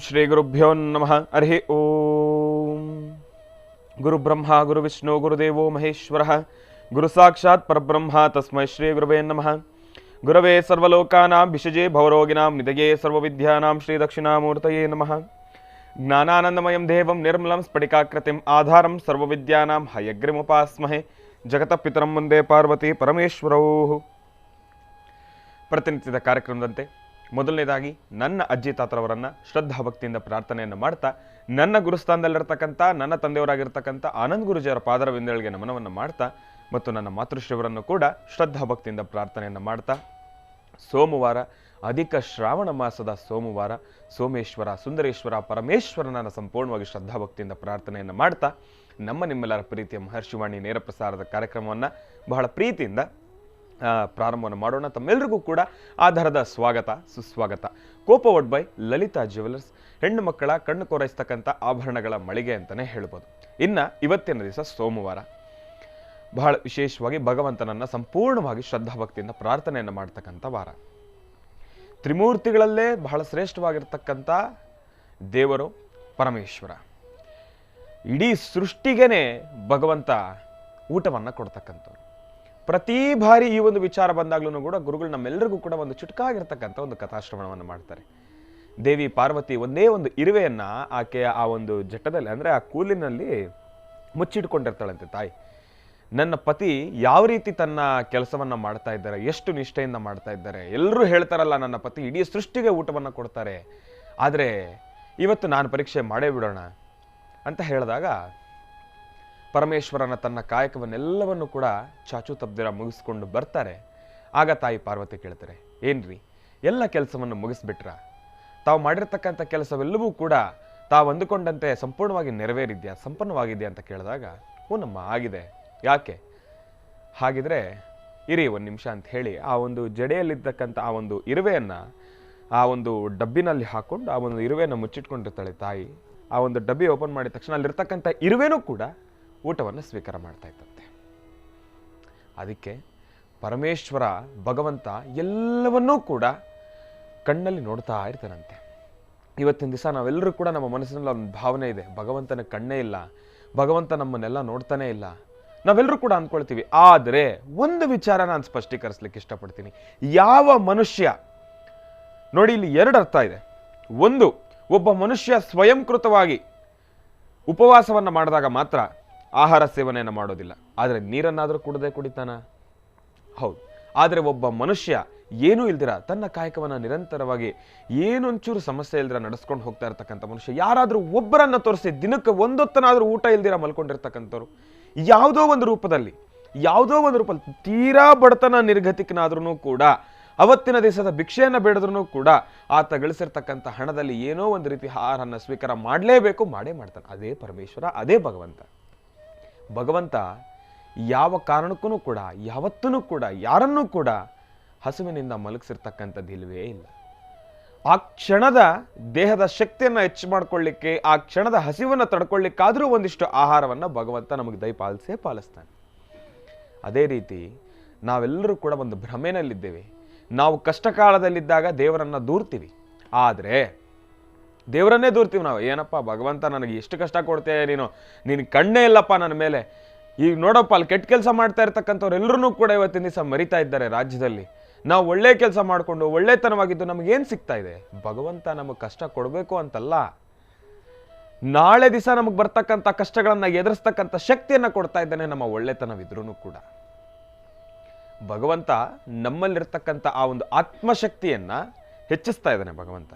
ಶ್ರೀ ಗುರುಭ್ಯೋ ನಮಃ. ಹರಿ ಓಂ. ಗುರು ಬ್ರಹ್ಮ ಗುರು ವಿಷ್ಣು ಗುರುದೇವೋ ಮಹೇಶ್ವರ ಗುರು ಸಾಕ್ಷಾತ್ ಪರಬ್ರಹ್ಮ ತಸ್ಮೈ ಶ್ರೀ ಗುರುವೇ ನಮಃ. ಗುರವೇ ಸರ್ವಲೋಕಾನಾಂ ವಿಷಜೇ ಭವರೋಗಿನಾಂ ನಿಧಯೇ ಸರ್ವವಿದ್ಯಾನಾಂ ಶ್ರೀ ದಕ್ಷಿಣಾಮೂರ್ತಯೇ ನಮಃ. ಜ್ಞಾನಾನಂದಮಯಂ ದೇವಂ ನಿರ್ಮಲಂ ಸ್ಫಟಿಕಾಕೃತಿಂ ಆಧಾರಂ ಸರ್ವವಿದ್ಯಾನಾಂ ಹಯಗ್ರಿಮುಪಾಸ್ಮಹೇ. ಜಗತ ಪಿತರಂ ಮುಂದೆ ಪಾರ್ವತಿ ಪರಮೇಶ್ವರೌ. ಪ್ರತಿನಿತ್ಯದ ಕಾರ್ಯಕ್ರಮದಂತೆ ಮೊದಲನೇದಾಗಿ ನನ್ನ ಅಜ್ಜಿ ತಾತರವರನ್ನು ಶ್ರದ್ಧಾಭಕ್ತಿಯಿಂದ ಪ್ರಾರ್ಥನೆಯನ್ನು ಮಾಡ್ತಾ, ನನ್ನ ಗುರುಸ್ಥಾನದಲ್ಲಿರ್ತಕ್ಕಂಥ ನನ್ನ ತಂದೆಯವರಾಗಿರ್ತಕ್ಕಂಥ ಆನಂದ್ ಗುರುಜಿಯವರ ಪಾದರವಿಂದಗಳಿಗೆ ನಮನವನ್ನು ಮಾಡ್ತಾ, ಮತ್ತು ನನ್ನ ಮಾತೃಶ್ರೀಯವರನ್ನು ಕೂಡ ಶ್ರದ್ಧಾಭಕ್ತಿಯಿಂದ ಪ್ರಾರ್ಥನೆಯನ್ನು ಮಾಡ್ತಾ, ಸೋಮವಾರ ಅಧಿಕ ಶ್ರಾವಣ ಮಾಸದ ಸೋಮವಾರ ಸೋಮೇಶ್ವರ ಸುಂದರೇಶ್ವರ ಪರಮೇಶ್ವರನ ಸಂಪೂರ್ಣವಾಗಿ ಶ್ರದ್ಧಾಭಕ್ತಿಯಿಂದ ಪ್ರಾರ್ಥನೆಯನ್ನು ಮಾಡ್ತಾ, ನಿಮ್ಮೆಲ್ಲರ ಪ್ರೀತಿಯ ಮಹರ್ಷಿವಾಣಿ ನೇರ ಪ್ರಸಾರದ ಕಾರ್ಯಕ್ರಮವನ್ನು ಬಹಳ ಪ್ರೀತಿಯಿಂದ ಪ್ರಾರಂಭವನ್ನು ಮಾಡೋಣ. ತಮ್ಮೆಲ್ಲರಿಗೂ ಕೂಡ ಆಧಾರದ ಸ್ವಾಗತ ಸುಸ್ವಾಗತ. ಕೋಪವಡ್ ಬೈ ಲಲಿತಾ ಜ್ಯುವೆಲರ್ಸ್, ಹೆಣ್ಣು ಮಕ್ಕಳ ಕಣ್ಣು ಕೋರೈಸ್ತಕ್ಕಂಥ ಆಭರಣಗಳ ಮಳಿಗೆ ಅಂತಲೇ ಹೇಳ್ಬೋದು. ಇನ್ನು ಇವತ್ತಿನ ದಿವಸ ಸೋಮವಾರ, ಬಹಳ ವಿಶೇಷವಾಗಿ ಭಗವಂತನನ್ನು ಸಂಪೂರ್ಣವಾಗಿ ಶ್ರದ್ಧಾಭಕ್ತಿಯಿಂದ ಪ್ರಾರ್ಥನೆಯನ್ನು ಮಾಡ್ತಕ್ಕಂಥ ವಾರ. ತ್ರಿಮೂರ್ತಿಗಳಲ್ಲೇ ಬಹಳ ಶ್ರೇಷ್ಠವಾಗಿರ್ತಕ್ಕಂಥ ದೇವರು ಪರಮೇಶ್ವರ. ಇಡೀ ಸೃಷ್ಟಿಗೇನೆ ಭಗವಂತ ಊಟವನ್ನು ಕೊಡ್ತಕ್ಕಂಥವ್ರು. ಪ್ರತಿ ಬಾರಿ ಈ ಒಂದು ವಿಚಾರ ಬಂದಾಗ್ಲೂ ಕೂಡ ಗುರುಗಳು ನಮ್ಮೆಲ್ಲರಿಗೂ ಕೂಡ ಒಂದು ಚುಟುಕಾಗಿರ್ತಕ್ಕಂಥ ಒಂದು ಕಥಾಶ್ರವಣವನ್ನು ಮಾಡ್ತಾರೆ. ದೇವಿ ಪಾರ್ವತಿ ಒಂದೇ ಒಂದು ಇರುವೆಯನ್ನು ಆಕೆಯ ಆ ಒಂದು ಜಟ್ಟದಲ್ಲಿ, ಅಂದರೆ ಆ ಕೂಲಿನಲ್ಲಿ ಮುಚ್ಚಿಟ್ಕೊಂಡಿರ್ತಾಳಂತೆ ತಾಯಿ. ನನ್ನ ಪತಿ ಯಾವ ರೀತಿ ತನ್ನ ಕೆಲಸವನ್ನು ಮಾಡ್ತಾ ಇದ್ದಾರೆ, ಎಷ್ಟು ನಿಷ್ಠೆಯಿಂದ ಮಾಡ್ತಾ ಇದ್ದಾರೆ. ಎಲ್ಲರೂ ಹೇಳ್ತಾರಲ್ಲ, ನನ್ನ ಪತಿ ಇಡೀ ಸೃಷ್ಟಿಗೆ ಊಟವನ್ನು ಕೊಡ್ತಾರೆ, ಆದರೆ ಇವತ್ತು ನಾನು ಪರೀಕ್ಷೆ ಮಾಡೇ ಬಿಡೋಣ ಅಂತ ಹೇಳಿದಾಗ ಪರಮೇಶ್ವರನ ತನ್ನ ಕಾಯಕವನ್ನೆಲ್ಲವನ್ನು ಕೂಡ ಚಾಚು ತಪ್ಪದಿರ ಮುಗಿಸ್ಕೊಂಡು ಬರ್ತಾರೆ. ಆಗ ತಾಯಿ ಪಾರ್ವತಿ ಕೇಳ್ತಾರೆ, ಏನ್ರಿ ಎಲ್ಲ ಕೆಲಸವನ್ನು ಮುಗಿಸ್ಬಿಟ್ರ? ತಾವು ಮಾಡಿರ್ತಕ್ಕಂಥ ಕೆಲಸವೆಲ್ಲವೂ ಕೂಡ ತಾವು ಅಂದುಕೊಂಡಂತೆ ಸಂಪೂರ್ಣವಾಗಿ ನೆರವೇರಿದ್ಯಾ, ಸಂಪನ್ನವಾಗಿದೆಯಾ ಅಂತ ಕೇಳಿದಾಗ, ಹೂನಮ್ಮ ಆಗಿದೆ. ಯಾಕೆ? ಹಾಗಿದ್ರೆ ಇರಿ ಒಂದು ನಿಮಿಷ ಅಂತ ಹೇಳಿ ಆ ಒಂದು ಜಡೆಯಲ್ಲಿರ್ತಕ್ಕಂಥ ಆ ಒಂದು ಇರುವೆಯನ್ನು ಆ ಒಂದು ಡಬ್ಬಿನಲ್ಲಿ ಹಾಕೊಂಡು ಆ ಒಂದು ಇರುವೆಯನ್ನು ಮುಚ್ಚಿಟ್ಕೊಂಡಿರ್ತಾಳೆ ತಾಯಿ. ಆ ಒಂದು ಡಬ್ಬಿ ಓಪನ್ ಮಾಡಿದ ತಕ್ಷಣ ಅಲ್ಲಿರ್ತಕ್ಕಂಥ ಇರುವೆನೂ ಕೂಡ ಊಟವನ್ನು ಸ್ವೀಕಾರ ಮಾಡ್ತಾ ಇತ್ತಂತೆ. ಅದಕ್ಕೆ ಪರಮೇಶ್ವರ ಭಗವಂತ ಎಲ್ಲವನ್ನೂ ಕೂಡ ಕಣ್ಣಲ್ಲಿ ನೋಡ್ತಾ ಇರ್ತಾನಂತೆ. ಇವತ್ತಿನ ದಿವಸ ನಾವೆಲ್ಲರೂ ಕೂಡ ನಮ್ಮ ಮನಸ್ಸಿನಲ್ಲಿ ಒಂದು ಭಾವನೆ ಇದೆ, ಭಗವಂತನ ಕಣ್ಣೇ ಇಲ್ಲ, ಭಗವಂತ ನಮ್ಮನ್ನೆಲ್ಲ ನೋಡ್ತಾನೇ ಇಲ್ಲ, ನಾವೆಲ್ಲರೂ ಕೂಡ ಅಂದ್ಕೊಳ್ತೀವಿ. ಆದರೆ ಒಂದು ವಿಚಾರ ನಾನು ಸ್ಪಷ್ಟೀಕರಿಸಲಿಕ್ಕೆ ಇಷ್ಟಪಡ್ತೀನಿ. ಯಾವ ಮನುಷ್ಯ ನೋಡಿ, ಇಲ್ಲಿ ಎರಡು ಅರ್ಥ ಇದೆ. ಒಂದು, ಒಬ್ಬ ಮನುಷ್ಯ ಸ್ವಯಂಕೃತವಾಗಿ ಉಪವಾಸವನ್ನು ಮಾಡಿದಾಗ ಮಾತ್ರ ಆಹಾರ ಸೇವನೆಯನ್ನು ಮಾಡೋದಿಲ್ಲ, ಆದರೆ ನೀರನ್ನಾದರೂ ಕುಡಿತಾನ? ಹೌದು. ಆದರೆ ಒಬ್ಬ ಮನುಷ್ಯ ಏನೂ ಇಲ್ದಿರ ತನ್ನ ಕಾಯಕವನ್ನು ನಿರಂತರವಾಗಿ ಏನೊಂಚೂರು ಸಮಸ್ಯೆ ಇಲ್ದಿರ ನಡೆಸ್ಕೊಂಡು ಹೋಗ್ತಾ ಇರ್ತಕ್ಕಂಥ ಮನುಷ್ಯ, ಯಾರಾದರೂ ಒಬ್ಬರನ್ನ ತೋರಿಸಿ ದಿನಕ್ಕೆ ಒಂದೊತ್ತನಾದರೂ ಊಟ ಇಲ್ದಿರ ಮಲ್ಕೊಂಡಿರ್ತಕ್ಕಂಥವ್ರು, ಯಾವುದೋ ಒಂದು ರೂಪದಲ್ಲಿ ತೀರಾ ಬಡತನ ನಿರ್ಗತಿಕನಾದ್ರೂ ಕೂಡ, ಅವತ್ತಿನ ದಿವಸದ ಭಿಕ್ಷೆಯನ್ನು ಬೇಡದ್ರೂ ಕೂಡ ಆತ ಗಳಿಸಿರ್ತಕ್ಕಂಥ ಹಣದಲ್ಲಿ ಏನೋ ಒಂದು ರೀತಿ ಆಹಾರವನ್ನು ಸ್ವೀಕಾರ ಮಾಡಲೇಬೇಕು, ಮಾಡೇ ಮಾಡ್ತಾನೆ. ಅದೇ ಪರಮೇಶ್ವರ, ಅದೇ ಭಗವಂತ. ಭಗವಂತ ಯಾವ ಕಾರಣಕ್ಕೂ ಕೂಡ ಯಾವತ್ತೂ ಕೂಡ ಯಾರನ್ನೂ ಕೂಡ ಹಸುವಿನಿಂದ ಮಲಗಿಸಿರ್ತಕ್ಕಂಥದ್ದಿಲ್ವೇ ಇಲ್ಲ. ಆ ಕ್ಷಣದ ದೇಹದ ಶಕ್ತಿಯನ್ನು ಹೆಚ್ಚು ಮಾಡ್ಕೊಳ್ಳಿಕ್ಕೆ, ಆ ಕ್ಷಣದ ಹಸಿವನ್ನು ತಡ್ಕೊಳ್ಳಿಕ್ಕಾದರೂ ಒಂದಿಷ್ಟು ಆಹಾರವನ್ನು ಭಗವಂತ ನಮಗೆ ದಯಪಾಲಿಸೇ ಪಾಲಿಸ್ತಾನೆ. ಅದೇ ರೀತಿ ನಾವೆಲ್ಲರೂ ಕೂಡ ಒಂದು ಭ್ರಮೆನಲ್ಲಿದ್ದೇವೆ. ನಾವು ಕಷ್ಟ ಕಾಲದಲ್ಲಿದ್ದಾಗ ದೇವರನ್ನು ದೂರ್ತೀವಿ, ಆದರೆ ದೇವರನ್ನೇ ದೂರ್ತೀವಿ ನಾವು. ಏನಪ್ಪ ಭಗವಂತ, ನನಗೆ ಎಷ್ಟು ಕಷ್ಟ ಕೊಡ್ತೇವೆ ನೀನು ಕಣ್ಣೇ ಇಲ್ಲಪ್ಪ ನನ್ನ ಮೇಲೆ. ಈಗ ನೋಡಪ್ಪ, ಅಲ್ಲಿ ಕೆಟ್ಟ ಕೆಲಸ ಮಾಡ್ತಾ ಇರ್ತಕ್ಕಂಥವ್ರು ಎಲ್ಲರೂ ಕೂಡ ಇವತ್ತಿನ ದಿವಸ ಮರಿತಾ ಇದ್ದಾರೆ ರಾಜ್ಯದಲ್ಲಿ. ನಾವು ಒಳ್ಳೆ ಕೆಲಸ ಮಾಡಿಕೊಂಡು ಒಳ್ಳೆತನವಾಗಿದ್ದು ನಮಗೇನು ಸಿಗ್ತಾ ಇದೆ? ಭಗವಂತ ನಮಗೆ ಕಷ್ಟ ಕೊಡಬೇಕು ಅಂತಲ್ಲ, ನಾಳೆ ದಿವಸ ನಮಗೆ ಬರ್ತಕ್ಕಂಥ ಕಷ್ಟಗಳನ್ನು ಎದುರಿಸ್ತಕ್ಕಂಥ ಶಕ್ತಿಯನ್ನು ಕೊಡ್ತಾ ಇದ್ದಾನೆ. ನಮ್ಮ ಒಳ್ಳೆತನವಿದ್ರೂ ಕೂಡ ಭಗವಂತ ನಮ್ಮಲ್ಲಿರ್ತಕ್ಕಂಥ ಆ ಒಂದು ಆತ್ಮಶಕ್ತಿಯನ್ನು ಹೆಚ್ಚಿಸ್ತಾ ಇದ್ದಾನೆ ಭಗವಂತ.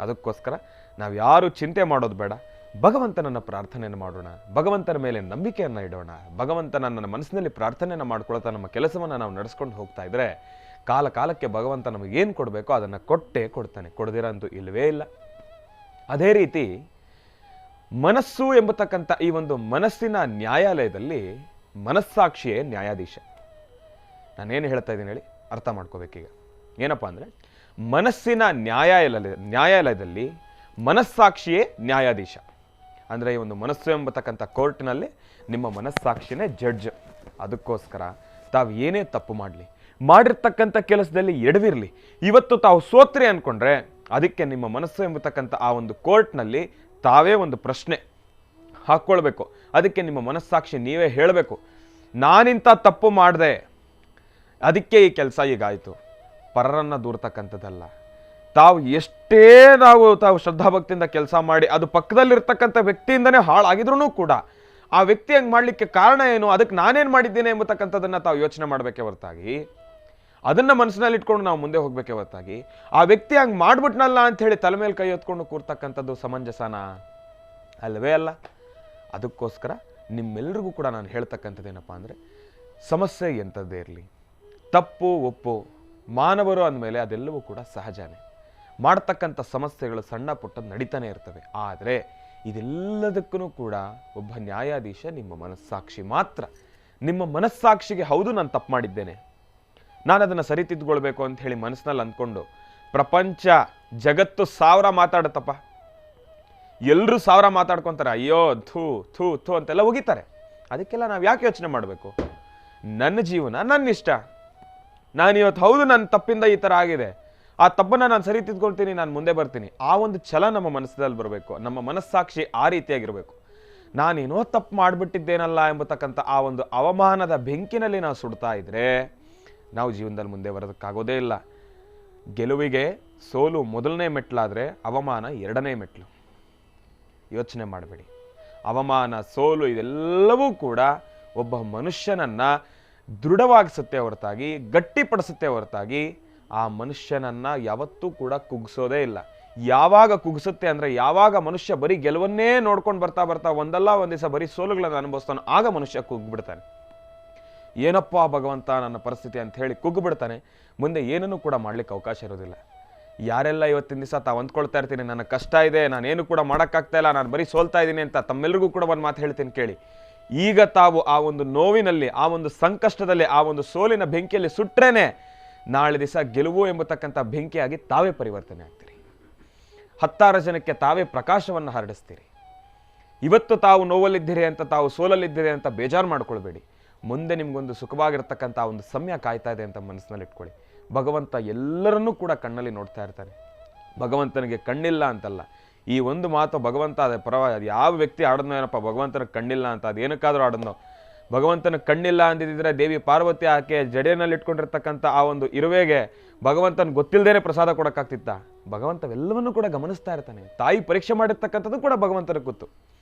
ಅದಕ್ಕೋಸ್ಕರ ನಾವು ಯಾರು ಚಿಂತೆ ಮಾಡೋದು ಬೇಡ, ಭಗವಂತನನ್ನು ಪ್ರಾರ್ಥನೆಯನ್ನು ಮಾಡೋಣ, ಭಗವಂತನ ಮೇಲೆ ನಂಬಿಕೆಯನ್ನು ಇಡೋಣ. ಭಗವಂತನ ನನ್ನ ಮನಸ್ಸಿನಲ್ಲಿ ಪ್ರಾರ್ಥನೆಯನ್ನು ಮಾಡ್ಕೊಳ್ತಾ ನಮ್ಮ ಕೆಲಸವನ್ನು ನಾವು ನಡೆಸ್ಕೊಂಡು ಹೋಗ್ತಾ ಇದ್ರೆ ಕಾಲ ಕಾಲಕ್ಕೆ ಭಗವಂತ ನಮಗೇನು ಕೊಡಬೇಕೋ ಅದನ್ನು ಕೊಟ್ಟೇ ಕೊಡ್ತಾನೆ, ಕೊಡದಿರಂತೂ ಇಲ್ಲವೇ ಇಲ್ಲ. ಅದೇ ರೀತಿ ಮನಸ್ಸು ಎಂಬತಕ್ಕಂಥ ಈ ಒಂದು ಮನಸ್ಸಿನ ನ್ಯಾಯಾಲಯದಲ್ಲಿ ಮನಸ್ಸಾಕ್ಷಿಯೇ ನ್ಯಾಯಾಧೀಶ. ನಾನೇನು ಹೇಳ್ತಾ ಇದ್ದೀನಿ ಹೇಳಿ, ಅರ್ಥ ಮಾಡ್ಕೋಬೇಕೀಗ. ಏನಪ್ಪ ಅಂದರೆ, ಮನಸ್ಸಿನ ನ್ಯಾಯಾಲಯದಲ್ಲಿ ಮನಸ್ಸಾಕ್ಷಿಯೇ ನ್ಯಾಯಾಧೀಶ. ಅಂದರೆ ಈ ಒಂದು ಮನಸ್ಸು ಎಂಬತಕ್ಕಂಥ ಕೋರ್ಟ್ನಲ್ಲಿ ನಿಮ್ಮ ಮನಸ್ಸಾಕ್ಷಿನೇ ಜಡ್ಜ್. ಅದಕ್ಕೋಸ್ಕರ ತಾವು ಏನೇ ತಪ್ಪು ಮಾಡಲಿ, ಮಾಡಿರ್ತಕ್ಕಂಥ ಕೆಲಸದಲ್ಲಿ ಎಡವಿರಲಿ, ಇವತ್ತು ತಾವು ಸೋತ್ರಿ ಅಂದ್ಕೊಂಡ್ರೆ ಅದಕ್ಕೆ ನಿಮ್ಮ ಮನಸ್ಸು ಎಂಬತಕ್ಕಂಥ ಆ ಒಂದು ಕೋರ್ಟ್ನಲ್ಲಿ ತಾವೇ ಒಂದು ಪ್ರಶ್ನೆ ಹಾಕ್ಕೊಳ್ಬೇಕು. ಅದಕ್ಕೆ ನಿಮ್ಮ ಮನಸ್ಸಾಕ್ಷಿ ನೀವೇ ಹೇಳಬೇಕು, ನಾನಿಂಥ ತಪ್ಪು ಮಾಡಿದೆ, ಅದಕ್ಕೆ ಈ ಕೆಲಸ ಈಗಾಯಿತು. ಪರರನ್ನು ದೂರ್ತಕ್ಕಂಥದ್ದಲ್ಲ. ತಾವು ಎಷ್ಟೇ ತಾವು ಶ್ರದ್ಧಾಭಕ್ತಿಯಿಂದ ಕೆಲಸ ಮಾಡಿ ಅದು ಪಕ್ಕದಲ್ಲಿರ್ತಕ್ಕಂಥ ವ್ಯಕ್ತಿಯಿಂದನೇ ಹಾಳಾಗಿದ್ರೂ ಕೂಡ ಆ ವ್ಯಕ್ತಿ ಹಂಗೆ ಮಾಡಲಿಕ್ಕೆ ಕಾರಣ ಏನು, ಅದಕ್ಕೆ ನಾನೇನು ಮಾಡಿದ್ದೇನೆ ಎಂಬತಕ್ಕಂಥದ್ದನ್ನು ತಾವು ಯೋಚನೆ ಮಾಡಬೇಕೇ ಹೊರತಾಗಿ, ಅದನ್ನು ಮನಸ್ಸಿನಲ್ಲಿ ಇಟ್ಕೊಂಡು ನಾವು ಮುಂದೆ ಹೋಗಬೇಕೇ ಹೊರತಾಗಿ ಆ ವ್ಯಕ್ತಿ ಹಂಗೆ ಮಾಡ್ಬಿಟ್ನಲ್ಲ ಅಂಥೇಳಿ ತಲೆ ಮೇಲೆ ಕೈ ಹೊತ್ಕೊಂಡು ಕೂರ್ತಕ್ಕಂಥದ್ದು ಸಮಂಜಸನ ಅಲ್ಲವೇ ಅಲ್ಲ. ಅದಕ್ಕೋಸ್ಕರ ನಿಮ್ಮೆಲ್ಲರಿಗೂ ಕೂಡ ನಾನು ಹೇಳ್ತಕ್ಕಂಥದ್ದೇನಪ್ಪ ಅಂದರೆ, ಸಮಸ್ಯೆ ಎಂಥದ್ದೇ ಇರಲಿ, ತಪ್ಪು ಒಪ್ಪು ಮಾನವರು ಅಂದಮೇಲೆ ಅದೆಲ್ಲವೂ ಕೂಡ ಸಹಜನೇ. ಮಾಡ್ತಕ್ಕಂಥ ಸಮಸ್ಯೆಗಳು ಸಣ್ಣ ಪುಟ್ಟದ್ದು ನಡೀತಾನೆ ಇರ್ತವೆ. ಆದರೆ ಇದೆಲ್ಲದಕ್ಕೂ ಕೂಡ ಒಬ್ಬ ನ್ಯಾಯಾಧೀಶ ನಿಮ್ಮ ಮನಸ್ಸಾಕ್ಷಿ ಮಾತ್ರ. ನಿಮ್ಮ ಮನಸ್ಸಾಕ್ಷಿಗೆ ಹೌದು ನಾನು ತಪ್ಪು ಮಾಡಿದ್ದೇನೆ, ನಾನು ಅದನ್ನು ಸರಿತಿದ್ಕೊಳ್ಬೇಕು ಅಂತ ಹೇಳಿ ಮನಸ್ಸಿನಲ್ಲಿ ಅಂದ್ಕೊಂಡು ಪ್ರಪಂಚ ಜಗತ್ತು 1000 ಮಾತಾಡುತ್ತಪ್ಪ, ಎಲ್ಲರೂ 1000 ಮಾತಾಡ್ಕೊತಾರೆ, ಅಯ್ಯೋ ಥೂ ಥೂ ಥೂ ಅಂತೆಲ್ಲ ಹೋಗಿತಾರೆ. ಅದಕ್ಕೆಲ್ಲ ನಾವು ಯಾಕೆ ಯೋಚನೆ ಮಾಡಬೇಕು? ನನ್ನ ಜೀವನ ನನ್ನ ಇಷ್ಟ. ನಾನು ಇವತ್ತು ಹೌದು ನನ್ನ ತಪ್ಪಿಂದ ಈ ಥರ ಆಗಿದೆ, ಆ ತಪ್ಪನ್ನು ನಾನು ಸರಿ ತಿದ್ಕೊಳ್ತೀನಿ, ನಾನು ಮುಂದೆ ಬರ್ತೀನಿ. ಆ ಒಂದು ಛಲ ನಮ್ಮ ಮನಸ್ಸಲ್ಲಿ ಬರಬೇಕು. ನಮ್ಮ ಮನಸ್ಸಾಕ್ಷಿ ಆ ರೀತಿಯಾಗಿರಬೇಕು. ನಾನೇನೋ ತಪ್ಪು ಮಾಡಿಬಿಟ್ಟಿದ್ದೇನಲ್ಲ ಎಂಬತಕ್ಕಂಥ ಆ ಒಂದು ಅವಮಾನದ ಬೆಂಕಿನಲ್ಲಿ ನಾವು ಸುಡ್ತಾ ಇದ್ರೆ ನಾವು ಜೀವನದಲ್ಲಿ ಮುಂದೆ ಬರೋದಕ್ಕಾಗೋದೇ ಇಲ್ಲ. ಗೆಲುವಿಗೆ ಸೋಲು ಮೊದಲನೇ ಮೆಟ್ಲಾದರೆ ಅವಮಾನ 2ನೇ ಮೆಟ್ಲು. ಯೋಚನೆ ಮಾಡಬೇಡಿ. ಅವಮಾನ, ಸೋಲು ಇದೆಲ್ಲವೂ ಕೂಡ ಒಬ್ಬ ಮನುಷ್ಯನನ್ನು ದೃಢವಾಗಿಸುತ್ತೆ ಹೊರತಾಗಿ, ಗಟ್ಟಿಪಡಿಸುತ್ತೆ ಹೊರತಾಗಿ ಆ ಮನುಷ್ಯನನ್ನು ಯಾವತ್ತೂ ಕೂಡ ಕುಗ್ಸೋದೇ ಇಲ್ಲ. ಯಾವಾಗ ಕುಗ್ಸುತ್ತೆ ಅಂದರೆ, ಯಾವಾಗ ಮನುಷ್ಯ ಬರೀ ಗೆಲುವನ್ನೇ ನೋಡ್ಕೊಂಡು ಬರ್ತಾ ಒಂದಲ್ಲ ಒಂದು ದಿವಸ ಬರೀ ಸೋಲುಗಳನ್ನು ಅನುಭವಿಸ್ತಾನೆ, ಆಗ ಮನುಷ್ಯ ಕುಗ್ಗಿಬಿಡ್ತಾನೆ. ಏನಪ್ಪ ಭಗವಂತ ನನ್ನ ಪರಿಸ್ಥಿತಿ ಅಂತ ಹೇಳಿ ಕುಗ್ಗಿಬಿಡ್ತಾನೆ. ಮುಂದೆ ಏನನ್ನೂ ಕೂಡ ಮಾಡ್ಲಿಕ್ಕೆ ಅವಕಾಶ ಇರೋದಿಲ್ಲ. ಯಾರೆಲ್ಲ ಇವತ್ತಿನ ದಿವಸ ತಾವು ಅಂದ್ಕೊಳ್ತಾ ಇರ್ತೀನಿ, ನನ್ನ ಕಷ್ಟ ಇದೆ, ನಾನೇನು ಕೂಡ ಮಾಡೋಕ್ಕಾಗ್ತಾ ಇಲ್ಲ, ನಾನು ಬರೀ ಸೋಲ್ತಾ ಇದ್ದೀನಿ ಅಂತ ತಮ್ಮೆಲ್ಲರಿಗೂ ಕೂಡ ಒಂದು ಮಾತು ಹೇಳ್ತೀನಿ ಕೇಳಿ. ಈಗ ತಾವು ಆ ಒಂದು ನೋವಿನಲ್ಲಿ, ಆ ಒಂದು ಸಂಕಷ್ಟದಲ್ಲಿ, ಆ ಒಂದು ಸೋಲಿನ ಬೆಂಕಿಯಲ್ಲಿ ಸುಟ್ರೇನೆ ನಾಳೆ ದಿವಸ ಗೆಲುವು ಎಂಬತಕ್ಕಂಥ ಬೆಂಕಿಯಾಗಿ ತಾವೇ ಪರಿವರ್ತನೆ ಆಗ್ತೀರಿ. 10 ಜನಕ್ಕೆ ತಾವೇ ಪ್ರಕಾಶವನ್ನು ಹರಡಿಸ್ತೀರಿ. ಇವತ್ತು ತಾವು ನೋವಲ್ಲಿದ್ದೀರಿ ಅಂತ, ತಾವು ಸೋಲಲ್ಲಿದ್ದೀರಿ ಅಂತ ಬೇಜಾರು ಮಾಡ್ಕೊಳ್ಬೇಡಿ. ಮುಂದೆ ನಿಮಗೊಂದು ಸುಖವಾಗಿರ್ತಕ್ಕಂಥ ಒಂದು ಸಮಯ ಕಾಯ್ತಾ ಇದೆ ಅಂತ ಮನಸ್ಸಿನಲ್ಲಿ ಇಟ್ಕೊಳ್ಳಿ. ಭಗವಂತ ಎಲ್ಲರನ್ನೂ ಕೂಡ ಕಣ್ಣಲ್ಲಿ ನೋಡ್ತಾ ಇರ್ತಾನೆ. ಭಗವಂತನಿಗೆ ಕಣ್ಣಿಲ್ಲ ಅಂತಲ್ಲ. ಈ ಒಂದು ಮಾತು ಭಗವಂತ ಅದೇ ಪರವಾಗಿ ಯಾವ ವ್ಯಕ್ತಿ ಆಡೋದ್ನೋ ಏನಪ್ಪ, ಭಗವಂತನ ಕಣ್ಣಿಲ್ಲ ಅಂತ, ಅದೇನಕ್ಕಾದ್ರೂ ಆಡೋದ್ನೋ. ಭಗವಂತನ ಕಣ್ಣಿಲ್ಲ ಅಂದಿದ್ದರೆ ದೇವಿ ಪಾರ್ವತಿ ಆಕೆ ಜಡೆಯಲ್ಲಿ ಇಟ್ಕೊಂಡಿರ್ತಕ್ಕಂಥ ಆ ಒಂದು ಇರುವೆಗೆ ಭಗವಂತನ ಗೊತ್ತಿಲ್ಲದೇನೆ ಪ್ರಸಾದ ಕೊಡೋಕ್ಕಾಗ್ತಿತ್ತ? ಭಗವಂತವೆಲ್ಲವನ್ನೂ ಕೂಡ ಗಮನಿಸ್ತಾ ಇರ್ತಾನೆ. ತಾಯಿ ಪರೀಕ್ಷೆ ಮಾಡಿರ್ತಕ್ಕಂಥದ್ದು ಕೂಡ ಭಗವಂತನಿಗೆ ಗೊತ್ತು.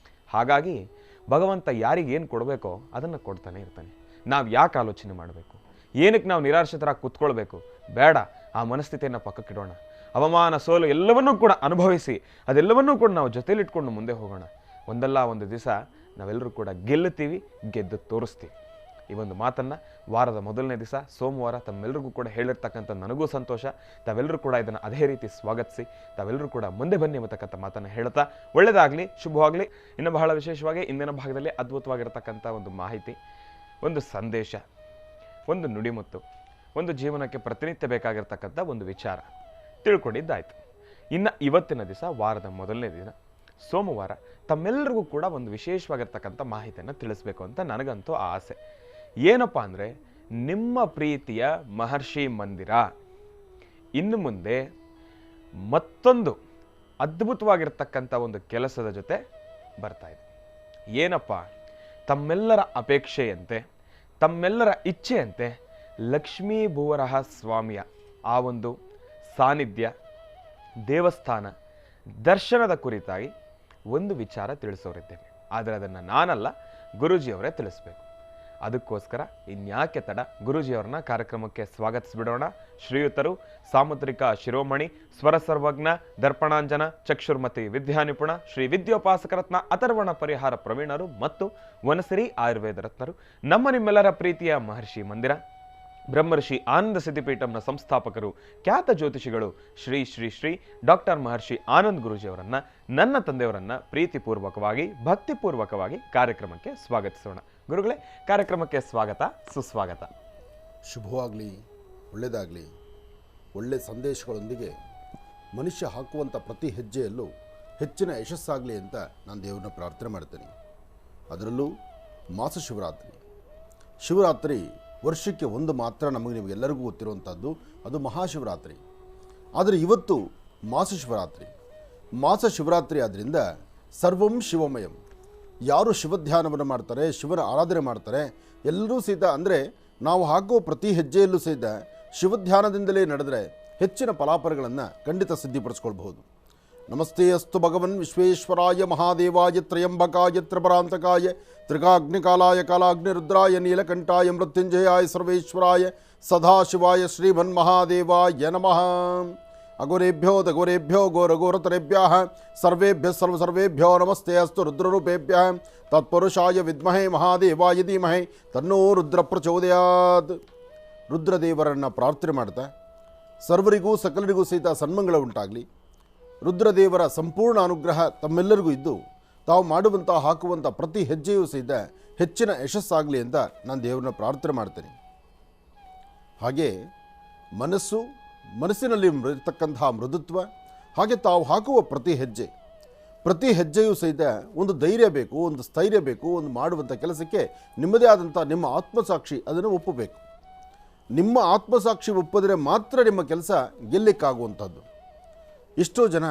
ಹಾಗಾಗಿ ಭಗವಂತ ಯಾರಿಗೆ ಏನು ಕೊಡಬೇಕೋ ಅದನ್ನು ಕೊಡ್ತಾನೆ ಇರ್ತಾನೆ. ನಾವು ಯಾಕೆ ಆಲೋಚನೆ ಮಾಡಬೇಕು? ಏನಕ್ಕೆ ನಾವು ನಿರಾಶ್ರಿತರಾಗಿ ಕೂತ್ಕೊಳ್ಬೇಕು? ಬೇಡ. ಆ ಮನಸ್ಥಿತಿಯನ್ನು ಪಕ್ಕಕ್ಕಿಡೋಣ. ಅವಮಾನ, ಸೋಲು ಎಲ್ಲವನ್ನೂ ಕೂಡ ಅನುಭವಿಸಿ ಅದೆಲ್ಲವನ್ನೂ ಕೂಡ ನಾವು ಜೊತೆಲಿಟ್ಕೊಂಡು ಮುಂದೆ ಹೋಗೋಣ. ಒಂದಲ್ಲ ಒಂದು ದಿವಸ ನಾವೆಲ್ಲರೂ ಕೂಡ ಗೆಲ್ಲುತ್ತೀವಿ, ಗೆದ್ದು ತೋರಿಸ್ತೀವಿ. ಈ ಒಂದು ಮಾತನ್ನು ವಾರದ ಮೊದಲನೇ ದಿವಸ ಸೋಮವಾರ ತಮ್ಮೆಲ್ಲರಿಗೂ ಕೂಡ ಹೇಳಿರ್ತಕ್ಕಂಥ ನನಗೂ ಸಂತೋಷ. ತಾವೆಲ್ಲರೂ ಕೂಡ ಇದನ್ನು ಅದೇ ರೀತಿ ಸ್ವಾಗತಿಸಿ ತಾವೆಲ್ಲರೂ ಕೂಡ ಮುಂದೆ ಬನ್ನಿ ಎಂಬತಕ್ಕಂಥ ಮಾತನ್ನು ಹೇಳ್ತಾ, ಒಳ್ಳೆಯದಾಗಲಿ, ಶುಭವಾಗಲಿ. ಇನ್ನು ಬಹಳ ವಿಶೇಷವಾಗಿ ಇಂದಿನ ಭಾಗದಲ್ಲಿ ಅದ್ಭುತವಾಗಿರ್ತಕ್ಕಂಥ ಒಂದು ಮಾಹಿತಿ, ಒಂದು ಸಂದೇಶ, ಒಂದು ನುಡಿಮುತ್ತು, ಒಂದು ಜೀವನಕ್ಕೆ ಪ್ರತಿನಿತ್ಯ ಬೇಕಾಗಿರ್ತಕ್ಕಂಥ ಒಂದು ವಿಚಾರ ತಿಳ್ಕೊಂಡಿದ್ದಾಯಿತು. ಇನ್ನು ಇವತ್ತಿನ ದಿವಸ ವಾರದ ಮೊದಲನೇ ದಿನ ಸೋಮವಾರ ತಮ್ಮೆಲ್ಲರಿಗೂ ಕೂಡ ಒಂದು ವಿಶೇಷವಾಗಿರ್ತಕ್ಕಂಥ ಮಾಹಿತಿಯನ್ನು ತಿಳಿಸ್ಬೇಕು ಅಂತ ನನಗಂತೂ ಆಸೆ. ಏನಪ್ಪ ಅಂದರೆ, ನಿಮ್ಮ ಪ್ರೀತಿಯ ಮಹರ್ಷಿ ಮಂದಿರ ಇನ್ನು ಮುಂದೆ ಮತ್ತೊಂದು ಅದ್ಭುತವಾಗಿರ್ತಕ್ಕಂಥ ಒಂದು ಕೆಲಸದ ಜೊತೆ ಬರ್ತಾ ಇದೆ. ಏನಪ್ಪ? ತಮ್ಮೆಲ್ಲರ ಅಪೇಕ್ಷೆಯಂತೆ, ತಮ್ಮೆಲ್ಲರ ಇಚ್ಛೆಯಂತೆ ಲಕ್ಷ್ಮೀ ಭೂವರಹ ಸ್ವಾಮಿಯ ಆ ಒಂದು ಸಾನ್ನಿಧ್ಯ, ದೇವಸ್ಥಾನ, ದರ್ಶನದ ಕುರಿತಾಗಿ ಒಂದು ವಿಚಾರ ತಿಳಿಸೋರಿದ್ದೇವೆ. ಆದರೆ ಅದನ್ನು ನಾನಲ್ಲ, ಗುರೂಜಿಯವರೇ ತಿಳಿಸ್ಬೇಕು. ಅದಕ್ಕೋಸ್ಕರ ಇನ್ಯಾಕೆ ತಡ, ಗುರೂಜಿಯವರನ್ನ ಕಾರ್ಯಕ್ರಮಕ್ಕೆ ಸ್ವಾಗತಿಸಿಬಿಡೋಣ. ಶ್ರೀಯುತರು ಸಾಮುದ್ರಿಕ ಶಿರೋಮಣಿ, ಸ್ವರ ಸರ್ವಜ್ಞ, ದರ್ಪಣಾಂಜನ, ಚಕ್ಷುರ್ಮತಿ ವಿದ್ಯಾನಿಪುಣ, ಶ್ರೀ ವಿದ್ಯೋಪಾಸಕರತ್ನ, ಅಥರ್ವಣ ಪರಿಹಾರ ಪ್ರವೀಣರು ಮತ್ತು ವನಸಿರಿ ಆಯುರ್ವೇದ ರತ್ನರು, ನಮ್ಮ ನಿಮ್ಮೆಲ್ಲರ ಪ್ರೀತಿಯ ಮಹರ್ಷಿ ಮಂದಿರ ಬ್ರಹ್ಮರ್ಷಿ ಆನಂದ ಸಿದ್ಧಿಪೀಠಂನ ಸಂಸ್ಥಾಪಕರು, ಖ್ಯಾತ ಜ್ಯೋತಿಷಿಗಳು ಶ್ರೀ ಶ್ರೀ ಶ್ರೀ ಡಾಕ್ಟರ್ ಮಹರ್ಷಿ ಆನಂದ್ ಗುರೂಜಿಯವರನ್ನ, ನನ್ನ ತಂದೆಯವರನ್ನ ಪ್ರೀತಿಪೂರ್ವಕವಾಗಿ, ಭಕ್ತಿಪೂರ್ವಕವಾಗಿ ಕಾರ್ಯಕ್ರಮಕ್ಕೆ ಸ್ವಾಗತಿಸೋಣ. ಗುರುಗಳೇ, ಕಾರ್ಯಕ್ರಮಕ್ಕೆ ಸ್ವಾಗತ, ಸುಸ್ವಾಗತ. ಶುಭವಾಗಲಿ, ಒಳ್ಳೆಯದಾಗಲಿ. ಒಳ್ಳೆಯ ಸಂದೇಶಗಳೊಂದಿಗೆ ಮನುಷ್ಯ ಹಾಕುವಂಥ ಪ್ರತಿ ಹೆಜ್ಜೆಯಲ್ಲೂ ಹೆಚ್ಚಿನ ಯಶಸ್ಸಾಗಲಿ ಅಂತ ನಾನು ದೇವರನ್ನ ಪ್ರಾರ್ಥನೆ ಮಾಡ್ತೇನೆ. ಅದರಲ್ಲೂ ಮಾಸ ಶಿವರಾತ್ರಿ ವರ್ಷಕ್ಕೆ ಒಂದು ಮಾತ್ರ, ನಮಗೆ ನಿಮಗೆಲ್ಲರಿಗೂ ಗೊತ್ತಿರುವಂಥದ್ದು, ಅದು ಮಹಾಶಿವರಾತ್ರಿ. ಆದರೆ ಇವತ್ತು ಮಾಸ ಶಿವರಾತ್ರಿ ಆದ್ದರಿಂದ ಸರ್ವಂ ಶಿವಮಯಂ. ಯಾರು ಶಿವಧ್ಯಾನವನ್ನು ಮಾಡ್ತಾರೆ, ಶಿವನ ಆರಾಧನೆ ಮಾಡ್ತಾರೆ, ಎಲ್ಲರೂ ಸಹಿತ ಅಂದರೆ ನಾವು ಹಾಕುವ ಪ್ರತಿ ಹೆಜ್ಜೆಯಲ್ಲೂ ಸಹಿತ ಶಿವಧ್ಯಾನದಿಂದಲೇ ನಡೆದರೆ ಹೆಚ್ಚಿನ ಫಲಾಫಲಗಳನ್ನು ಖಂಡಿತ ಸಿದ್ಧಿಪಡಿಸ್ಕೊಳ್ಬಹುದು. ನಮಸ್ತೆ ಅಸ್ತು ಭಗವನ್ ವಿಶ್ವೇಶ್ವರಾಯ ಮಹಾದೇವಾಯ ತ್ರಯಂಬಕಾಯ ತ್ರಿಪರಾಂತಕಾಯ ತ್ರಿಕಾಗ್ನಿಕಾಲಾಯ ಕಾಲಾಗ್ನಿರುದ್ರಾಯ ನೀಲಕಂಠಾಯ ಮೃತ್ಯುಂಜಯಾಯ ಸರ್ವೇಶ್ವರಾಯ ಸದಾಶಿವಾಯ ಶ್ರೀಮನ್ಮಹಾದೇವಾಯ ನಮಃ. ಅಘೋರೇಭ್ಯೋ ದಘೋರೇಭ್ಯೋ ಘೋರಘೋರತರೇಭ್ಯಃ ಸರ್ವೇಭ್ಯೋ ನಮಸ್ತೆ ಅಸ್ತು ರುದ್ರರೂಪೇಭ್ಯಃ ತತ್ಪುರುಷಾಯ ವಿದ್ಮಹೇ ಮಹಾದೇವಾಯ ಧೀಮಹಿ ತನ್ನೋ ರುದ್ರ ಪ್ರಚೋದಯಾತ್. ರುದ್ರದೇವರನ್ನು ಪ್ರಾರ್ಥನೆ ಮಾಡ್ತಾ ಸರ್ವರಿಗೂ ಸಕಲರಿಗೂ ಸಹಿತ ಸನ್ಮಂಗಳ ಉಂಟಾಗಲಿ. ರುದ್ರದೇವರ ಸಂಪೂರ್ಣ ಅನುಗ್ರಹ ತಮ್ಮೆಲ್ಲರಿಗೂ ಇದ್ದು ತಾವು ಮಾಡುವಂಥ ಹಾಕುವಂಥ ಪ್ರತಿ ಹೆಜ್ಜೆಯೂ ಸಹಿತ ಹೆಚ್ಚಿನ ಯಶಸ್ಸಾಗಲಿ ಅಂತ ನಾನು ದೇವರನ್ನ ಪ್ರಾರ್ಥನೆ ಮಾಡ್ತೇನೆ. ಹಾಗೆ ಮನಸ್ಸಿನಲ್ಲಿ ಇರತಕ್ಕಂತಹ ಮೃದುತ್ವ, ಹಾಗೆ ತಾವು ಹಾಕುವ ಪ್ರತಿ ಹೆಜ್ಜೆಯೂ ಸಹಿತ ಒಂದು ಧೈರ್ಯ ಬೇಕು, ಒಂದು ಸ್ಥೈರ್ಯ ಬೇಕು. ಒಂದು ಮಾಡುವಂಥ ಕೆಲಸಕ್ಕೆ ನಿಮ್ಮದೇ ಆದಂಥ ನಿಮ್ಮ ಆತ್ಮಸಾಕ್ಷಿ ಅದನ್ನು ಒಪ್ಪಬೇಕು. ನಿಮ್ಮ ಆತ್ಮಸಾಕ್ಷಿ ಒಪ್ಪಿದ್ರೆ ಮಾತ್ರ ನಿಮ್ಮ ಕೆಲಸ ಗೆಲ್ಲಕ್ಕಾಗುವಂಥದ್ದು. ಎಷ್ಟೋ ಜನ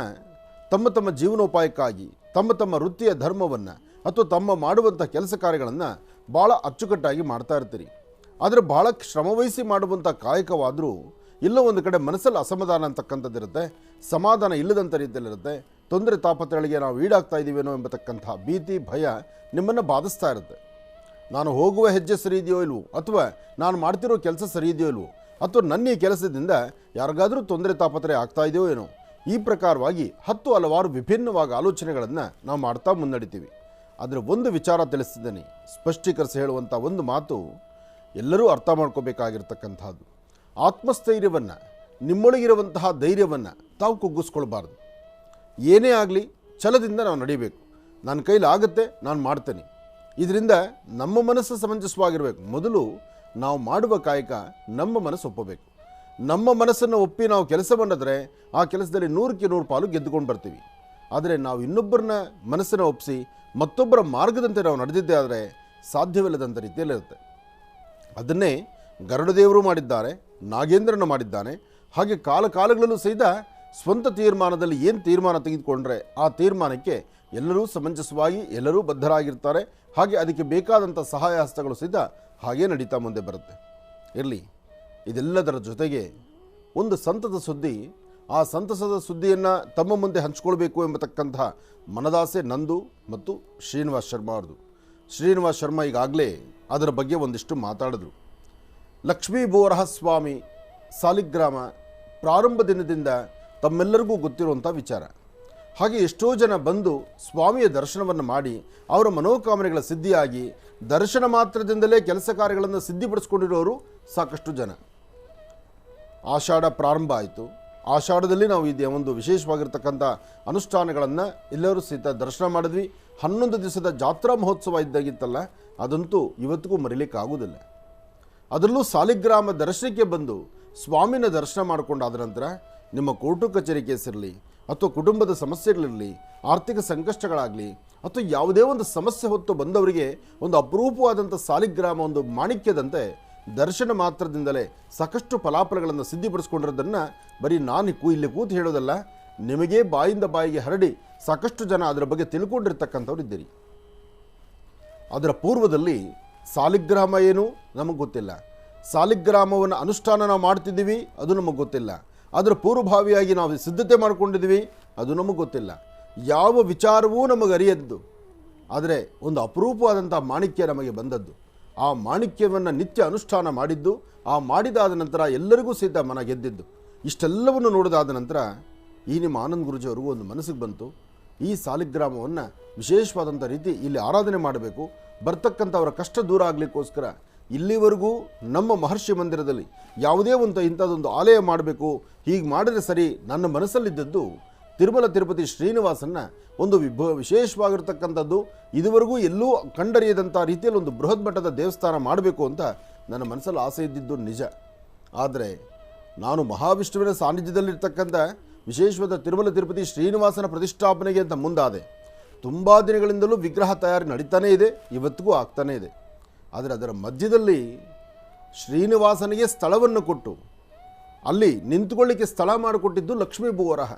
ತಮ್ಮ ಜೀವನೋಪಾಯಕ್ಕಾಗಿ ತಮ್ಮ ವೃತ್ತಿಯ ಧರ್ಮವನ್ನು ಅಥವಾ ತಮ್ಮ ಮಾಡುವಂಥ ಕೆಲಸ ಕಾರ್ಯಗಳನ್ನು ಭಾಳ ಅಚ್ಚುಕಟ್ಟಾಗಿ ಮಾಡ್ತಾ ಇರ್ತೀರಿ. ಆದರೆ ಭಾಳ ಶ್ರಮವಹಿಸಿ ಮಾಡುವಂಥ ಕಾಯಕವಾದರೂ ಎಲ್ಲೋ ಒಂದು ಕಡೆ ಮನಸ್ಸಲ್ಲಿ ಅಸಮಾಧಾನ ಅಂತಕ್ಕಂಥದ್ದಿರುತ್ತೆ, ಸಮಾಧಾನ ಇಲ್ಲದಂಥ ರೀತಿಯಲ್ಲಿರುತ್ತೆ. ತೊಂದರೆ ತಾಪತ್ರಗಳಿಗೆ ನಾವು ಈಡಾಗ್ತಾ ಇದ್ದೀವೇನೋ ಎಂಬತಕ್ಕಂಥ ಭೀತಿ, ಭಯ ನಿಮ್ಮನ್ನು ಬಾಧಿಸ್ತಾ ಇರುತ್ತೆ. ನಾನು ಹೋಗುವ ಹೆಜ್ಜೆ ಸರಿ ಇದೆಯೋ ಇಲ್ವೋ, ಅಥವಾ ನಾನು ಮಾಡ್ತಿರೋ ಕೆಲಸ ಸರಿ ಇದೆಯೋ ಇಲ್ವೋ, ಅಥವಾ ನನ್ನ ಈ ಕೆಲಸದಿಂದ ಯಾರಿಗಾದರೂ ತೊಂದರೆ ತಾಪತ್ರೆ ಆಗ್ತಾ ಇದೆಯೋ ಏನೋ, ಈ ಪ್ರಕಾರವಾಗಿ ಹಲವಾರು ವಿಭಿನ್ನವಾಗಿ ಆಲೋಚನೆಗಳನ್ನು ನಾವು ಮಾಡ್ತಾ ಮುನ್ನಡಿತೀವಿ. ಆದರೆ ಒಂದು ವಿಚಾರ ತಿಳಿಸ್ತಿದ್ದೇನೆ, ಸ್ಪಷ್ಟೀಕರಿಸಿ ಹೇಳುವಂಥ ಒಂದು ಮಾತು ಎಲ್ಲರೂ ಅರ್ಥ ಮಾಡ್ಕೋಬೇಕಾಗಿರ್ತಕ್ಕಂಥದ್ದು. ಆತ್ಮಸ್ಥೈರ್ಯವನ್ನು, ನಿಮ್ಮೊಳಗಿರುವಂತಹ ಧೈರ್ಯವನ್ನು ತಾವು ಕುಗ್ಗಿಸ್ಕೊಳ್ಬಾರ್ದು. ಏನೇ ಆಗಲಿ ಛಲದಿಂದ ನಾವು ನಡೀಬೇಕು. ನನ್ನ ಕೈಲಿ ಆಗುತ್ತೆ, ನಾನು ಮಾಡ್ತೇನೆ. ಇದರಿಂದ ನಮ್ಮ ಮನಸ್ಸು ಸಮಂಜಸವಾಗಿರಬೇಕು. ಮೊದಲು ನಾವು ಮಾಡುವ ಕಾಯಕ ನಮ್ಮ ಮನಸ್ಸು ಒಪ್ಪಬೇಕು. ನಮ್ಮ ಮನಸ್ಸನ್ನು ಒಪ್ಪಿ ನಾವು ಕೆಲಸ ಮಾಡಿದ್ರೆ ಆ ಕೆಲಸದಲ್ಲಿ 100ಕ್ಕೆ 100 ಪಾಲು ಗೆದ್ದುಕೊಂಡು ಬರ್ತೀವಿ. ಆದರೆ ನಾವು ಇನ್ನೊಬ್ಬರನ್ನ ಮನಸ್ಸನ್ನು ಒಪ್ಪಿಸಿ ಮತ್ತೊಬ್ಬರ ಮಾರ್ಗದಂತೆ ನಾವು ನಡೆದಿದ್ದೇ ಆದರೆ ಸಾಧ್ಯವಿಲ್ಲದಂಥ ರೀತಿಯಲ್ಲಿರುತ್ತೆ. ಅದನ್ನೇ ಗರುಡದೇವರು ಮಾಡಿದ್ದಾರೆ, ನಾಗೇಂದ್ರನ ಮಾಡಿದ್ದಾನೆ. ಹಾಗೆ ಕಾಲಗಳಲ್ಲೂ ಸಹಿತ ಸ್ವಂತ ತೀರ್ಮಾನದಲ್ಲಿ ಏನು ತೀರ್ಮಾನ ತೆಗೆದುಕೊಂಡ್ರೆ ಆ ತೀರ್ಮಾನಕ್ಕೆ ಎಲ್ಲರೂ ಸಮಂಜಸವಾಗಿ ಎಲ್ಲರೂ ಬದ್ಧರಾಗಿರ್ತಾರೆ. ಹಾಗೆ ಅದಕ್ಕೆ ಬೇಕಾದಂಥ ಸಹಾಯ ಹಸ್ತಗಳು ಸಹಿತ ಹಾಗೇ ನಡೀತಾ ಮುಂದೆ ಬರುತ್ತೆ. ಇರಲಿ, ಇದೆಲ್ಲದರ ಜೊತೆಗೆ ಒಂದು ಸಂತದ ಸುದ್ದಿ, ಆ ಸಂತಸದ ಸುದ್ದಿಯನ್ನು ತಮ್ಮ ಮುಂದೆ ಹಂಚ್ಕೊಳ್ಬೇಕು ಎಂಬತಕ್ಕಂಥ ಮನದಾಸೆ ನಂದು ಮತ್ತು ಶ್ರೀನಿವಾಸ್ ಶರ್ಮಾ ಅವ್ರದ್ದು. ಶ್ರೀನಿವಾಸ್ ಶರ್ಮಾ ಈಗಾಗಲೇ ಅದರ ಬಗ್ಗೆ ಒಂದಿಷ್ಟು ಮಾತಾಡಿದ್ರು. ಲಕ್ಷ್ಮೀ ಬೋರಹಸ್ವಾಮಿ ಸಾಲಿಗ್ರಾಮ ಪ್ರಾರಂಭ ದಿನದಿಂದ ತಮ್ಮೆಲ್ಲರಿಗೂ ಗೊತ್ತಿರುವಂಥ ವಿಚಾರ. ಹಾಗೆ ಎಷ್ಟೋ ಜನ ಬಂದು ಸ್ವಾಮಿಯ ದರ್ಶನವನ್ನು ಮಾಡಿ ಅವರ ಮನೋಕಾಮನೆಗಳ ಸಿದ್ಧಿಯಾಗಿ ದರ್ಶನ ಮಾತ್ರದಿಂದಲೇ ಕೆಲಸ ಕಾರ್ಯಗಳನ್ನು ಸಿದ್ಧಿಪಡಿಸ್ಕೊಂಡಿರೋರು ಸಾಕಷ್ಟು ಜನ. ಆಷಾಢ ಪ್ರಾರಂಭ ಆಯಿತು. ಆಷಾಢದಲ್ಲಿ ನಾವು ಇದೆ ಒಂದು ವಿಶೇಷವಾಗಿರ್ತಕ್ಕಂಥ ಅನುಷ್ಠಾನಗಳನ್ನು ಎಲ್ಲರೂ ಸಹಿತ ದರ್ಶನ ಮಾಡಿದ್ವಿ. 11 ದಿವಸದ ಜಾತ್ರಾ ಮಹೋತ್ಸವ ಇದ್ದಾಗಿತ್ತಲ್ಲ, ಅದಂತೂ ಇವತ್ತಿಗೂ ಮರಿಲಿಕ್ಕಾಗೋದಿಲ್ಲ. ಅದರಲ್ಲೂ ಸಾಲಿಗ್ರಾಮ ದರ್ಶನಕ್ಕೆ ಬಂದು ಸ್ವಾಮಿನ ದರ್ಶನ ಮಾಡಿಕೊಂಡಾದ ನಂತರ ನಿಮ್ಮ ಕೋರ್ಟು ಕಚೇರಿ ಕೇಸಿರಲಿ ಅಥವಾ ಕುಟುಂಬದ ಸಮಸ್ಯೆಗಳಿರಲಿ, ಆರ್ಥಿಕ ಸಂಕಷ್ಟಗಳಾಗಲಿ ಅಥವಾ ಯಾವುದೇ ಒಂದು ಸಮಸ್ಯೆ ಹೊತ್ತು ಬಂದವರಿಗೆ ಒಂದು ಅಪರೂಪವಾದಂಥ ಸಾಲಿಗ್ರಾಮ ಒಂದು ಮಾಣಿಕ್ಯದಂತೆ ದರ್ಶನ ಮಾತ್ರದಿಂದಲೇ ಸಾಕಷ್ಟು ಫಲಾಫಲಗಳನ್ನು ಸಿದ್ಧಿಪಡಿಸ್ಕೊಂಡಿರೋದನ್ನು ಬರೀ ನಾನು ಇಲ್ಲಿ ಕೂತು ಹೇಳೋದಲ್ಲ, ನಿಮಗೆ ಬಾಯಿಂದ ಬಾಯಿಗೆ ಹರಡಿ ಸಾಕಷ್ಟು ಜನ ಅದರ ಬಗ್ಗೆ ತಿಳ್ಕೊಂಡಿರ್ತಕ್ಕಂಥವ್ರು ಇದ್ದೀರಿ. ಅದರ ಪೂರ್ವದಲ್ಲಿ ಸಾಲಿಗ್ರಾಮ ಏನು ನಮಗೆ ಗೊತ್ತಿಲ್ಲ, ಸಾಲಿಗ್ರಾಮವನ್ನು ಅನುಷ್ಠಾನ ನಾವು ಮಾಡ್ತಿದ್ದೀವಿ ಅದು ನಮಗೆ ಗೊತ್ತಿಲ್ಲ, ಅದರ ಪೂರ್ವಭಾವಿಯಾಗಿ ನಾವು ಸಿದ್ಧತೆ ಮಾಡ್ಕೊಂಡಿದ್ದೀವಿ ಅದು ನಮಗೆ ಗೊತ್ತಿಲ್ಲ, ಯಾವ ವಿಚಾರವೂ ನಮಗೆ ಅರಿಯದ್ದು. ಆದರೆ ಒಂದು ಅಪರೂಪವಾದಂಥ ಮಾಣಿಕ್ಯ ನಮಗೆ ಬಂದದ್ದು. ಆ ಮಾಣಿಕ್ಯವನ್ನು ನಿತ್ಯ ಅನುಷ್ಠಾನ ಮಾಡಿದ್ದು, ಆ ಮಾಡಿದಾದ ನಂತರ ಎಲ್ಲರಿಗೂ ಸಹಿತ ಮನ ಗೆದ್ದಿದ್ದು. ಇಷ್ಟೆಲ್ಲವನ್ನು ನೋಡಿದಾದ ನಂತರ ಈ ನಿಮ್ಮ ಆನಂದ್ ಗುರುಜಿಯವರಿಗೂ ಒಂದು ಮನಸ್ಸಿಗೆ ಬಂತು, ಈ ಸಾಲಿಗ್ರಾಮವನ್ನು ವಿಶೇಷವಾದಂಥ ರೀತಿ ಇಲ್ಲಿ ಆರಾಧನೆ ಮಾಡಬೇಕು, ಬರ್ತಕ್ಕಂಥವರ ಕಷ್ಟ ದೂರ ಆಗಲಿಕ್ಕೋಸ್ಕರ ಇಲ್ಲಿವರೆಗೂ ನಮ್ಮ ಮಹರ್ಷಿ ಮಂದಿರದಲ್ಲಿ ಯಾವುದೇ ಇಂಥದ್ದೊಂದು ಆಲಯ ಮಾಡಬೇಕು, ಹೀಗೆ ಮಾಡಿದ್ರೆ ಸರಿ. ನನ್ನ ಮನಸ್ಸಲ್ಲಿದ್ದದ್ದು ತಿರುಮಲ ತಿರುಪತಿ ಶ್ರೀನಿವಾಸನ್ನ ಒಂದು ವಿಶೇಷವಾಗಿರ್ತಕ್ಕಂಥದ್ದು, ಇದುವರೆಗೂ ಎಲ್ಲೂ ಕಂಡರಿಯದಂಥ ರೀತಿಯಲ್ಲಿ ಒಂದು ಬೃಹತ್ ಮಟ್ಟದ ದೇವಸ್ಥಾನ ಮಾಡಬೇಕು ಅಂತ ನನ್ನ ಮನಸ್ಸಲ್ಲಿ ಆಸೆ ಇದ್ದಿದ್ದು ನಿಜ. ಆದರೆ ನಾನು ಮಹಾವಿಷ್ಣುವಿನ ಸಾನ್ನಿಧ್ಯದಲ್ಲಿರ್ತಕ್ಕಂಥ ವಿಶೇಷವಾದ ತಿರುಮಲ ತಿರುಪತಿ ಶ್ರೀನಿವಾಸನ ಪ್ರತಿಷ್ಠಾಪನೆಗೆ ಅಂತ ಮುಂದಾದೆ. ತುಂಬ ದಿನಗಳಿಂದಲೂ ವಿಗ್ರಹ ತಯಾರಿ ನಡೀತಾನೇ ಇದೆ, ಇವತ್ತಿಗೂ ಆಗ್ತಾನೇ ಇದೆ. ಆದರೆ ಅದರ ಮಧ್ಯದಲ್ಲಿ ಶ್ರೀನಿವಾಸನಿಗೆ ಸ್ಥಳವನ್ನು ಕೊಟ್ಟು ಅಲ್ಲಿ ನಿಂತುಕೊಳ್ಳಿಕ್ಕೆ ಸ್ಥಳ ಮಾಡಿಕೊಟ್ಟಿದ್ದು ಲಕ್ಷ್ಮೀ ಬೋರಹ.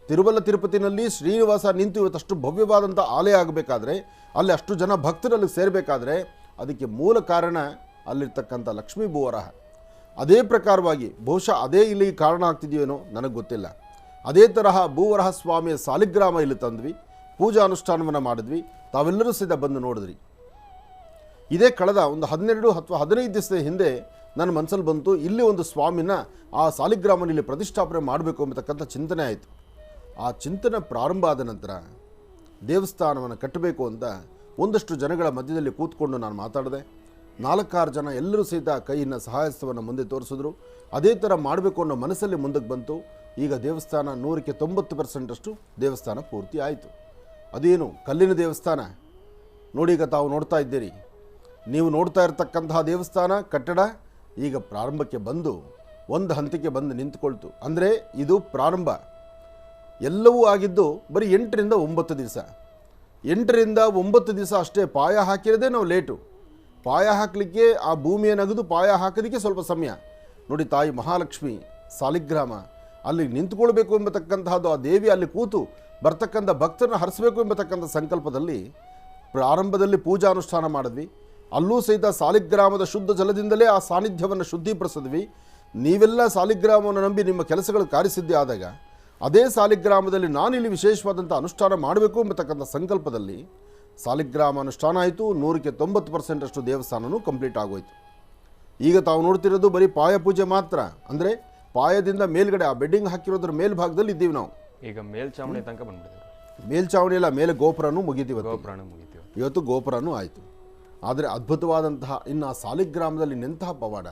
ತಿರುಮಲ ತಿರುಪತಿನಲ್ಲಿ ಶ್ರೀನಿವಾಸ ನಿಂತು ಇವತ್ತಷ್ಟು ಭವ್ಯವಾದಂಥ ಆಲಯ ಆಗಬೇಕಾದ್ರೆ, ಅಲ್ಲಿ ಅಷ್ಟು ಜನ ಭಕ್ತರಲ್ಲಿ ಸೇರಬೇಕಾದ್ರೆ ಅದಕ್ಕೆ ಮೂಲ ಕಾರಣ ಅಲ್ಲಿರ್ತಕ್ಕಂಥ ಲಕ್ಷ್ಮೀ ಭೂವರಾಹ. ಅದೇ ಪ್ರಕಾರವಾಗಿ ಬಹುಶಃ ಅದೇ ಇಲ್ಲಿ ಕಾರಣ ಆಗ್ತಿದೆಯೇನೋ ನನಗೆ ಗೊತ್ತಿಲ್ಲ. ಅದೇ ತರಹ ಭೂವರಾಹ ಸ್ವಾಮಿಯ ಸಾಲಿಗ್ರಾಮ ಇಲ್ಲಿ ತಂದ್ವಿ, ಪೂಜಾ ಅನುಷ್ಠಾನವನ್ನು ಮಾಡಿದ್ವಿ, ತಾವೆಲ್ಲರೂ ಸಹಿತ ಬಂದು ನೋಡಿದ್ರಿ. ಇದೇ ಕಳೆದ ಒಂದು 12 ಅಥವಾ 15 ದಿವಸದ ಹಿಂದೆ ನನ್ನ ಮನಸ್ಸಲ್ಲಿ ಬಂತು, ಇಲ್ಲಿ ಒಂದು ಸ್ವಾಮಿನ ಆ ಸಾಲಿಗ್ರಾಮನ ಇಲ್ಲಿ ಪ್ರತಿಷ್ಠಾಪನೆ ಮಾಡಬೇಕು ಎಂಬತಕ್ಕಂಥ ಚಿಂತನೆ ಆಯಿತು. ಆ ಚಿಂತನೆ ಪ್ರಾರಂಭ ಆದ ನಂತರ ದೇವಸ್ಥಾನವನ್ನು ಕಟ್ಟಬೇಕು ಅಂತ ಒಂದಷ್ಟು ಜನಗಳ ಮಧ್ಯದಲ್ಲಿ ಕೂತ್ಕೊಂಡು ನಾನು ಮಾತಾಡಿದೆ. 4-6 ಜನ ಎಲ್ಲರೂ ಸಹಿತ ಕೈಯಿನ ಸಹಾಯಸ್ಥವನ್ನು ಮುಂದೆ ತೋರಿಸಿದ್ರು. ಅದೇ ಥರ ಮಾಡಬೇಕು ಅನ್ನೋ ಮನಸ್ಸಲ್ಲಿ ಮುಂದಕ್ಕೆ ಬಂತು. ಈಗ ದೇವಸ್ಥಾನ 100ಕ್ಕೆ 90% ದೇವಸ್ಥಾನ ಪೂರ್ತಿ ಆಯಿತು. ಅದೇನು ಕಲ್ಲಿನ ದೇವಸ್ಥಾನ ನೋಡಿ, ಈಗ ತಾವು ನೋಡ್ತಾ ಇದ್ದೀರಿ. ನೀವು ನೋಡ್ತಾ ಇರತಕ್ಕಂತಹ ದೇವಸ್ಥಾನ ಕಟ್ಟಡ ಈಗ ಪ್ರಾರಂಭಕ್ಕೆ ಬಂದು ಒಂದು ಹಂತಕ್ಕೆ ಬಂದು ನಿಂತುಕೊಳ್ತು. ಅಂದರೆ ಇದು ಪ್ರಾರಂಭ. ಎಲ್ಲವೂ ಆಗಿದ್ದು ಬರೀ 8ರಿಂದ 9 ದಿವಸ. 8ರಿಂದ 9 ದಿವಸ ಅಷ್ಟೇ. ಪಾಯ ಹಾಕಿರೋದೇ ನಾವು ಲೇಟು. ಪಾಯ ಹಾಕಲಿಕ್ಕೆ ಆ ಭೂಮಿಯನ್ನು ಅಗೆದು ಪಾಯ ಹಾಕೋದಕ್ಕೆ ಸ್ವಲ್ಪ ಸಮಯ. ನೋಡಿ, ತಾಯಿ ಮಹಾಲಕ್ಷ್ಮಿ ಸಾಲಿಗ್ರಾಮ ಅಲ್ಲಿ ನಿಂತುಕೊಳ್ಬೇಕು ಎಂಬತಕ್ಕಂತಹದ್ದು, ಆ ದೇವಿ ಅಲ್ಲಿ ಕೂತು ಬರ್ತಕ್ಕಂಥ ಭಕ್ತರನ್ನ ಹರಿಸಬೇಕು ಎಂಬತಕ್ಕಂಥ ಸಂಕಲ್ಪದಲ್ಲಿ ಪ್ರಾರಂಭದಲ್ಲಿ ಪೂಜಾನುಷ್ಠಾನ ಮಾಡಿದ್ವಿ. ಅಲ್ಲೂ ಸಹಿತ ಸಾಲಿಗ್ರಾಮದ ಶುದ್ಧ ಜಲದಿಂದಲೇ ಆ ಸಾನ್ನಿಧ್ಯವನ್ನು ಶುದ್ಧೀಕರಿಸಿದ್ವಿ. ನೀವೆಲ್ಲ ಸಾಲಿಗ್ರಾಮವನ್ನು ನಂಬಿ ನಿಮ್ಮ ಕೆಲಸಗಳು ಕಾರ್ಯಸಿದ್ಧಿ ಆದಾಗ ಅದೇ ಸಾಲಿಗ್ರಾಮದಲ್ಲಿ ನಾನಿಲ್ಲಿ ವಿಶೇಷವಾದಂಥ ಅನುಷ್ಠಾನ ಮಾಡಬೇಕು ಎಂಬತಕ್ಕಂಥ ಸಂಕಲ್ಪದಲ್ಲಿ ಸಾಲಿಗ್ರಾಮ ಅನುಷ್ಠಾನ ಆಯಿತು. 100ಕ್ಕೆ 90% ದೇವಸ್ಥಾನವೂ ಕಂಪ್ಲೀಟ್ ಆಗೋಯ್ತು. ಈಗ ತಾವು ನೋಡ್ತಿರೋದು ಬರೀ ಪಾಯ ಪೂಜೆ ಮಾತ್ರ. ಅಂದರೆ ಪಾಯದಿಂದ ಮೇಲ್ಗಡೆ ಆ ಬೆಡ್ಡಿಂಗ್ ಹಾಕಿರೋದ್ರ ಮೇಲ್ಭಾಗದಲ್ಲಿ ಇದ್ದೀವಿ ನಾವು. ಈಗ ಮೇಲ್ಚಾವಣಿ ತನಕ ಬಂದ್ಬಿಟ್ಟಿದೆ. ಮೇಲ್ಚಾವಣಿ ಎಲ್ಲ ಮೇಲೆ ಗೋಪುರನೂ ಮುಗಿತೀವಿ. ಮುಗಿತೀವಿ. ಇವತ್ತು ಗೋಪುರನೂ ಆಯಿತು. ಆದರೆ ಅದ್ಭುತವಾದಂತಹ ಇನ್ನು ಆ ಸಾಲಿಗ್ರಾಮದಲ್ಲಿ ನಿಂತಹ ಪವಾಡ,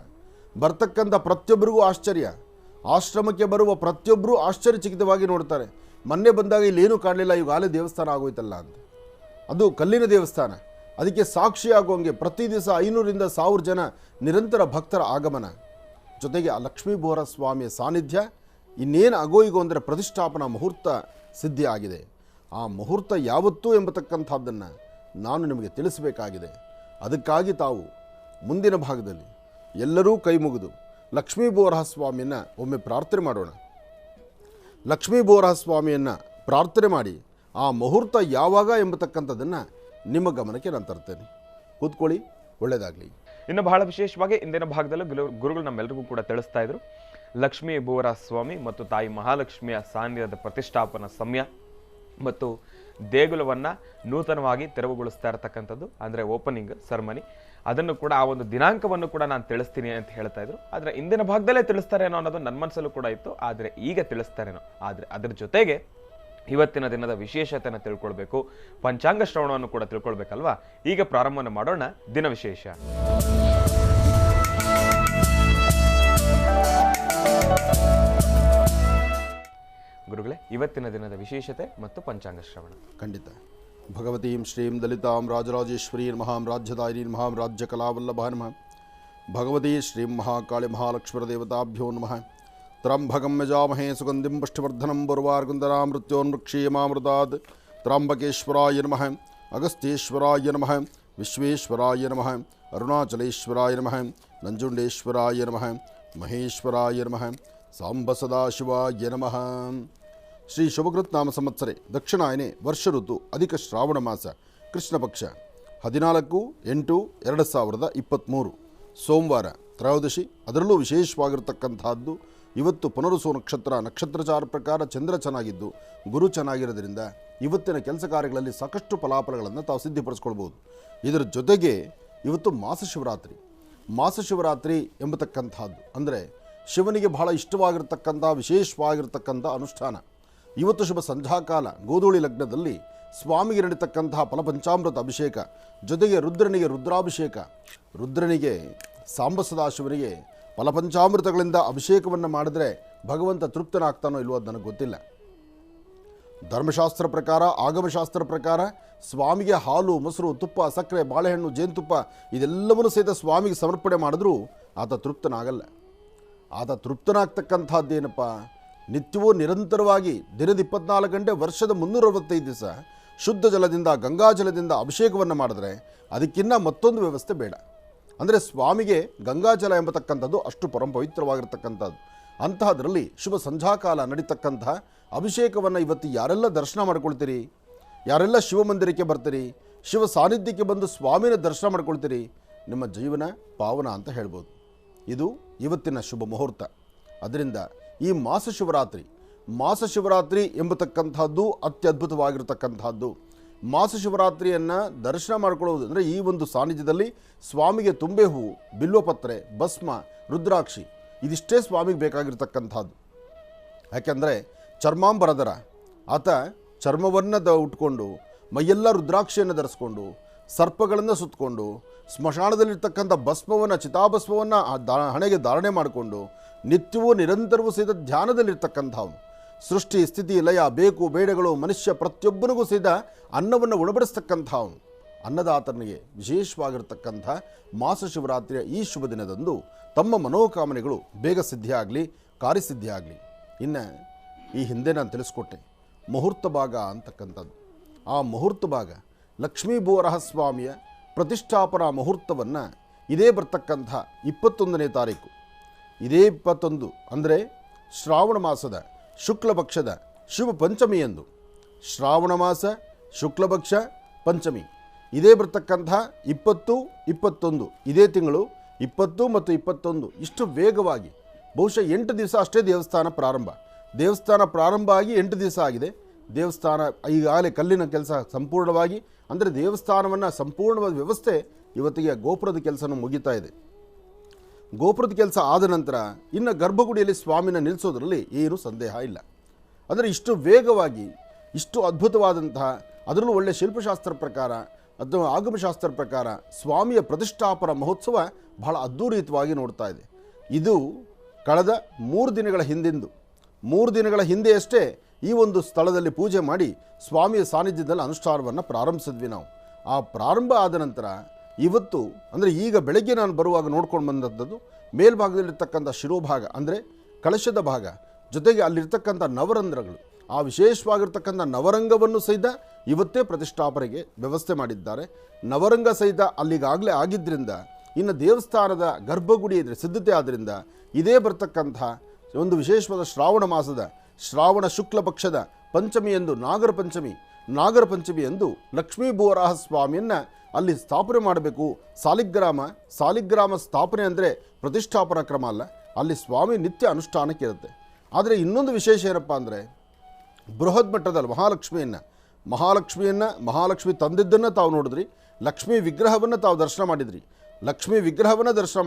ಬರ್ತಕ್ಕಂಥ ಪ್ರತಿಯೊಬ್ಬರಿಗೂ ಆಶ್ಚರ್ಯ. ಆಶ್ರಮಕ್ಕೆ ಬರುವ ಪ್ರತಿಯೊಬ್ಬರೂ ಆಶ್ಚರ್ಯಚಕಿತವಾಗಿ ನೋಡ್ತಾರೆ. ಮೊನ್ನೆ ಬಂದಾಗ ಇಲ್ಲೇನೂ ಕಾಣಲಿಲ್ಲ, ಈಗಾಗಲೇ ದೇವಸ್ಥಾನ ಆಗೋಯ್ತಲ್ಲ ಅಂತ. ಅದು ಕಲ್ಲಿನ ದೇವಸ್ಥಾನ. ಅದಕ್ಕೆ ಸಾಕ್ಷಿಯಾಗುವಂಗೆ ಪ್ರತಿ ದಿವಸ 500ರಿಂದ 1000 ಜನ ನಿರಂತರ ಭಕ್ತರ ಆಗಮನ. ಜೊತೆಗೆ ಆ ಲಕ್ಷ್ಮೀ ಭೂವರಾಹ ಸ್ವಾಮಿಯ ಸಾನ್ನಿಧ್ಯ. ಇನ್ನೇನು ಆಗೋಯಿಗೋ ಅಂದರೆ ಪ್ರತಿಷ್ಠಾಪನಾ ಮುಹೂರ್ತ ಸಿದ್ಧಿ ಆಗಿದೆ. ಆ ಮುಹೂರ್ತ ಯಾವತ್ತೂ ಎಂಬತಕ್ಕಂಥದ್ದನ್ನು ನಾನು ನಿಮಗೆ ತಿಳಿಸಬೇಕಾಗಿದೆ. ಅದಕ್ಕಾಗಿ ತಾವು ಮುಂದಿನ ಭಾಗದಲ್ಲಿ ಎಲ್ಲರೂ ಕೈ ಮುಗಿದು ಲಕ್ಷ್ಮೀ ಭೂವರಾಹ ಸ್ವಾಮಿಯನ್ನು ಒಮ್ಮೆ ಪ್ರಾರ್ಥನೆ ಮಾಡೋಣ. ಲಕ್ಷ್ಮೀ ಭೂವರಾಹ ಸ್ವಾಮಿಯನ್ನು ಪ್ರಾರ್ಥನೆ ಮಾಡಿ ಆ ಮುಹೂರ್ತ ಯಾವಾಗ ಎಂಬತಕ್ಕಂಥದ್ದನ್ನು ನಿಮ್ಮ ಗಮನಕ್ಕೆ ನಾನು ತರ್ತೇನೆ. ಕೂತ್ಕೊಳ್ಳಿ, ಒಳ್ಳೆಯದಾಗಲಿ. ಇನ್ನು ಬಹಳ ವಿಶೇಷವಾಗಿ ಇಂದಿನ ಭಾಗದಲ್ಲೂ ಗುರುಗಳು ನಮ್ಮೆಲ್ಲರಿಗೂ ಕೂಡ ತಿಳಿಸ್ತಾ ಇದ್ರು, ಲಕ್ಷ್ಮೀ ಭೂವರಾಹ ಸ್ವಾಮಿ ಮತ್ತು ತಾಯಿ ಮಹಾಲಕ್ಷ್ಮಿಯ ಸಾನ್ನಿಧ್ಯದ ಪ್ರತಿಷ್ಠಾಪನಾ ಸಮಯ ಮತ್ತು ದೇಗುಲವನ್ನು ನೂತನವಾಗಿ ತೆರವುಗೊಳಿಸ್ತಾ ಇರತಕ್ಕಂಥದ್ದು, ಅಂದರೆ ಓಪನಿಂಗ್ ಸೆರೆಮನಿ, ಅದನ್ನು ಕೂಡ ಆ ಒಂದು ದಿನಾಂಕವನ್ನು ಕೂಡ ನಾನು ತಿಳಿಸ್ತೀನಿ ಅಂತ ಹೇಳ್ತಾ ಇದ್ರು. ಆದರೆ ಇಂದಿನ ಭಾಗದಲ್ಲೇ ತಿಳಿಸ್ತಾರೇನೋ ಅನ್ನೋದು ನನ್ನ ಮನಸ್ಸಲ್ಲೂ ಕೂಡ ಇತ್ತು. ಆದರೆ ಈಗ ತಿಳಿಸ್ತಾರೇನೋ. ಆದರೆ ಅದರ ಜೊತೆಗೆ ಇವತ್ತಿನ ದಿನದ ವಿಶೇಷತೆಯನ್ನು ತಿಳ್ಕೊಳ್ಬೇಕು, ಪಂಚಾಂಗ ಶ್ರವಣವನ್ನು ಕೂಡ ತಿಳ್ಕೊಳ್ಬೇಕಲ್ವಾ. ಈಗ ಪ್ರಾರಂಭವನ್ನು ಮಾಡೋಣ ದಿನ ವಿಶೇಷ. ಗುರುಗಳೇ, ಇವತ್ತಿನ ದಿನದ ವಿಶೇಷತೆ ಮತ್ತು ಪಂಚಾಂಗ ಶ್ರವಣ. ಖಂಡಿತ. ಭಗವತೀಂ ಶ್ರೀಂ ದಲಿತಾಂ ರಾಜರಾಜೇಶ್ವರೀ ಮಹಾಂ ರಾಜ್ಯದಾಯಿನಿ ಮಹಾಂ ರಾಜ್ಯ ಕಲಾವಲ್ಲಭ ನಮಃ. ಭಗವತೀ ಶ್ರೀಂ ಮಹಾಕಾಳಿ ಮಹಾಲಕ್ಷ್ಮೀ ದೇವತಾಭ್ಯೋ ನಮಃ. ತ್ರಂಬಕಂ ಯಜಾಮಹೇ ಸುಗಂಧಿಂ ಪುಷ್ಟಿವರ್ಧನಂ ಪೂರ್ವಾರ್ಗುಂಧರಾ ಮೃತ್ಯೋನ್ಮೃಕ್ಷೀಯಮಾಮೃತಾತ್. ತ್ರಂಬಕೇಶ್ವರಾಯ ನಮಃ, ಅಗಸ್ತ್ಯೇಶ್ವರಾಯ ನಮಃ, ವಿಶ್ವೇಶ್ವರಾಯ ನಮಃ, ಅರುಣಾಚಲೇಶ್ವರಾಯ ನಮಃ, ನಂಜುಂಡೇಶ್ವರಾಯ ನಮಃ, ಮಹೇಶ್ವರಾಯ ನಮಃ, ಸಾಂಬ ಸದಾಶಿವಾಯ ನಮಃ. ಶ್ರೀ ಶುಭಕೃತ್ ನಾಮ ಸಂವತ್ಸರೆ ದಕ್ಷಿಣಾಯನೆ ವರ್ಷ ಋತು ಅಧಿಕ ಶ್ರಾವಣ ಮಾಸ ಕೃಷ್ಣ ಪಕ್ಷ 14/8/2023 ಸೋಮವಾರ ತ್ರಯೋದಶಿ. ಅದರಲ್ಲೂ ವಿಶೇಷವಾಗಿರತಕ್ಕಂತಹದ್ದು ಇವತ್ತು ಪುನರುಸು ನಕ್ಷತ್ರಚಾರ ಪ್ರಕಾರ ಚಂದ್ರ ಚೆನ್ನಾಗಿದ್ದು ಗುರು ಚೆನ್ನಾಗಿರೋದ್ರಿಂದ ಇವತ್ತಿನ ಕೆಲಸ ಕಾರ್ಯಗಳಲ್ಲಿ ಸಾಕಷ್ಟು ಫಲಾಫಲಗಳನ್ನು ತಾವು ಸಿದ್ಧಪಡಿಸ್ಕೊಳ್ಬೋದು. ಇದರ ಜೊತೆಗೆ ಇವತ್ತು ಮಾಸಶಿವರಾತ್ರಿ ಎಂಬತಕ್ಕಂಥದ್ದು ಅಂದರೆ ಶಿವನಿಗೆ ಬಹಳ ಇಷ್ಟವಾಗಿರ್ತಕ್ಕಂಥ ವಿಶೇಷವಾಗಿರ್ತಕ್ಕಂಥ ಅನುಷ್ಠಾನ. ಇವತ್ತು ಶುಭ ಸಂಧ್ಯಾಕಾಲ ಗೋಧೂಳಿ ಲಗ್ನದಲ್ಲಿ ಸ್ವಾಮಿಗೆ ನಡೀತಕ್ಕಂತಹ ಫಲಪಂಚಾಮೃತ ಅಭಿಷೇಕ, ಜೊತೆಗೆ ರುದ್ರನಿಗೆ ರುದ್ರಾಭಿಷೇಕ, ರುದ್ರನಿಗೆ ಸಾಂಬ ಸದಾಶಿವನಿಗೆ ಫಲಪಂಚಾಮೃತಗಳಿಂದ ಅಭಿಷೇಕವನ್ನು ಮಾಡಿದ್ರೆ ಭಗವಂತ ತೃಪ್ತನಾಗ್ತಾನೋ ಇಲ್ವೋ ಅದು ನನಗೆ ಗೊತ್ತಿಲ್ಲ. ಧರ್ಮಶಾಸ್ತ್ರ ಪ್ರಕಾರ, ಆಗಮಶಾಸ್ತ್ರ ಪ್ರಕಾರ ಸ್ವಾಮಿಗೆ ಹಾಲು, ಮೊಸರು, ತುಪ್ಪ, ಸಕ್ಕರೆ, ಬಾಳೆಹಣ್ಣು, ಜೇನುತುಪ್ಪ ಇದೆಲ್ಲವನ್ನೂ ಸಹಿತ ಸ್ವಾಮಿಗೆ ಸಮರ್ಪಣೆ ಮಾಡಿದ್ರೂ ಆತ ತೃಪ್ತನಾಗಲ್ಲ. ಆತ ತೃಪ್ತನಾಗ್ತಕ್ಕಂಥದ್ದೇನಪ್ಪ, ನಿತ್ಯವೂ ನಿರಂತರವಾಗಿ ದಿನದ 24 ಗಂಟೆ ವರ್ಷದ 365 ದಿವಸ ಶುದ್ಧ ಜಲದಿಂದ, ಗಂಗಾಜಲದಿಂದ ಅಭಿಷೇಕವನ್ನು ಮಾಡಿದ್ರೆ ಅದಕ್ಕಿನ್ನ ಮತ್ತೊಂದು ವ್ಯವಸ್ಥೆ ಬೇಡ. ಅಂದರೆ ಸ್ವಾಮಿಗೆ ಗಂಗಾಜಲ ಎಂಬತಕ್ಕಂಥದ್ದು ಅಷ್ಟು ಪರಮ ಪವಿತ್ರವಾಗಿರ್ತಕ್ಕಂಥದ್ದು. ಅಂತಹದರಲ್ಲಿ ಶುಭ ಸಂಧ್ಯಾಕಾಲ ನಡೀತಕ್ಕಂತಹ ಅಭಿಷೇಕವನ್ನು ಇವತ್ತು ಯಾರೆಲ್ಲ ದರ್ಶನ ಮಾಡ್ಕೊಳ್ತೀರಿ, ಯಾರೆಲ್ಲ ಶಿವಮಂದಿರಕ್ಕೆ ಬರ್ತೀರಿ, ಶಿವ ಸಾನ್ನಿಧ್ಯಕ್ಕೆ ಬಂದು ಸ್ವಾಮಿನ ದರ್ಶನ ಮಾಡ್ಕೊಳ್ತೀರಿ, ನಿಮ್ಮ ಜೀವನ ಪಾವನ ಅಂತ ಹೇಳ್ಬೋದು. ಇದು ಇವತ್ತಿನ ಶುಭ ಮುಹೂರ್ತ. ಅದರಿಂದ ಈ ಮಾಸ ಶಿವರಾತ್ರಿ ಎಂಬತಕ್ಕಂಥದ್ದು ಅತ್ಯದ್ಭುತವಾಗಿರತಕ್ಕಂಥದ್ದು. ಮಾಸ ಶಿವರಾತ್ರಿಯನ್ನು ದರ್ಶನ ಮಾಡ್ಕೊಳ್ಳೋದು ಅಂದರೆ ಈ ಒಂದು ಸಾನ್ನಿಧ್ಯದಲ್ಲಿ ಸ್ವಾಮಿಗೆ ತುಂಬೆ ಹೂವು, ಬಿಲ್ವಪತ್ರೆ, ಭಸ್ಮ, ರುದ್ರಾಕ್ಷಿ ಇದಿಷ್ಟೇ ಸ್ವಾಮಿಗೆ ಬೇಕಾಗಿರ್ತಕ್ಕಂಥದ್ದು. ಯಾಕೆಂದರೆ ಚರ್ಮಾಂಬರಧರ ಆತ ಚರ್ಮವನ್ನು ಉಟ್ಕೊಂಡು ಮೈಯೆಲ್ಲ ರುದ್ರಾಕ್ಷಿಯನ್ನು ಧರಿಸ್ಕೊಂಡು ಸರ್ಪಗಳನ್ನು ಸುತ್ತಕೊಂಡು ಸ್ಮಶಾನದಲ್ಲಿರ್ತಕ್ಕಂಥ ಭಸ್ಮವನ್ನು, ಚಿತಾಭಸ್ಮವನ್ನು ಹಣೆಗೆ ಧಾರಣೆ ಮಾಡಿಕೊಂಡು ನಿತ್ಯವೂ ನಿರಂತರವೂ ಸಹಿತ ಧ್ಯಾನದಲ್ಲಿರ್ತಕ್ಕಂಥವನು. ಸೃಷ್ಟಿ, ಸ್ಥಿತಿ, ಲಯ, ಬೇಕು ಬೇಡಗಳು ಮನುಷ್ಯ ಪ್ರತಿಯೊಬ್ಬನಿಗೂ ಸಹಿತ ಅನ್ನವನ್ನು ಉಣಬಡಿಸ್ತಕ್ಕಂಥವನು. ಅನ್ನದಾತನಿಗೆ ವಿಶೇಷವಾಗಿರ್ತಕ್ಕಂಥ ಮಾಸ ಶಿವರಾತ್ರಿಯ ಈ ಶುಭ ದಿನದಂದು ತಮ್ಮ ಮನೋಕಾಮನೆಗಳು ಬೇಗ ಸಿದ್ಧಿಯಾಗಲಿ, ಕಾರ್ಯಸಿದ್ಧಿಯಾಗಲಿ. ಇನ್ನು ಈ ಹಿಂದೆ ನಾನು ತಿಳಿಸ್ಕೊಟ್ಟೆ ಮುಹೂರ್ತ ಭಾಗ ಅಂತಕ್ಕಂಥದ್ದು. ಆ ಮುಹೂರ್ತ ಭಾಗ ಲಕ್ಷ್ಮೀ ಬೋರಹಸ್ವಾಮಿಯ ಪ್ರತಿಷ್ಠಾಪನಾ ಮುಹೂರ್ತವನ್ನು ಇದೇ ಬರ್ತಕ್ಕಂಥ 21ನೇ ತಾರೀಕು, ಇದೇ 21 ಅಂದರೆ ಶ್ರಾವಣ ಮಾಸದ ಶುಕ್ಲ ಪಕ್ಷದ ಶುಭ ಪಂಚಮಿಯಂದು, ಶ್ರಾವಣ ಮಾಸ ಶುಕ್ಲಪಕ್ಷ ಪಂಚಮಿ ಇದೇ ಬರ್ತಕ್ಕಂಥ 20, 21 ಇದೇ ತಿಂಗಳು 20 ಮತ್ತು 21 ಇಷ್ಟು ವೇಗವಾಗಿ ಬಹುಶಃ 8 ದಿವಸ ಅಷ್ಟೇ ದೇವಸ್ಥಾನ ಪ್ರಾರಂಭ ಆಗಿ 8 ದಿವಸ ಆಗಿದೆ. ದೇವಸ್ಥಾನ ಈಗಾಗಲೇ ಕಲ್ಲಿನ ಕೆಲಸ ಸಂಪೂರ್ಣವಾಗಿ ಅಂದರೆ ದೇವಸ್ಥಾನವನ್ನು ಸಂಪೂರ್ಣವಾದ ವ್ಯವಸ್ಥೆ ಇವತ್ತಿಗೆ ಗೋಪುರದ ಕೆಲಸನೂ ಮುಗಿತಾ ಇದೆ. ಗೋಪುರದ ಕೆಲಸ ಆದ ನಂತರ ಇನ್ನು ಗರ್ಭಗುಡಿಯಲ್ಲಿ ಸ್ವಾಮಿನ ನಿಲ್ಲಿಸೋದ್ರಲ್ಲಿ ಏನೂ ಸಂದೇಹ ಇಲ್ಲ. ಅಂದರೆ ಇಷ್ಟು ವೇಗವಾಗಿ, ಇಷ್ಟು ಅದ್ಭುತವಾದಂತಹ, ಅದರಲ್ಲೂ ಒಳ್ಳೆಯ ಶಿಲ್ಪಶಾಸ್ತ್ರ ಪ್ರಕಾರ ಅಥವಾ ಆಗಮಶಾಸ್ತ್ರ ಪ್ರಕಾರ ಸ್ವಾಮಿಯ ಪ್ರತಿಷ್ಠಾಪನಾ ಮಹೋತ್ಸವ ಬಹಳ ಅದ್ಧೂರಿತವಾಗಿ ನೋಡ್ತಾ ಇದೆ. ಇದು ಕಳೆದ 3 ದಿನಗಳ ಹಿಂದಿಂದು, 3 ದಿನಗಳ ಹಿಂದೆಯಷ್ಟೇ ಈ ಒಂದು ಸ್ಥಳದಲ್ಲಿ ಪೂಜೆ ಮಾಡಿ ಸ್ವಾಮಿಯ ಸಾನ್ನಿಧ್ಯದಲ್ಲಿ ಅನುಷ್ಠಾನವನ್ನು ಪ್ರಾರಂಭಿಸಿದ್ವಿ ನಾವು. ಆ ಪ್ರಾರಂಭ ಆದ ನಂತರ ಇವತ್ತು ಅಂದರೆ ಈಗ ಬೆಳಗ್ಗೆ ನಾನು ಬರುವಾಗ ನೋಡ್ಕೊಂಡು ಬಂದದ್ದು ಮೇಲ್ಭಾಗದಲ್ಲಿರ್ತಕ್ಕಂಥ ಶಿರೋಭಾಗ ಅಂದರೆ ಕಳಶದ ಭಾಗ, ಜೊತೆಗೆ ಅಲ್ಲಿರ್ತಕ್ಕಂಥ ನವರಂಧ್ರಗಳು, ಆ ವಿಶೇಷವಾಗಿರ್ತಕ್ಕಂಥ ನವರಂಗವನ್ನು ಸಹಿತ ಇವತ್ತೇ ಪ್ರತಿಷ್ಠಾಪನೆಗೆ ವ್ಯವಸ್ಥೆ ಮಾಡಿದ್ದಾರೆ. ನವರಂಗ ಸಹಿತ ಅಲ್ಲಿಗಾಗಲೇ ಆಗಿದ್ದರಿಂದ ಇನ್ನು ದೇವಸ್ಥಾನದ ಗರ್ಭಗುಡಿ ಇದ್ರೆ ಸಿದ್ಧತೆ ಆದ್ದರಿಂದ ಇದೇ ಬರ್ತಕ್ಕಂಥ ಒಂದು ವಿಶೇಷವಾದ ಶ್ರಾವಣ ಮಾಸದ ಶ್ರಾವಣ ಶುಕ್ಲ ಪಕ್ಷದ ಪಂಚಮಿಯಂದು ನಾಗರ ಪಂಚಮಿಯಂದು ಲಕ್ಷ್ಮೀ ಬೋರಾಹ ಸ್ವಾಮಿಯನ್ನು ಅಲ್ಲಿ ಸ್ಥಾಪನೆ ಮಾಡಬೇಕು. ಸಾಲಿಗ್ರಾಮ ಸ್ಥಾಪನೆ ಅಂದರೆ ಪ್ರತಿಷ್ಠಾಪನಾ ಕ್ರಮ ಅಲ್ಲ, ಅಲ್ಲಿ ಸ್ವಾಮಿ ನಿತ್ಯ ಅನುಷ್ಠಾನಕ್ಕೆ ಇರುತ್ತೆ. ಆದರೆ ಇನ್ನೊಂದು ವಿಶೇಷ ಏನಪ್ಪ ಅಂದರೆ ಬೃಹತ್ ಮಟ್ಟದಲ್ಲಿ ಮಹಾಲಕ್ಷ್ಮಿ ತಂದಿದ್ದನ್ನು ತಾವು ನೋಡಿದ್ರಿ, ಲಕ್ಷ್ಮೀ ವಿಗ್ರಹವನ್ನು ತಾವು ದರ್ಶನ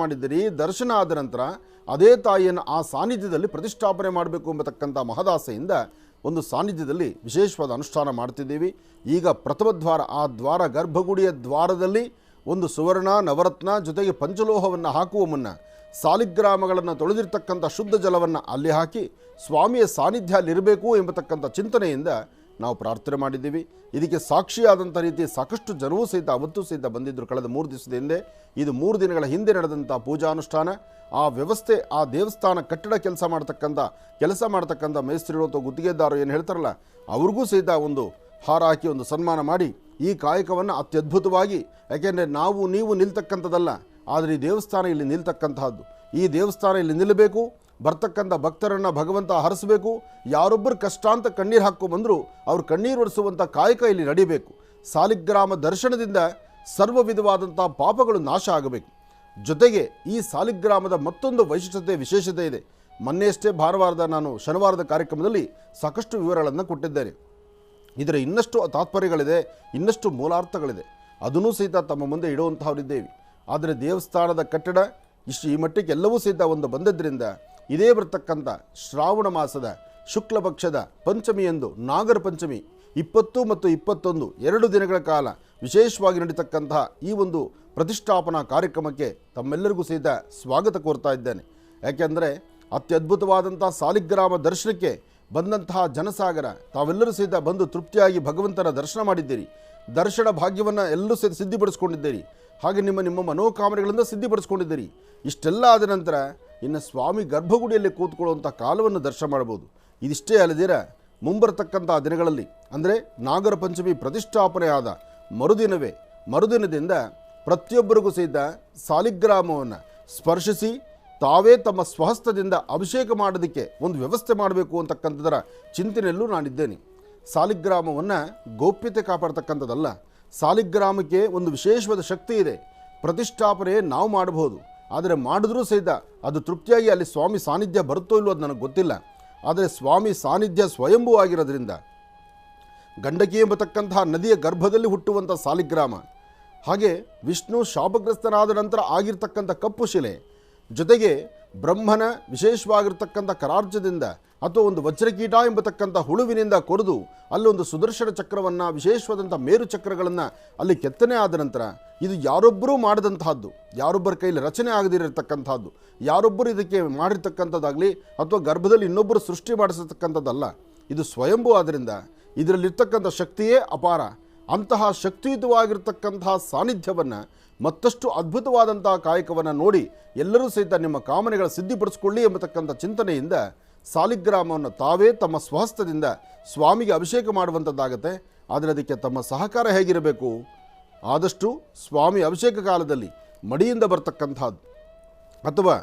ಮಾಡಿದ್ದೀರಿ. ದರ್ಶನ ಆದ ನಂತರ ಅದೇ ತಾಯಿಯನ್ನು ಆ ಸಾನ್ನಿಧ್ಯದಲ್ಲಿ ಪ್ರತಿಷ್ಠಾಪನೆ ಮಾಡಬೇಕು ಎಂಬತಕ್ಕಂಥ ಮಹದಾಸೆಯಿಂದ ಒಂದು ಸಾನ್ನಿಧ್ಯದಲ್ಲಿ ವಿಶೇಷವಾದ ಅನುಷ್ಠಾನ ಮಾಡ್ತಿದ್ದೀವಿ. ಈಗ ಪ್ರಥಮ ದ್ವಾರ, ಆ ದ್ವಾರ ಗರ್ಭಗುಡಿಯ ದ್ವಾರದಲ್ಲಿ ಒಂದು ಸುವರ್ಣ ನವರತ್ನ ಜೊತೆಗೆ ಪಂಚಲೋಹವನ್ನು ಹಾಕುವ ಮುನ್ನ ಸಾಲಿಗ್ರಾಮಗಳನ್ನು ತೊಳೆದಿರ್ತಕ್ಕಂಥ ಶುದ್ಧ ಜಲವನ್ನು ಅಲ್ಲಿ ಹಾಕಿ ಸ್ವಾಮಿಯ ಸಾನ್ನಿಧ್ಯ ಅಲ್ಲಿರಬೇಕು ಎಂಬತಕ್ಕಂಥ ಚಿಂತನೆಯಿಂದ ನಾವು ಪ್ರಾರ್ಥನೆ ಮಾಡಿದ್ದೀವಿ. ಇದಕ್ಕೆ ಸಾಕ್ಷಿಯಾದಂಥ ರೀತಿ ಸಾಕಷ್ಟು ಜನವೂ ಸಹಿತ ಅವತ್ತು ಸಹಿತ ಬಂದಿದ್ದರು ಕಳೆದ 3 ದಿವಸದ ಹಿಂದೆ. ಇದು 3 ದಿನಗಳ ಹಿಂದೆ ನಡೆದಂಥ ಪೂಜಾನುಷ್ಠಾನ. ಆ ವ್ಯವಸ್ಥೆ, ಆ ದೇವಸ್ಥಾನ ಕಟ್ಟಡ ಕೆಲಸ ಮಾಡ್ತಕ್ಕಂಥ ಮೇಸ್ತ್ರಿಗಳು ಅಥವಾ ಗುತ್ತಿಗೆದಾರರು ಏನು ಹೇಳ್ತಾರಲ್ಲ, ಅವ್ರಿಗೂ ಸಹಿತ ಒಂದು ಹಾರ ಹಾಕಿ ಒಂದು ಸನ್ಮಾನ ಮಾಡಿ ಈ ಕಾಯಕವನ್ನು ಅತ್ಯದ್ಭುತವಾಗಿ, ಯಾಕೆಂದರೆ ನೀವು ನಿಲ್ತಕ್ಕಂಥದ್ದಲ್ಲ, ಆದರೆ ಈ ದೇವಸ್ಥಾನ ಇಲ್ಲಿ ನಿಲ್ತಕ್ಕಂತಹದ್ದು. ಈ ದೇವಸ್ಥಾನ ಇಲ್ಲಿ ನಿಲ್ಲಬೇಕು, ಬರ್ತಕ್ಕಂಥ ಭಕ್ತರನ್ನು ಭಗವಂತ ಹರಿಸಬೇಕು. ಯಾರೊಬ್ಬರು ಕಷ್ಟ ಅಂತ ಕಣ್ಣೀರು ಹಾಕ್ಕೊಂಡ್ಬಂದರೂ ಅವ್ರು ಕಣ್ಣೀರು ಒರೆಸುವಂಥ ಕಾಯಕ ಇಲ್ಲಿ ನಡೀಬೇಕು. ಸಾಲಿಗ್ರಾಮ ದರ್ಶನದಿಂದ ಸರ್ವ ವಿಧವಾದಂಥ ಪಾಪಗಳು ನಾಶ ಆಗಬೇಕು. ಜೊತೆಗೆ ಈ ಸಾಲಿಗ್ರಾಮದ ಮತ್ತೊಂದು ವಿಶೇಷತೆ ಇದೆ. ಮೊನ್ನೆಯಷ್ಟೇ ಶನಿವಾರದ ಕಾರ್ಯಕ್ರಮದಲ್ಲಿ ಸಾಕಷ್ಟು ವಿವರಗಳನ್ನು ಕೊಟ್ಟಿದ್ದೇನೆ. ಇದರ ಇನ್ನಷ್ಟು ತಾತ್ಪರ್ಯಗಳಿದೆ, ಇನ್ನಷ್ಟು ಮೂಲಾರ್ಥಗಳಿದೆ, ಅದನ್ನೂ ಸಹಿತ ತಮ್ಮ ಮುಂದೆ ಇಡುವಂತಹವರಿದ್ದೇವೆ. ಆದರೆ ದೇವಸ್ಥಾನದ ಕಟ್ಟಡ ಈ ಮಟ್ಟಿಗೆ ಎಲ್ಲವೂ ಸಹಿತ ಒಂದು ಬಂದದ್ರಿಂದ ಇದೇ ಬರ್ತಕ್ಕಂಥ ಶ್ರಾವಣ ಮಾಸದ ಶುಕ್ಲ ಪಕ್ಷದ ಪಂಚಮಿಯಂದು ನಾಗರ ಪಂಚಮಿ 20 ಮತ್ತು 21 2 ದಿನಗಳ ಕಾಲ ವಿಶೇಷವಾಗಿ ನಡೀತಕ್ಕಂತಹ ಈ ಒಂದು ಪ್ರತಿಷ್ಠಾಪನಾ ಕಾರ್ಯಕ್ರಮಕ್ಕೆ ತಮ್ಮೆಲ್ಲರಿಗೂ ಸಹಿತ ಸ್ವಾಗತ ಕೋರ್ತಾ ಇದ್ದೇನೆ. ಯಾಕೆಂದರೆ ಅತ್ಯದ್ಭುತವಾದಂಥ ಸಾಲಿಗ್ರಾಮ ದರ್ಶನಕ್ಕೆ ಬಂದಂತಹ ಜನಸಾಗರ ತಾವೆಲ್ಲರೂ ಸಹಿತ ಬಂದು ತೃಪ್ತಿಯಾಗಿ ಭಗವಂತನ ದರ್ಶನ ಮಾಡಿದ್ದೀರಿ. ದರ್ಶನ ಭಾಗ್ಯವನ್ನು ಎಲ್ಲರೂ ಸಹಿತ ಸಿದ್ಧಿಪಡಿಸ್ಕೊಂಡಿದ್ದೀರಿ. ಹಾಗೆ ನಿಮ್ಮ ಮನೋಕಾಮನೆಗಳಿಂದ ಸಿದ್ಧಿಪಡಿಸ್ಕೊಂಡಿದ್ದೀರಿ. ಇಷ್ಟೆಲ್ಲ ಆದ ನಂತರ ಇನ್ನು ಸ್ವಾಮಿ ಗರ್ಭಗುಡಿಯಲ್ಲಿ ಕೂತ್ಕೊಳ್ಳುವಂಥ ಕಾಲವನ್ನು ದರ್ಶನ ಮಾಡ್ಬೋದು. ಇದಿಷ್ಟೇ ಅಲ್ಲದಿರ ಮುಂಬರತಕ್ಕಂಥ ದಿನಗಳಲ್ಲಿ ಅಂದರೆ ನಾಗರ ಪಂಚಮಿ ಪ್ರತಿಷ್ಠಾಪನೆ ಆದ ಮರುದಿನದಿಂದ ಪ್ರತಿಯೊಬ್ಬರಿಗೂ ಸಹಿತ ಸಾಲಿಗ್ರಾಮವನ್ನು ಸ್ಪರ್ಶಿಸಿ ತಾವೇ ತಮ್ಮ ಸ್ವಹಸ್ತದಿಂದ ಅಭಿಷೇಕ ಮಾಡೋದಕ್ಕೆ ಒಂದು ವ್ಯವಸ್ಥೆ ಮಾಡಬೇಕು ಅಂತಕ್ಕಂಥದ್ದರ ಚಿಂತನೆಯಲ್ಲೂ ನಾನಿದ್ದೇನೆ. ಸಾಲಿಗ್ರಾಮವನ್ನು ಗೌಪ್ಯತೆ ಕಾಪಾಡ್ತಕ್ಕಂಥದ್ದಲ್ಲ. ಸಾಲಿಗ್ರಾಮಕ್ಕೆ ಒಂದು ವಿಶೇಷವಾದ ಶಕ್ತಿ ಇದೆ. ಪ್ರತಿಷ್ಠಾಪನೆ ನಾವು ಮಾಡಬಹುದು, ಆದರೆ ಮಾಡಿದ್ರೂ ಸಹಿತ ಅದು ತೃಪ್ತಿಯಾಗಿ ಅಲ್ಲಿ ಸ್ವಾಮಿ ಸಾನ್ನಿಧ್ಯ ಬರುತ್ತೋ ಇಲ್ಲೋ ಅದು ನನಗೆ ಗೊತ್ತಿಲ್ಲ. ಆದರೆ ಸ್ವಾಮಿ ಸಾನ್ನಿಧ್ಯ ಸ್ವಯಂಭೂ ಆಗಿರೋದ್ರಿಂದ ಗಂಡಕಿ ಎಂಬತಕ್ಕಂತಹ ನದಿಯ ಗರ್ಭದಲ್ಲಿ ಹುಟ್ಟುವಂಥ ಸಾಲಿಗ್ರಾಮ, ಹಾಗೆ ವಿಷ್ಣು ಶಾಪಗ್ರಸ್ತನಾದ ನಂತರ ಆಗಿರ್ತಕ್ಕಂಥ ಕಪ್ಪು ಶಿಲೆ, ಜೊತೆಗೆ ಬ್ರಹ್ಮನ ವಿಶೇಷವಾಗಿರ್ತಕ್ಕಂಥ ಕರಾರ್ಜದಿಂದ ಅಥವಾ ಒಂದು ವಜ್ರಕೀಟ ಎಂಬತಕ್ಕಂಥ ಹುಳುವಿನಿಂದ ಕೊರೆದು ಅಲ್ಲೊಂದು ಸುದರ್ಶನ ಚಕ್ರವನ್ನು, ವಿಶೇಷವಾದಂಥ ಮೇರು ಚಕ್ರಗಳನ್ನು ಅಲ್ಲಿ ಕೆತ್ತನೆ ಆದ ನಂತರ ಇದು ಯಾರೊಬ್ಬರೂ ಮಾಡಿದಂತಹದ್ದು, ಯಾರೊಬ್ಬರ ಕೈಲಿ ರಚನೆ ಆಗದಿರತಕ್ಕಂಥದ್ದು, ಯಾರೊಬ್ಬರು ಇದಕ್ಕೆ ಮಾಡಿರ್ತಕ್ಕಂಥದ್ದಾಗಲಿ ಅಥವಾ ಗರ್ಭದಲ್ಲಿ ಇನ್ನೊಬ್ಬರು ಸೃಷ್ಟಿ ಮಾಡಿಸತಕ್ಕಂಥದ್ದಲ್ಲ. ಇದು ಸ್ವಯಂಭೂ ಆದ್ದರಿಂದ ಇದರಲ್ಲಿರ್ತಕ್ಕಂಥ ಶಕ್ತಿಯೇ ಅಪಾರ. ಅಂತಹ ಶಕ್ತಿಯುತವಾಗಿರ್ತಕ್ಕಂತಹ ಸಾನ್ನಿಧ್ಯವನ್ನು, ಮತ್ತಷ್ಟು ಅದ್ಭುತವಾದಂತಹ ಕಾಯಕವನ್ನು ನೋಡಿ ಎಲ್ಲರೂ ಸಹಿತ ನಿಮ್ಮ ಕಾಮನೆಗಳ ಸಿದ್ಧಿಪಡಿಸ್ಕೊಳ್ಳಿ ಎಂಬತಕ್ಕಂಥ ಚಿಂತನೆಯಿಂದ ಸಾಲಿಗ್ರಾಮವನ್ನು ತಾವೇ ತಮ್ಮ ಸ್ವಹಸ್ತದಿಂದ ಸ್ವಾಮಿಗೆ ಅಭಿಷೇಕ ಮಾಡುವಂಥದ್ದಾಗತ್ತೆ. ಆದರೆ ಅದಕ್ಕೆ ತಮ್ಮ ಸಹಕಾರ ಹೇಗಿರಬೇಕು? ಆದಷ್ಟು ಸ್ವಾಮಿ ಅಭಿಷೇಕ ಕಾಲದಲ್ಲಿ ಮಡಿಯಿಂದ ಬರ್ತಕ್ಕಂಥದ್ದು ಅಥವಾ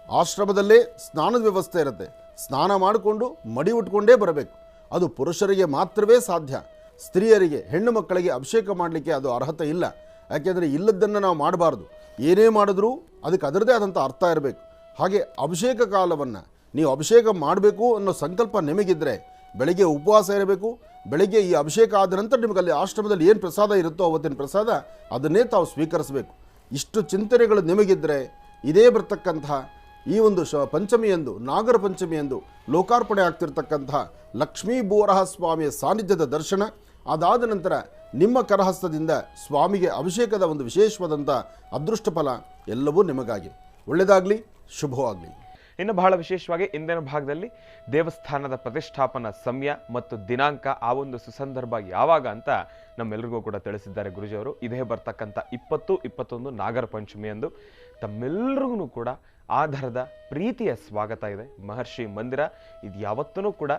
ಆಶ್ರಮದಲ್ಲೇ ಸ್ನಾನದ ವ್ಯವಸ್ಥೆ ಇರುತ್ತೆ, ಸ್ನಾನ ಮಾಡಿಕೊಂಡು ಮಡಿ ಉಟ್ಕೊಂಡೇ ಬರಬೇಕು. ಅದು ಪುರುಷರಿಗೆ ಮಾತ್ರವೇ ಸಾಧ್ಯ. ಸ್ತ್ರೀಯರಿಗೆ, ಹೆಣ್ಣು ಮಕ್ಕಳಿಗೆ ಅಭಿಷೇಕ ಮಾಡಲಿಕ್ಕೆ ಅದು ಅರ್ಹತೆ ಇಲ್ಲ. ಯಾಕೆಂದರೆ ಇಲ್ಲದ್ದನ್ನು ನಾವು ಮಾಡಬಾರ್ದು. ಏನೇ ಮಾಡಿದ್ರೂ ಅದಕ್ಕೆ ಅದರದೇ ಆದಂಥ ಅರ್ಥ ಇರಬೇಕು. ಹಾಗೆ ಅಭಿಷೇಕ ಕಾಲವನ್ನು ನೀವು ಅಭಿಷೇಕ ಮಾಡಬೇಕು ಅನ್ನೋ ಸಂಕಲ್ಪ ನಿಮಗಿದ್ದರೆ ಬೆಳಗ್ಗೆ ಉಪವಾಸ ಇರಬೇಕು. ಬೆಳಗ್ಗೆ ಈ ಅಭಿಷೇಕ ಆದ ನಂತರ ನಿಮಗಲ್ಲಿ ಆಶ್ರಮದಲ್ಲಿ ಏನು ಪ್ರಸಾದ ಇರುತ್ತೋ ಅವತ್ತಿನ ಪ್ರಸಾದ ಅದನ್ನೇ ತಾವು ಸ್ವೀಕರಿಸಬೇಕು. ಇಷ್ಟು ಚಿಂತನೆಗಳು ನಿಮಗಿದ್ದರೆ ಇದೇ ಬರ್ತಕ್ಕಂತಹ ಈ ಒಂದು ಪಂಚಮಿಯಂದು, ನಾಗರ ಪಂಚಮಿಯಂದು ಲೋಕಾರ್ಪಣೆ ಆಗ್ತಿರ್ತಕ್ಕಂತಹ ಲಕ್ಷ್ಮೀ ಬೋರಹ ಸ್ವಾಮಿಯ ಸಾನ್ನಿಧ್ಯದ ದರ್ಶನ, ಅದಾದ ನಂತರ ನಿಮ್ಮ ಕರಹಸ್ತದಿಂದ ಸ್ವಾಮಿಗೆ ಅಭಿಷೇಕದ ಒಂದು ವಿಶೇಷವಾದಂಥ ಅದೃಷ್ಟ ಫಲ ಎಲ್ಲವೂ ನಿಮಗಾಗಿ. ಒಳ್ಳೆಯದಾಗಲಿ, ಶುಭವಾಗಲಿ. ಇನ್ನು ಬಹಳ ವಿಶೇಷವಾಗಿ ಇಂದಿನ ಭಾಗದಲ್ಲಿ ದೇವಸ್ಥಾನದ ಪ್ರತಿಷ್ಠಾಪನಾ ಸಮಯ ಮತ್ತು ದಿನಾಂಕ, ಆ ಒಂದು ಸುಸಂದರ್ಭ ಯಾವಾಗ ಅಂತ ನಮ್ಮೆಲ್ಲರಿಗೂ ಕೂಡ ತಿಳಿಸಿದ್ದಾರೆ ಗುರುಜಿಯವರು. ಇದೇ ಬರ್ತಕ್ಕಂಥ 20-21 ನಾಗರ ಪಂಚಮಿಯಂದು ತಮ್ಮೆಲ್ಲರಿಗೂ ಕೂಡ ಆಧಾರದ ಪ್ರೀತಿಯ ಸ್ವಾಗತ ಇದೆ. ಮಹರ್ಷಿ ಮಂದಿರ ಇದು ಯಾವತ್ತೂ ಕೂಡ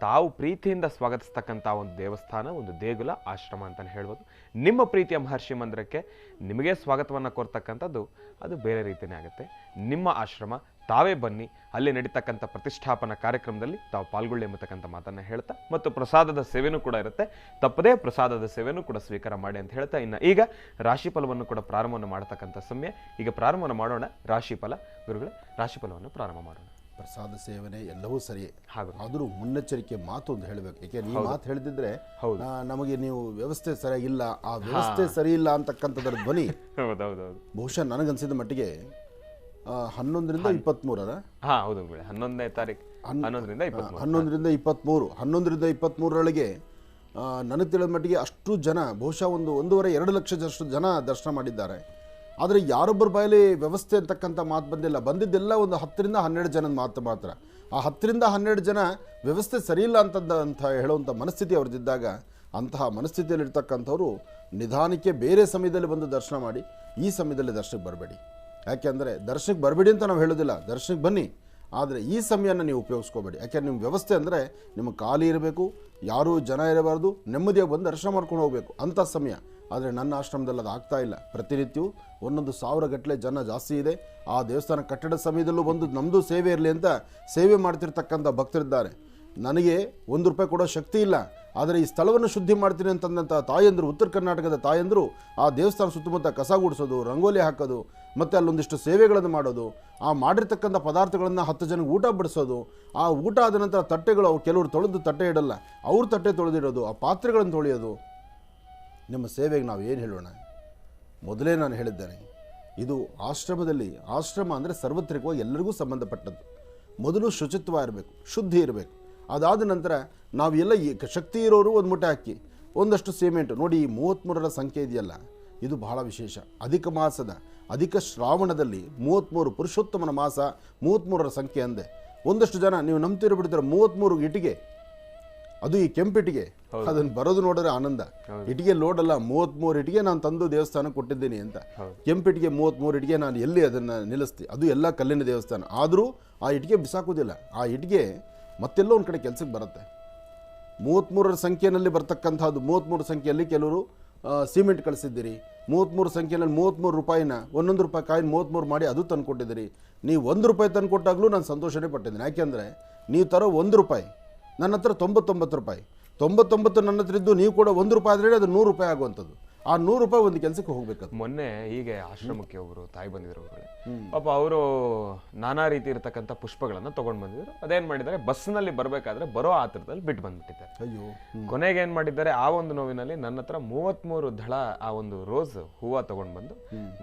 ತಾವು ಪ್ರೀತಿಯಿಂದ ಸ್ವಾಗತಿಸ್ತಕ್ಕಂಥ ಒಂದು ದೇವಸ್ಥಾನ, ಒಂದು ದೇಗುಲ, ಆಶ್ರಮ ಅಂತಲೇ ಹೇಳ್ಬೋದು. ನಿಮ್ಮ ಪ್ರೀತಿಯ ಮಹರ್ಷಿ ಮಂದಿರಕ್ಕೆ ನಿಮಗೆ ಸ್ವಾಗತವನ್ನು ಕೋರ್ತಕ್ಕಂಥದ್ದು ಅದು ಬೇರೆ ರೀತಿಯೇ ಆಗುತ್ತೆ. ನಿಮ್ಮ ಆಶ್ರಮ ತಾವೇ ಬನ್ನಿ, ಅಲ್ಲಿ ನಡೀತಕ್ಕಂಥ ಪ್ರತಿಷ್ಠಾಪನಾ ಕಾರ್ಯಕ್ರಮದಲ್ಲಿ ತಾವು ಪಾಲ್ಗೊಳ್ಳಿ ಎಂಬತಕ್ಕಂಥ ಮಾತನ್ನು ಹೇಳ್ತಾ, ಮತ್ತು ಪ್ರಸಾದದ ಸೇವೆನೂ ಕೂಡ ಇರುತ್ತೆ, ತಪ್ಪದೇ ಪ್ರಸಾದದ ಸೇವೆನೂ ಕೂಡ ಸ್ವೀಕಾರ ಮಾಡಿ ಅಂತ ಹೇಳ್ತಾ, ಇನ್ನು ಈಗ ರಾಶಿಫಲವನ್ನು ಕೂಡ ಪ್ರಾರಂಭವನ್ನು ಮಾಡತಕ್ಕಂಥ ಸಮಯ. ಈಗ ಪ್ರಾರಂಭವನ್ನು ಮಾಡೋಣ ರಾಶಿಫಲ. ಗುರುಗಳೇ, ರಾಶಿಫಲವನ್ನು ಪ್ರಾರಂಭ ಮಾಡೋಣ. ಪ್ರಸಾದ ಸೇವನೆ ಎಲ್ಲವೂ ಸರಿಯೇ, ಹಾಗೂ ಆದರೂ ಮುನ್ನೆಚ್ಚರಿಕೆ ಮಾತು ಒಂದು ಹೇಳಬೇಕು. ಏಕೆಂದ್ರೆ ಈ ಮಾತು ಹೇಳಿದ್ರೆ ನಮಗೆ ನೀವು ವ್ಯವಸ್ಥೆ ಸರಿಯಾಗಿಲ್ಲ, ಆ ವ್ಯವಸ್ಥೆ ಸರಿ ಇಲ್ಲ ಅಂತಕ್ಕಂಥದ್ರ ಧ್ವನಿ ಬಹುಶಃ ನನಗನ್ಸಿದ ಮಟ್ಟಿಗೆ 11ರಿಂದ 23 ಹೌದು 11ನೇ ತಾರೀಕು 11ರಿಂದ 23 11ರಿಂದ 23ರೊಳಗೆ ನನಗೆ ತಿಳಿದ ಮಟ್ಟಿಗೆ ಅಷ್ಟು ಜನ, ಬಹುಶಃ 1.5-2 ಲಕ್ಷದಷ್ಟು ಜನ ದರ್ಶನ ಮಾಡಿದ್ದಾರೆ. ಆದರೆ ಯಾರೊಬ್ಬರ ಬಾಯಲ್ಲಿ ವ್ಯವಸ್ಥೆ ಅಂತಕ್ಕಂಥ ಮಾತು ಬಂದಿಲ್ಲ. ಬಂದಿದ್ದೆಲ್ಲ ಒಂದು 10ರಿಂದ 12 ಜನದ ಮಾತು ಮಾತ್ರ. ಆ 10ರಿಂದ 12 ಜನ ವ್ಯವಸ್ಥೆ ಸರಿಯಿಲ್ಲ ಅಂತ ಹೇಳುವಂಥ ಮನಸ್ಥಿತಿ ಅವ್ರದ್ದಿದ್ದಾಗ, ಅಂತಹ ಮನಸ್ಥಿತಿಯಲ್ಲಿರ್ತಕ್ಕಂಥವ್ರು ನಿಧಾನಕ್ಕೆ ಬೇರೆ ಸಮಯದಲ್ಲಿ ಬಂದು ದರ್ಶನ ಮಾಡಿ, ಈ ಸಮಯದಲ್ಲಿ ದರ್ಶನಕ್ಕೆ ಬರಬೇಡಿ. ಯಾಕೆಂದರೆ ದರ್ಶನಕ್ಕೆ ಬರಬೇಡಿ ಅಂತ ನಾವು ಹೇಳೋದಿಲ್ಲ, ದರ್ಶನಕ್ಕೆ ಬನ್ನಿ, ಆದರೆ ಈ ಸಮಯನ ನೀವು ಉಪಯೋಗಿಸ್ಕೋಬೇಡಿ. ಯಾಕೆಂದ್ರೆ ನಿಮ್ಮ ವ್ಯವಸ್ಥೆ ಅಂದರೆ ನಿಮಗೆ ಖಾಲಿ ಇರಬೇಕು, ಯಾರೂ ಜನ ಇರಬಾರ್ದು, ನೆಮ್ಮದಿಯಾಗಿ ಬಂದು ದರ್ಶನ ಮಾಡ್ಕೊಂಡು ಹೋಗಬೇಕು ಅಂಥ ಸಮಯ. ಆದರೆ ನನ್ನ ಆಶ್ರಮದಲ್ಲಿ ಅದು ಆಗ್ತಾ ಇಲ್ಲ. ಪ್ರತಿನಿತ್ಯವೂ 1,000 ಗಟ್ಟಲೆ ಜನ ಜಾಸ್ತಿ ಇದೆ. ಆ ದೇವಸ್ಥಾನ ಕಟ್ಟಡ ಸಮಯದಲ್ಲೂ ಬಂದು ನಮ್ಮದು ಸೇವೆ ಇರಲಿ ಅಂತ ಸೇವೆ ಮಾಡ್ತಿರ್ತಕ್ಕಂಥ ಭಕ್ತರಿದ್ದಾರೆ. ನನಗೆ ₹1 ಕೊಡೋ ಶಕ್ತಿ ಇಲ್ಲ, ಆದರೆ ಈ ಸ್ಥಳವನ್ನು ಶುದ್ಧಿ ಮಾಡ್ತೀನಿ ಅಂತಂದಂಥ ತಾಯಂದರು, ಉತ್ತರ ಕರ್ನಾಟಕದ ತಾಯಂದರು ಆ ದೇವಸ್ಥಾನ ಸುತ್ತಮುತ್ತ ಕಸ ಗುಡಿಸೋದು, ರಂಗೋಲಿ ಹಾಕೋದು, ಮತ್ತು ಅಲ್ಲೊಂದಿಷ್ಟು ಸೇವೆಗಳನ್ನು ಮಾಡೋದು, ಆ ಮಾಡಿರ್ತಕ್ಕಂಥ ಪದಾರ್ಥಗಳನ್ನು 10 ಜನಕ್ಕೆ ಊಟ ಬಡಿಸೋದು, ಆ ಊಟ ಆದ ನಂತರ ತಟ್ಟೆಗಳು ಕೆಲವರು ತೊಳೆದು ತಟ್ಟೆ ಇಡಲ್ಲ, ಅವ್ರ ತಟ್ಟೆ ತೊಳೆದಿಡೋದು, ಆ ಪಾತ್ರೆಗಳನ್ನು ತೊಳೆಯೋದು. ನಿಮ್ಮ ಸೇವೆಗೆ ನಾವು ಏನು ಹೇಳೋಣ? ಮೊದಲೇ ನಾನು ಹೇಳಿದ್ದೇನೆ, ಇದು ಆಶ್ರಮದಲ್ಲಿ, ಆಶ್ರಮ ಅಂದರೆ ಸಾರ್ವತ್ರಿಕವಾಗಿ ಎಲ್ಲರಿಗೂ ಸಂಬಂಧಪಟ್ಟದ್ದು. ಮೊದಲು ಶುಚಿತ್ವ ಇರಬೇಕು, ಶುದ್ಧಿ ಇರಬೇಕು. ಅದಾದ ನಂತರ ನಾವು ಎಲ್ಲ ಶಕ್ತಿ ಇರೋರು ಒಂದು ಮೂಟೆ ಹಾಕಿ, ಒಂದಷ್ಟು ಸಿಮೆಂಟು. ನೋಡಿ, ಈ 33ರ ಸಂಖ್ಯೆ ಇದೆಯಲ್ಲ, ಇದು ಬಹಳ ವಿಶೇಷ. ಅಧಿಕ ಮಾಸದ, ಅಧಿಕ ಶ್ರಾವಣದಲ್ಲಿ 33 ಪುರುಷೋತ್ತಮನ ಮಾಸ, 33ರ ಸಂಖ್ಯೆ ಅಂದೆ. ಒಂದಷ್ಟು ಜನ ನೀವು ನಂಬ್ತಿರೋ ಬಿಡ್ತಾರೆ, 33 ಇಟ್ಟಿಗೆ, ಅದು ಈ ಕೆಂಪಿಟ್ಟಿಗೆ, ಅದನ್ನು ಬರೋದು ನೋಡಿದ್ರೆ ಆನಂದ. ಇಟ್ಟಿಗೆ ಲೋಡಲ್ಲ, 33 ಇಟ್ಟಿಗೆ ನಾನು ತಂದು ದೇವಸ್ಥಾನಕ್ಕೆ ಕೊಟ್ಟಿದ್ದೀನಿ ಅಂತ. ಕೆಂಪಿಟ್ಟಿಗೆ 33 ಇಟ್ಟಿಗೆ ನಾನು ಎಲ್ಲಿ ಅದನ್ನು ನಿಲ್ಲಿಸ್ತಿ? ಅದು ಎಲ್ಲ ಕಲ್ಲಿನ ದೇವಸ್ಥಾನ. ಆದರೂ ಆ ಇಟ್ಟಿಗೆ ಬಿಸಾಕೋದಿಲ್ಲ. ಆ ಇಟ್ಟಿಗೆ ಮತ್ತೆಲ್ಲೋ ಒಂದು ಕಡೆ ಕೆಲಸಕ್ಕೆ ಬರುತ್ತೆ. 33ರ ಸಂಖ್ಯೆಯಲ್ಲಿ ಬರ್ತಕ್ಕಂಥದ್ದು, 33 ಸಂಖ್ಯೆಯಲ್ಲಿ ಕೆಲವರು ಸಿಮೆಂಟ್ ಕಳಿಸಿದ್ದೀರಿ, 33 ಸಂಖ್ಯೆಯಲ್ಲಿ 33 ರೂಪಾಯಿನ ಒಂದೊಂದು ರೂಪಾಯಿ ಕಾಯಿನ 33 ಮಾಡಿ ಅದು ತಂದು ಕೊಟ್ಟಿದ್ದೀರಿ. ನೀವು 1 ರೂಪಾಯಿ ತಂದು ಕೊಟ್ಟಾಗಲೂ ನಾನು ಸಂತೋಷನೇ ಪಟ್ಟಿದ್ದೀನಿ. ಯಾಕೆಂದರೆ ನೀವು ತರೋ 1 ರೂಪಾಯಿ ನನ್ನ ಹತ್ರ 99 ರೂಪಾಯಿ, 99 ನನ್ನ ಹತ್ರ ಇದ್ದು ನೀವು ಕೂಡ 1 ರೂಪಾಯಿ ಆದರೆ ಅದು 100 ರೂಪಾಯಿ ಆಗುವಂಥದ್ದು. ಆ 100 ರೂಪಾಯಿ ಒಂದು ಕೆಲಸಕ್ಕೆ ಹೋಗ್ಬೇಕು. ಮೊನ್ನೆ ಹೀಗೆ ಆಶ್ರಮಕ್ಕೆ ಒಬ್ಬರು ತಾಯಿ ಬಂದಿದ್ರು ಅವ್ರುಗಳೇ. ಪಾಪ ಅವರು ನಾನಾ ರೀತಿ ಇರತಕ್ಕಂಥ ಪುಷ್ಪಗಳನ್ನ ತಗೊಂಡ್ ಬಂದಿದ್ರು. ಅದೇನ್ ಮಾಡಿದ್ದಾರೆ, ಬಸ್ನಲ್ಲಿ ಬರ್ಬೇಕಾದ್ರೆ ಬರೋ ಆತರದಲ್ಲಿ ಬಿಟ್ಟು ಬಂದ್ಬಿಟ್ಟಿದ್ದಾರೆ. ಅಯ್ಯೋ, ಕೊನೆಗೆ ಏನ್ ಮಾಡಿದ್ದಾರೆ, ಆ ಒಂದು ನೋವಿನಲ್ಲಿ ನನ್ನ ಹತ್ರ 33 ದಳ ಆ ಒಂದು ರೋಸ್ ಹೂವ ತಗೊಂಡ್ ಬಂದು,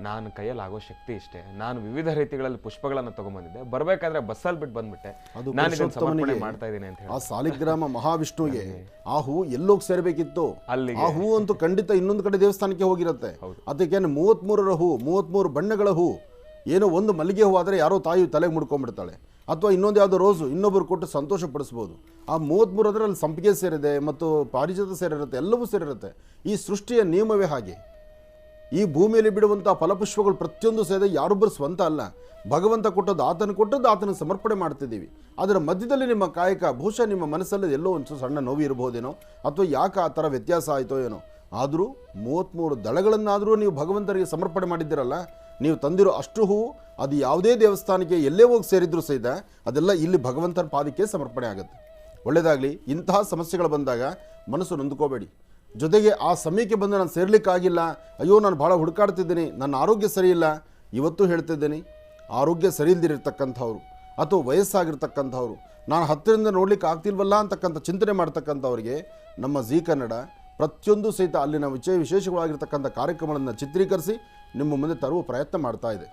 ನಾನು ಕೈಯಲ್ಲಿ ಆಗೋ ಶಕ್ತಿ ಇಷ್ಟೇ, ನಾನು ವಿವಿಧ ರೀತಿಗಳಲ್ಲಿ ಪುಷ್ಪಗಳನ್ನ ತಗೊಂಡ್ಬಂದಿದ್ದೆ, ಬರ್ಬೇಕಾದ್ರೆ ಬಸ್ಸಲ್ಲಿ ಬಿಟ್ಟು ಬಂದ್ಬಿಟ್ಟೆ, ನಾನು ಇದನ್ನ ಸಮರ್ಪಣೆ ಮಾಡ್ತಾ ಇದ್ದೀನಿ ಅಂತ ಹೇಳಿ. ಆ ಸಾಲಿಗ್ರಾಮ ಮಹಾವಿಷ್ಣುವಿಗೆ ಆ ಹೂ ಎಲ್ಲೋಗಿ ಸೇರಬೇಕಿತ್ತು, ಅಲ್ಲಿಗೆ ಆ ಹೂ ಅಂತೂ ಖಂಡಿತ ಇನ್ನೊಂದು ಕಡೆ ದೇವಸ್ಥಾನಕ್ಕೆ ಹೋಗಿರುತ್ತೆ. ಅದಕ್ಕೇನು 33 ಹೂ, 33 ಬಣ್ಣಗಳ ಹೂ, ಏನೋ ಒಂದು ಮಲ್ಲಿಗೆ ಹೂ ಆದರೆ ಯಾರೋ ತಾಯಿ ತಲೆಗೆ ಮುಡ್ಕೊಂಡ್ಬಿಡ್ತಾಳೆ, ಅಥವಾ ಇನ್ನೊಂದು ಯಾವುದೋ ರೋಸು ಇನ್ನೊಬ್ಬರು ಕೊಟ್ಟು ಸಂತೋಷ ಪಡಿಸ್ಬೋದು. ಆ 33 ಅದರಲ್ಲಿ ಸಂಪಿಗೆ ಸೇರಿದೆ ಮತ್ತು ಪಾರಿಜಾತ ಸೇರಿರುತ್ತೆ, ಎಲ್ಲವೂ ಸೇರಿರುತ್ತೆ. ಈ ಸೃಷ್ಟಿಯ ನಿಯಮವೇ ಹಾಗೆ. ಈ ಭೂಮಿಯಲ್ಲಿ ಬಿಡುವಂಥ ಫಲಪುಷ್ಪಗಳು ಪ್ರತಿಯೊಂದು ಸೇರಿದೆ ಯಾರೊಬ್ಬರು ಸ್ವಂತ ಅಲ್ಲ, ಭಗವಂತ ಕೊಟ್ಟದ್ದು ಆತನ ಸಮರ್ಪಣೆ ಮಾಡ್ತಿದ್ದೀವಿ. ಅದರ ಮಧ್ಯದಲ್ಲಿ ನಿಮ್ಮ ಕಾಯಕ ಬಹುಶಃ ನಿಮ್ಮ ಮನಸ್ಸಲ್ಲಿ ಎಲ್ಲೋ ಒಂದು ಸಣ್ಣ ನೋವು ಇರಬಹುದೇನೋ, ಅಥವಾ ಯಾಕೆ ಆ ಥರ ವ್ಯತ್ಯಾಸ ಆಯಿತೋ ಏನೋ. ಆದರೂ 33 ದಳಗಳನ್ನಾದರೂ ನೀವು ಭಗವಂತರಿಗೆ ಸಮರ್ಪಣೆ ಮಾಡಿದ್ದೀರಲ್ಲ, ನೀವು ತಂದಿರೋ ಅಷ್ಟು ಹೂ ಅದು ಯಾವುದೇ ದೇವಸ್ಥಾನಕ್ಕೆ ಎಲ್ಲೇ ಹೋಗಿ ಸೇರಿದ್ರೂ ಸಹಿತ ಅದೆಲ್ಲ ಇಲ್ಲಿ ಭಗವಂತನ ಪಾದಕ್ಕೆ ಸಮರ್ಪಣೆ ಆಗುತ್ತೆ. ಒಳ್ಳೆಯದಾಗಲಿ. ಇಂತಹ ಸಮಸ್ಯೆಗಳು ಬಂದಾಗ ಮನಸ್ಸು ನೊಂದ್ಕೋಬೇಡಿ. ಜೊತೆಗೆ ಆ ಸಮಯಕ್ಕೆ ಬಂದು ನಾನು ಸೇರ್ಲಿಕ್ಕಾಗಿಲ್ಲ, ಅಯ್ಯೋ ನಾನು ಭಾಳ ಹುಡುಕಾಡ್ತಿದ್ದೀನಿ, ನನ್ನ ಆರೋಗ್ಯ ಸರಿಯಿಲ್ಲ, ಇವತ್ತು ಹೇಳ್ತಿದ್ದೀನಿ, ಆರೋಗ್ಯ ಸರಿ ಇಲ್ದಿರತಕ್ಕಂಥವ್ರು ಅಥವಾ ವಯಸ್ಸಾಗಿರ್ತಕ್ಕಂಥವ್ರು, ನಾನು ಹತ್ತಿರದಿಂದ ನೋಡ್ಲಿಕ್ಕೆ ಆಗ್ತಿಲ್ವಲ್ಲ ಅಂತಕ್ಕಂಥ ಚಿಂತನೆ ಮಾಡ್ತಕ್ಕಂಥವ್ರಿಗೆ ನಮ್ಮ ಜೀ ಕನ್ನಡ ಪ್ರತಿಯೊಂದು ಸಹಿತ ಅಲ್ಲಿನ ವಿಶೇಷವಾಗಿರ್ತಕ್ಕಂಥ ಕಾರ್ಯಕ್ರಮಗಳನ್ನು ಚಿತ್ರೀಕರಿಸಿ ನಿಮ್ಮ ಮುಂದೆ ತರುವ ಪ್ರಯತ್ನ ಮಾಡ್ತಾ ಇದೆ.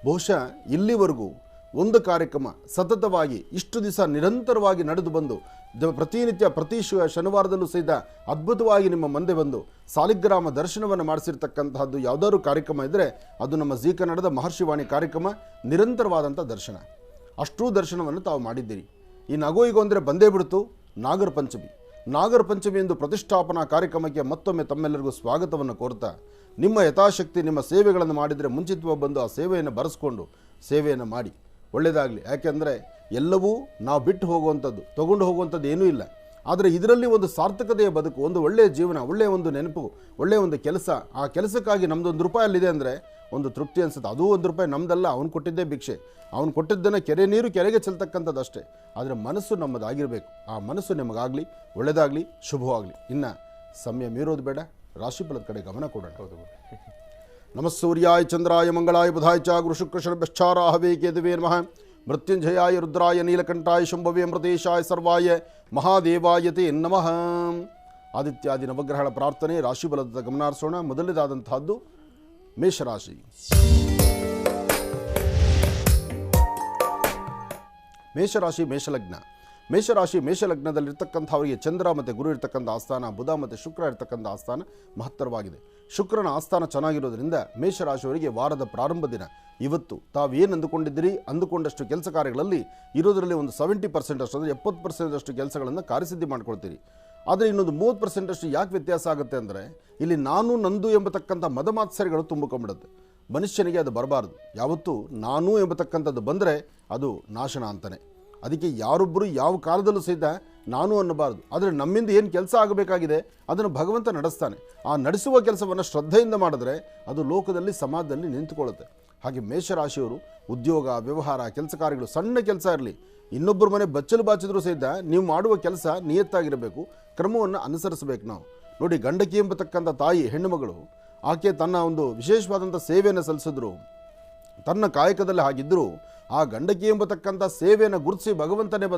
ಬಹುಶಃ ಇಲ್ಲಿವರೆಗೂ ಒಂದು ಕಾರ್ಯಕ್ರಮ ಸತತವಾಗಿ ಇಷ್ಟು ದಿವಸ ನಿರಂತರವಾಗಿ ನಡೆದು ಬಂದು ಪ್ರತಿನಿತ್ಯ ಪ್ರತಿ ಶನಿವಾರದಲ್ಲೂ ಸಹಿತ ಅದ್ಭುತವಾಗಿ ನಿಮ್ಮ ಮುಂದೆ ಬಂದು ಸಾಲಿಗ್ರಾಮ ದರ್ಶನವನ್ನು ಮಾಡಿಸಿರ್ತಕ್ಕಂತಹದ್ದು ಯಾವುದಾದ್ರು ಕಾರ್ಯಕ್ರಮ ಇದ್ದರೆ ಅದು ನಮ್ಮ ಜೀ ಕನ್ನಡದ ಮಹರ್ಷಿವಾಣಿ ಕಾರ್ಯಕ್ರಮ. ನಿರಂತರವಾದಂಥ ದರ್ಶನ, ಅಷ್ಟೂ ದರ್ಶನವನ್ನು ತಾವು ಮಾಡಿದ್ದೀರಿ. ಈ ನಗೋ ಈಗ ಅಂದರೆ ಬಂದೇ ಬಿಡ್ತು ನಾಗರ ಪಂಚಮಿ ಎಂದು ಪ್ರತಿಷ್ಠಾಪನಾ ಕಾರ್ಯಕ್ರಮಕ್ಕೆ ಮತ್ತೊಮ್ಮೆ ತಮ್ಮೆಲ್ಲರಿಗೂ ಸ್ವಾಗತವನ್ನು ಕೋರ್ತಾ, ನಿಮ್ಮ ಯಥಾಶಕ್ತಿ ನಿಮ್ಮ ಸೇವೆಗಳನ್ನು ಮಾಡಿದರೆ ಮುಂಚಿತವಾಗಿ ಬಂದು ಆ ಸೇವೆಯನ್ನು ಬರೆಸ್ಕೊಂಡು ಸೇವೆಯನ್ನು ಮಾಡಿ. ಒಳ್ಳೆಯದಾಗಲಿ. ಯಾಕೆಂದರೆ ಎಲ್ಲವೂ ನಾವು ಬಿಟ್ಟು ಹೋಗುವಂಥದ್ದು, ತಗೊಂಡು ಹೋಗುವಂಥದ್ದು ಏನೂ ಇಲ್ಲ. ಆದರೆ ಇದರಲ್ಲಿ ಒಂದು ಸಾರ್ಥಕತೆಯ ಬದುಕು, ಒಂದು ಒಳ್ಳೆಯ ಜೀವನ, ಒಳ್ಳೆಯ ಒಂದು ನೆನಪು, ಒಳ್ಳೆಯ ಒಂದು ಕೆಲಸ, ಆ ಕೆಲಸಕ್ಕಾಗಿ ನಮ್ಮದು 1 ರೂಪಾಯಿ ಅಲ್ಲಿದೆ ಅಂದರೆ ಒಂದು ತೃಪ್ತಿ ಅನಿಸುತ್ತೆ. ಅದೂ 1 ರೂಪಾಯಿ ನಮ್ಮದಲ್ಲ, ಅವನು ಕೊಟ್ಟಿದ್ದೇ ಭಿಕ್ಷೆ, ಅವನು ಕೊಟ್ಟಿದ್ದನ್ನು ಕೆರೆ ನೀರು ಕೆರೆಗೆ ಚೆಲ್ತಕ್ಕಂಥದ್ದು ಅಷ್ಟೇ. ಆದರೆ ಮನಸ್ಸು ನಮ್ಮದಾಗಿರಬೇಕು. ಆ ಮನಸ್ಸು ನಿಮಗಾಗಲಿ, ಒಳ್ಳೆಯದಾಗಲಿ, ಶುಭವಾಗಲಿ. ಇನ್ನು ಸಮಯ ಮೀರೋದು ಬೇಡ, ರಾಶಿಫಲದ ಕಡೆ ಗಮನ ಕೊಡೋಣ. ನಮಃ ಸೂರ್ಯಾಯ ಚಂದ್ರಾಯ ಮಂಗಳಾಯ ಬುಧಾಯ ಚ ಗುರು ಶುಕ್ರ ಶರ್ಭಶ್ಚಾರಾಹವೇ ಕೇತುವೇ ನಮಃ. ಮೃತ್ಯುಂಜಯಾಯ ರುದ್ರಾಯ ನೀಲಕಂಠಾಯ ಶಂಭವೇ ಅಮೃತೇಶಾಯ ಸರ್ವಾಯ ಮಹಾದೇವಾಯತೆ ನಮಃ. ಆದಿತ್ಯಾದಿ ನವಗ್ರಹಗಳ ಪ್ರಾರ್ಥನೆ, ರಾಶಿಫಲದ ಗಮನ ಹರಿಸೋಣ. ಮೊದಲನೇದಾದಂತಹದ್ದು ಮೇಷರಾಶಿ. ಮೇಷರಾಶಿ ಮೇಷಲಗ್ನದಲ್ಲಿರ್ತಕ್ಕಂಥವರಿಗೆ ಚಂದ್ರ ಮತ್ತು ಗುರು ಇರ್ತಕ್ಕಂಥ ಆಸ್ಥಾನ, ಬುಧ ಮತ್ತು ಶುಕ್ರ ಇರ್ತಕ್ಕಂಥ ಆಸ್ಥಾನ ಮಹತ್ತರವಾಗಿದೆ. ಶುಕ್ರನ ಆಸ್ಥಾನ ಚೆನ್ನಾಗಿರೋದ್ರಿಂದ ಮೇಷರಾಶಿಯವರಿಗೆ ವಾರದ ಪ್ರಾರಂಭ ದಿನ ಇವತ್ತು ತಾವೇನು ಅಂದುಕೊಂಡಷ್ಟು ಕೆಲಸ ಕಾರ್ಯಗಳಲ್ಲಿ ಇರೋದರಲ್ಲಿ ಒಂದು 70% ಅಷ್ಟು, ಅಂದರೆ 70% ಕೆಲಸಗಳನ್ನು ಕಾರ್ಯಸಿದ್ಧಿ ಮಾಡ್ಕೊಳ್ತೀರಿ. ಆದರೆ ಇನ್ನೊಂದು 30% ಯಾಕೆ ವ್ಯತ್ಯಾಸ ಆಗುತ್ತೆ ಅಂದರೆ, ಇಲ್ಲಿ ನಾನು ನಂದು ಎಂಬತಕ್ಕಂಥ ಮದಮಾತ್ಸರಿಗಳು ತುಂಬಿಕೊಂಡ್ಬಿಡುತ್ತೆ. ಮನುಷ್ಯನಿಗೆ ಅದು ಬರಬಾರ್ದು. ಯಾವತ್ತೂ ನಾನು ಎಂಬತಕ್ಕಂಥದ್ದು ಬಂದರೆ ಅದು ನಾಶನ ಅಂತಾನೆ. ಅದಕ್ಕೆ ಯಾರೊಬ್ಬರು ಯಾವ ಕಾಲದಲ್ಲೂ ಸಹಿತ ನಾನು ಅನ್ನಬಾರ್ದು. ಆದರೆ ನಮ್ಮಿಂದ ಏನು ಕೆಲಸ ಆಗಬೇಕಾಗಿದೆ ಅದನ್ನು ಭಗವಂತ ನಡೆಸ್ತಾನೆ. ಆ ನಡೆಸುವ ಕೆಲಸವನ್ನು ಶ್ರದ್ಧೆಯಿಂದ ಮಾಡಿದ್ರೆ ಅದು ಲೋಕದಲ್ಲಿ ಸಮಾಜದಲ್ಲಿ ನಿಂತುಕೊಳ್ಳುತ್ತೆ. ಹಾಗೆ ಮೇಷರಾಶಿಯವರು ಉದ್ಯೋಗ, ವ್ಯವಹಾರ, ಕೆಲಸ ಕಾರ್ಯಗಳು, ಸಣ್ಣ ಕೆಲಸ ಇರಲಿ, ಇನ್ನೊಬ್ಬರ ಮನೆ ಬಚ್ಚಲು ಬಾಚಿದ್ರೂ ಸಹಿತ ನೀವು ಮಾಡುವ ಕೆಲಸ ನಿಯತ್ತಾಗಿರಬೇಕು, ಕ್ರಮವನ್ನು ಅನುಸರಿಸಬೇಕು. ನಾವು ನೋಡಿ, ಗಂಡಕಿ ಎಂಬತಕ್ಕಂಥ ತಾಯಿ ಹೆಣ್ಣುಮಗಳು, ಆಕೆ ತನ್ನ ಒಂದು ವಿಶೇಷವಾದಂಥ ಸೇವೆಯನ್ನು ಸಲ್ಲಿಸಿದ್ರು, ತನ್ನ ಕಾಯಕದಲ್ಲಿ ಹಾಗಿದ್ದರೂ ಆ ಗಂಡಕಿ ಎಂಬತಕ್ಕಂಥ ಸೇವೆಯನ್ನು ಗುರುತಿಸಿ ಭಗವಂತನೇ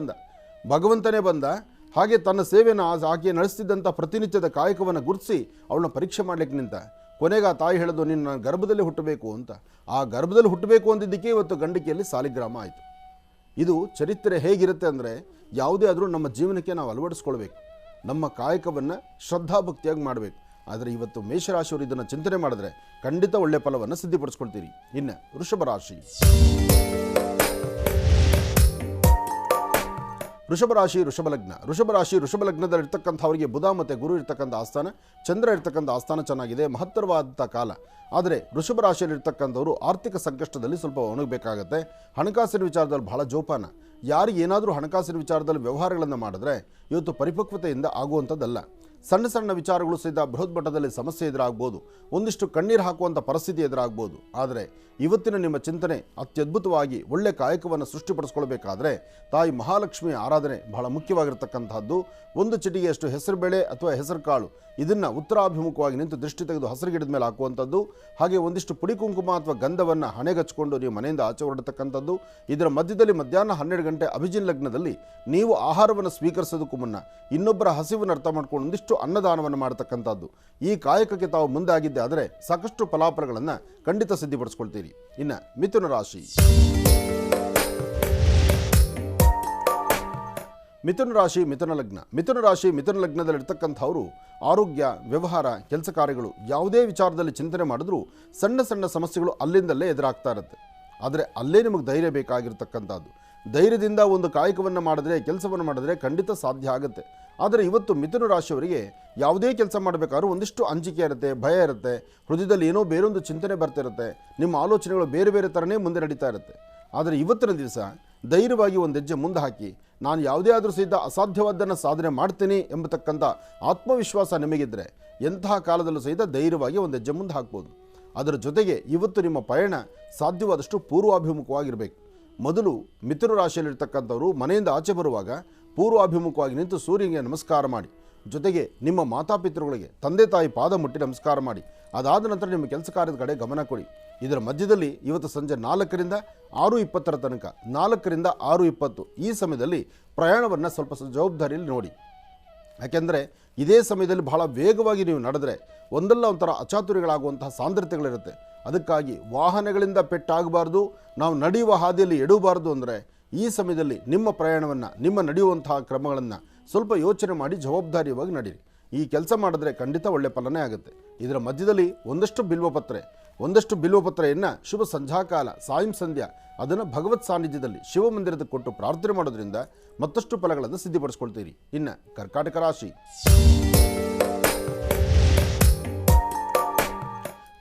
ಬಂದ. ಹಾಗೆ ತನ್ನ ಸೇವೆಯನ್ನು ಆಕೆ ನಡೆಸ್ತಿದ್ದಂಥ ಪ್ರತಿನಿತ್ಯದ ಕಾಯಕವನ್ನು ಗುರುತಿಸಿ ಅವಳನ್ನ ಪರೀಕ್ಷೆ ಮಾಡಲಿಕ್ಕೆ ನಿಂತ. ಕೊನೆಗೆ ಆ ತಾಯಿ ಹೇಳೋದು, ನಿನ್ನ ಗರ್ಭದಲ್ಲಿ ಹುಟ್ಟಬೇಕು ಅಂತ. ಆ ಗರ್ಭದಲ್ಲಿ ಹುಟ್ಟಬೇಕು ಅಂದಿದ್ದಕ್ಕೆ ಇವತ್ತು ಗಂಡಕಿಯಲ್ಲಿ ಸಾಲಿಗ್ರಾಮ ಆಯಿತು. ಇದು ಚರಿತ್ರೆ ಹೇಗಿರುತ್ತೆ ಅಂದರೆ, ಯಾವುದೇ ಆದರೂ ನಮ್ಮ ಜೀವನಕ್ಕೆ ನಾವು ಅಳವಡಿಸ್ಕೊಳ್ಬೇಕು, ನಮ್ಮ ಕಾಯಕವನ್ನು ಶ್ರದ್ಧಾಭಕ್ತಿಯಾಗಿ ಮಾಡಬೇಕು. ಆದರೆ ಇವತ್ತು ಮೇಷರಾಶಿಯವರು ಇದನ್ನು ಚಿಂತನೆ ಮಾಡಿದ್ರೆ ಖಂಡಿತ ಒಳ್ಳೆಯ ಫಲವನ್ನು ಸಿದ್ಧಿಪಡಿಸ್ಕೊಳ್ತೀರಿ. ಇನ್ನು ವೃಷಭರಾಶಿ ವೃಷಭಲಗ್ನದಲ್ಲಿರ್ತಕ್ಕಂಥವರಿಗೆ ಬುಧ ಮತ್ತು ಗುರು ಇರ್ತಕ್ಕಂಥ ಆಸ್ಥಾನ, ಚಂದ್ರ ಇರ್ತಕ್ಕಂಥ ಆಸ್ಥಾನ ಚೆನ್ನಾಗಿದೆ, ಮಹತ್ತರವಾದಂಥ ಕಾಲ. ಆದರೆ ವೃಷಭರಾಶಿಯಲ್ಲಿರ್ತಕ್ಕಂಥವರು ಆರ್ಥಿಕ ಸಂಕಷ್ಟದಲ್ಲಿ ಸ್ವಲ್ಪ ಒಣಗಬೇಕಾಗತ್ತೆ. ಹಣಕಾಸಿನ ವಿಚಾರದಲ್ಲಿ ಬಹಳ ಜೋಪಾನ. ಯಾರಿಗೇನಾದರೂ ಹಣಕಾಸಿನ ವಿಚಾರದಲ್ಲಿ ವ್ಯವಹಾರಗಳನ್ನು ಮಾಡಿದ್ರೆ ಇವತ್ತು ಪರಿಪಕ್ವತೆಯಿಂದ ಆಗುವಂಥದ್ದಲ್ಲ. ಸಣ್ಣ ಸಣ್ಣ ವಿಚಾರಗಳು ಸಹಿತ ಬೃಹತ್ ಮಟ್ಟದಲ್ಲಿ ಸಮಸ್ಯೆ ಎದುರಾಗ್ಬೋದು, ಒಂದಿಷ್ಟು ಕಣ್ಣೀರು ಹಾಕುವಂಥ ಪರಿಸ್ಥಿತಿ ಎದುರಾಗ್ಬೋದು. ಆದರೆ ಇವತ್ತಿನ ನಿಮ್ಮ ಚಿಂತನೆ ಅತ್ಯದ್ಭುತವಾಗಿ ಒಳ್ಳೆ ಕಾಯಕವನ್ನು ಸೃಷ್ಟಿಪಡಿಸ್ಕೊಳ್ಬೇಕಾದ್ರೆ ತಾಯಿ ಮಹಾಲಕ್ಷ್ಮಿಯ ಆರಾಧನೆ ಬಹಳ ಮುಖ್ಯವಾಗಿರ್ತಕ್ಕಂಥದ್ದು. ಒಂದು ಚಿಟಿಗೆಯಷ್ಟು ಹೆಸರುಬೇಳೆ ಅಥವಾ ಹೆಸರು ಕಾಳು ಇದನ್ನು ಉತ್ತರಾಭಿಮುಖವಾಗಿ ನಿಂತು ದೃಷ್ಟಿ ತೆಗೆದು ಹಸಿರು ಗಿಡದ ಮೇಲೆ ಹಾಕುವಂಥದ್ದು. ಹಾಗೆ ಒಂದಿಷ್ಟು ಪುಡಿ ಕುಂಕುಮ ಅಥವಾ ಗಂಧವನ್ನು ಹಣೆಗಚ್ಕೊಂಡು ನೀವು ಮನೆಯಿಂದ ಆಚೆ ಹೊರಡತಕ್ಕಂಥದ್ದು. ಇದರ ಮಧ್ಯದಲ್ಲಿ ಮಧ್ಯಾಹ್ನ 12 ಗಂಟೆ ಅಭಿಜಿನ್ ಲಗ್ನದಲ್ಲಿ ನೀವು ಆಹಾರವನ್ನು ಸ್ವೀಕರಿಸೋದಕ್ಕೂ ಮುನ್ನ ಇನ್ನೊಬ್ಬರ ಹಸಿವನ್ನು ಅರ್ಥ ಮಾಡ್ಕೊಂಡು ಒಂದಿಷ್ಟು ಅನ್ನದಾನವನ್ನು ಮಾಡತಕ್ಕಂಥದ್ದು. ಈ ಕಾಯಕಕ್ಕೆ ತಾವು ಮುಂದಾಗಿದ್ದೆ ಆದರೆ ಸಾಕಷ್ಟು ಫಲಾಫಲಗಳನ್ನು ಖಂಡಿತ ಸಿದ್ಧಿಪಡಿಸ್ಕೊಳ್ತೀರಿ. ಇನ್ನು ಮಿಥುನ ರಾಶಿ. ಮಿಥುನ ರಾಶಿ ಮಿಥುನ ಲಗ್ನ. ಮಿಥುನ ರಾಶಿ ಮಿಥುನ ಲಗ್ನದಲ್ಲಿರ್ತಕ್ಕಂಥವರು ಆರೋಗ್ಯ, ವ್ಯವಹಾರ, ಕೆಲಸ ಕಾರ್ಯಗಳು ಯಾವುದೇ ವಿಚಾರದಲ್ಲಿ ಚಿಂತನೆ ಮಾಡಿದ್ರೂ ಸಣ್ಣ ಸಣ್ಣ ಸಮಸ್ಯೆಗಳು ಅಲ್ಲಿಂದಲ್ಲೇ ಎದುರಾಗ್ತಾ ಇರುತ್ತೆ. ಆದರೆ ಅಲ್ಲೇ ನಿಮಗೆ ಧೈರ್ಯ ಬೇಕಾಗಿರ್ತಕ್ಕಂಥದ್ದು. ಧೈರ್ಯದಿಂದ ಒಂದು ಕಾಯಕವನ್ನು ಮಾಡಿದ್ರೆ, ಕೆಲಸವನ್ನು ಮಾಡಿದ್ರೆ ಖಂಡಿತ ಸಾಧ್ಯ ಆಗುತ್ತೆ. ಆದರೆ ಇವತ್ತು ಮಿಥುನ ರಾಶಿಯವರಿಗೆ ಯಾವುದೇ ಕೆಲಸ ಮಾಡಬೇಕಾದ್ರೂ ಒಂದಿಷ್ಟು ಅಂಜಿಕೆ ಇರುತ್ತೆ, ಭಯ ಇರುತ್ತೆ, ಹೃದಯದಲ್ಲಿ ಏನೋ ಬೇರೊಂದು ಚಿಂತನೆ ಬರ್ತಿರುತ್ತೆ, ನಿಮ್ಮ ಆಲೋಚನೆಗಳು ಬೇರೆ ಬೇರೆ ಥರನೇ ಮುಂದೆ ನಡೀತಾ ಇರುತ್ತೆ. ಆದರೆ ಇವತ್ತಿನ ದಿವಸ ಧೈರ್ಯವಾಗಿ ಒಂದು ಹೆಜ್ಜೆ ಮುಂದೆ ಹಾಕಿ ನಾನು ಯಾವುದೇ ಆದರೂ ಸಹಿತ ಅಸಾಧ್ಯವಾದ್ದನ್ನು ಸಾಧನೆ ಮಾಡ್ತೀನಿ ಎಂಬತಕ್ಕಂಥ ಆತ್ಮವಿಶ್ವಾಸ ನಿಮಗಿದ್ದರೆ ಎಂತಹ ಕಾಲದಲ್ಲೂ ಸಹಿತ ಧೈರ್ಯವಾಗಿ ಒಂದು ಹೆಜ್ಜೆ ಮುಂದೆ ಹಾಕ್ಬೋದು. ಅದರ ಜೊತೆಗೆ ಇವತ್ತು ನಿಮ್ಮ ಪಯಣ ಸಾಧ್ಯವಾದಷ್ಟು ಪೂರ್ವಾಭಿಮುಖವಾಗಿರಬೇಕು. ಮೊದಲು ಮಿಥುನ ರಾಶಿಯಲ್ಲಿರ್ತಕ್ಕಂಥವರು ಮನೆಯಿಂದ ಆಚೆ ಬರುವಾಗ ಪೂರ್ವಾಭಿಮುಖವಾಗಿ ನಿಂತು ಸೂರ್ಯನಿಗೆ ನಮಸ್ಕಾರ ಮಾಡಿ, ಜೊತೆಗೆ ನಿಮ್ಮ ಮಾತಾಪಿತೃಗಳಿಗೆ ತಂದೆ ತಾಯಿ ಪಾದ ಮುಟ್ಟಿ ನಮಸ್ಕಾರ ಮಾಡಿ, ಅದಾದ ನಂತರ ನಿಮ್ಮ ಕೆಲಸ ಕಾರ್ಯದ ಕಡೆ ಗಮನ ಕೊಡಿ. ಇದರ ಮಧ್ಯದಲ್ಲಿ ಇವತ್ತು ಸಂಜೆ 4ರಿಂದ 6:20 ತನಕ, 4ರಿಂದ 6:20 ಈ ಸಮಯದಲ್ಲಿ ಪ್ರಯಾಣವನ್ನು ಸ್ವಲ್ಪ ಜವಾಬ್ದಾರಿಯಲ್ಲಿ ನೋಡಿ. ಯಾಕೆಂದರೆ ಇದೇ ಸಮಯದಲ್ಲಿ ಬಹಳ ವೇಗವಾಗಿ ನೀವು ನಡೆದರೆ ಒಂದಲ್ಲ ಒಂಥರ ಅಚಾತುರ್ಯಗಳಾಗುವಂತಹ ಸಾಂದ್ರತೆಗಳಿರುತ್ತೆ. ಅದಕ್ಕಾಗಿ ವಾಹನಗಳಿಂದ ಪೆಟ್ಟಾಗಬಾರ್ದು, ನಾವು ನಡೆಯುವ ಹಾದಿಯಲ್ಲಿ ಎಡವಬಾರ್ದು. ಅಂದರೆ ಈ ಸಮಯದಲ್ಲಿ ನಿಮ್ಮ ಪ್ರಯಾಣವನ್ನು, ನಿಮ್ಮ ನಡೆಯುವಂತಹ ಕ್ರಮಗಳನ್ನು ಸ್ವಲ್ಪ ಯೋಚನೆ ಮಾಡಿ ಜವಾಬ್ದಾರಿಯಾಗಿ ನಡೀರಿ. ಈ ಕೆಲಸ ಮಾಡಿದ್ರೆ ಖಂಡಿತ ಒಳ್ಳೆ ಫಲನೇ ಆಗುತ್ತೆ. ಇದರ ಮಧ್ಯದಲ್ಲಿ ಒಂದಷ್ಟು ಬಿಲ್ವಪತ್ರೆಯನ್ನು ಶುಭ ಸಂಧ್ಯಾಕಾಲ, ಸಾಯಂ ಸಂಧ್ಯಾ ಅದನ್ನು ಭಗವತ್ ಸಾನ್ನಿಧ್ಯದಲ್ಲಿ ಶಿವಮಂದಿರದ ಕೊಟ್ಟು ಪ್ರಾರ್ಥನೆ ಮಾಡೋದ್ರಿಂದ ಮತ್ತಷ್ಟು ಫಲಗಳನ್ನು ಸಿದ್ಧಿಪಡಿಸ್ಕೊಳ್ತೀರಿ. ಇನ್ನು ಕರ್ಕಾಟಕ ರಾಶಿ.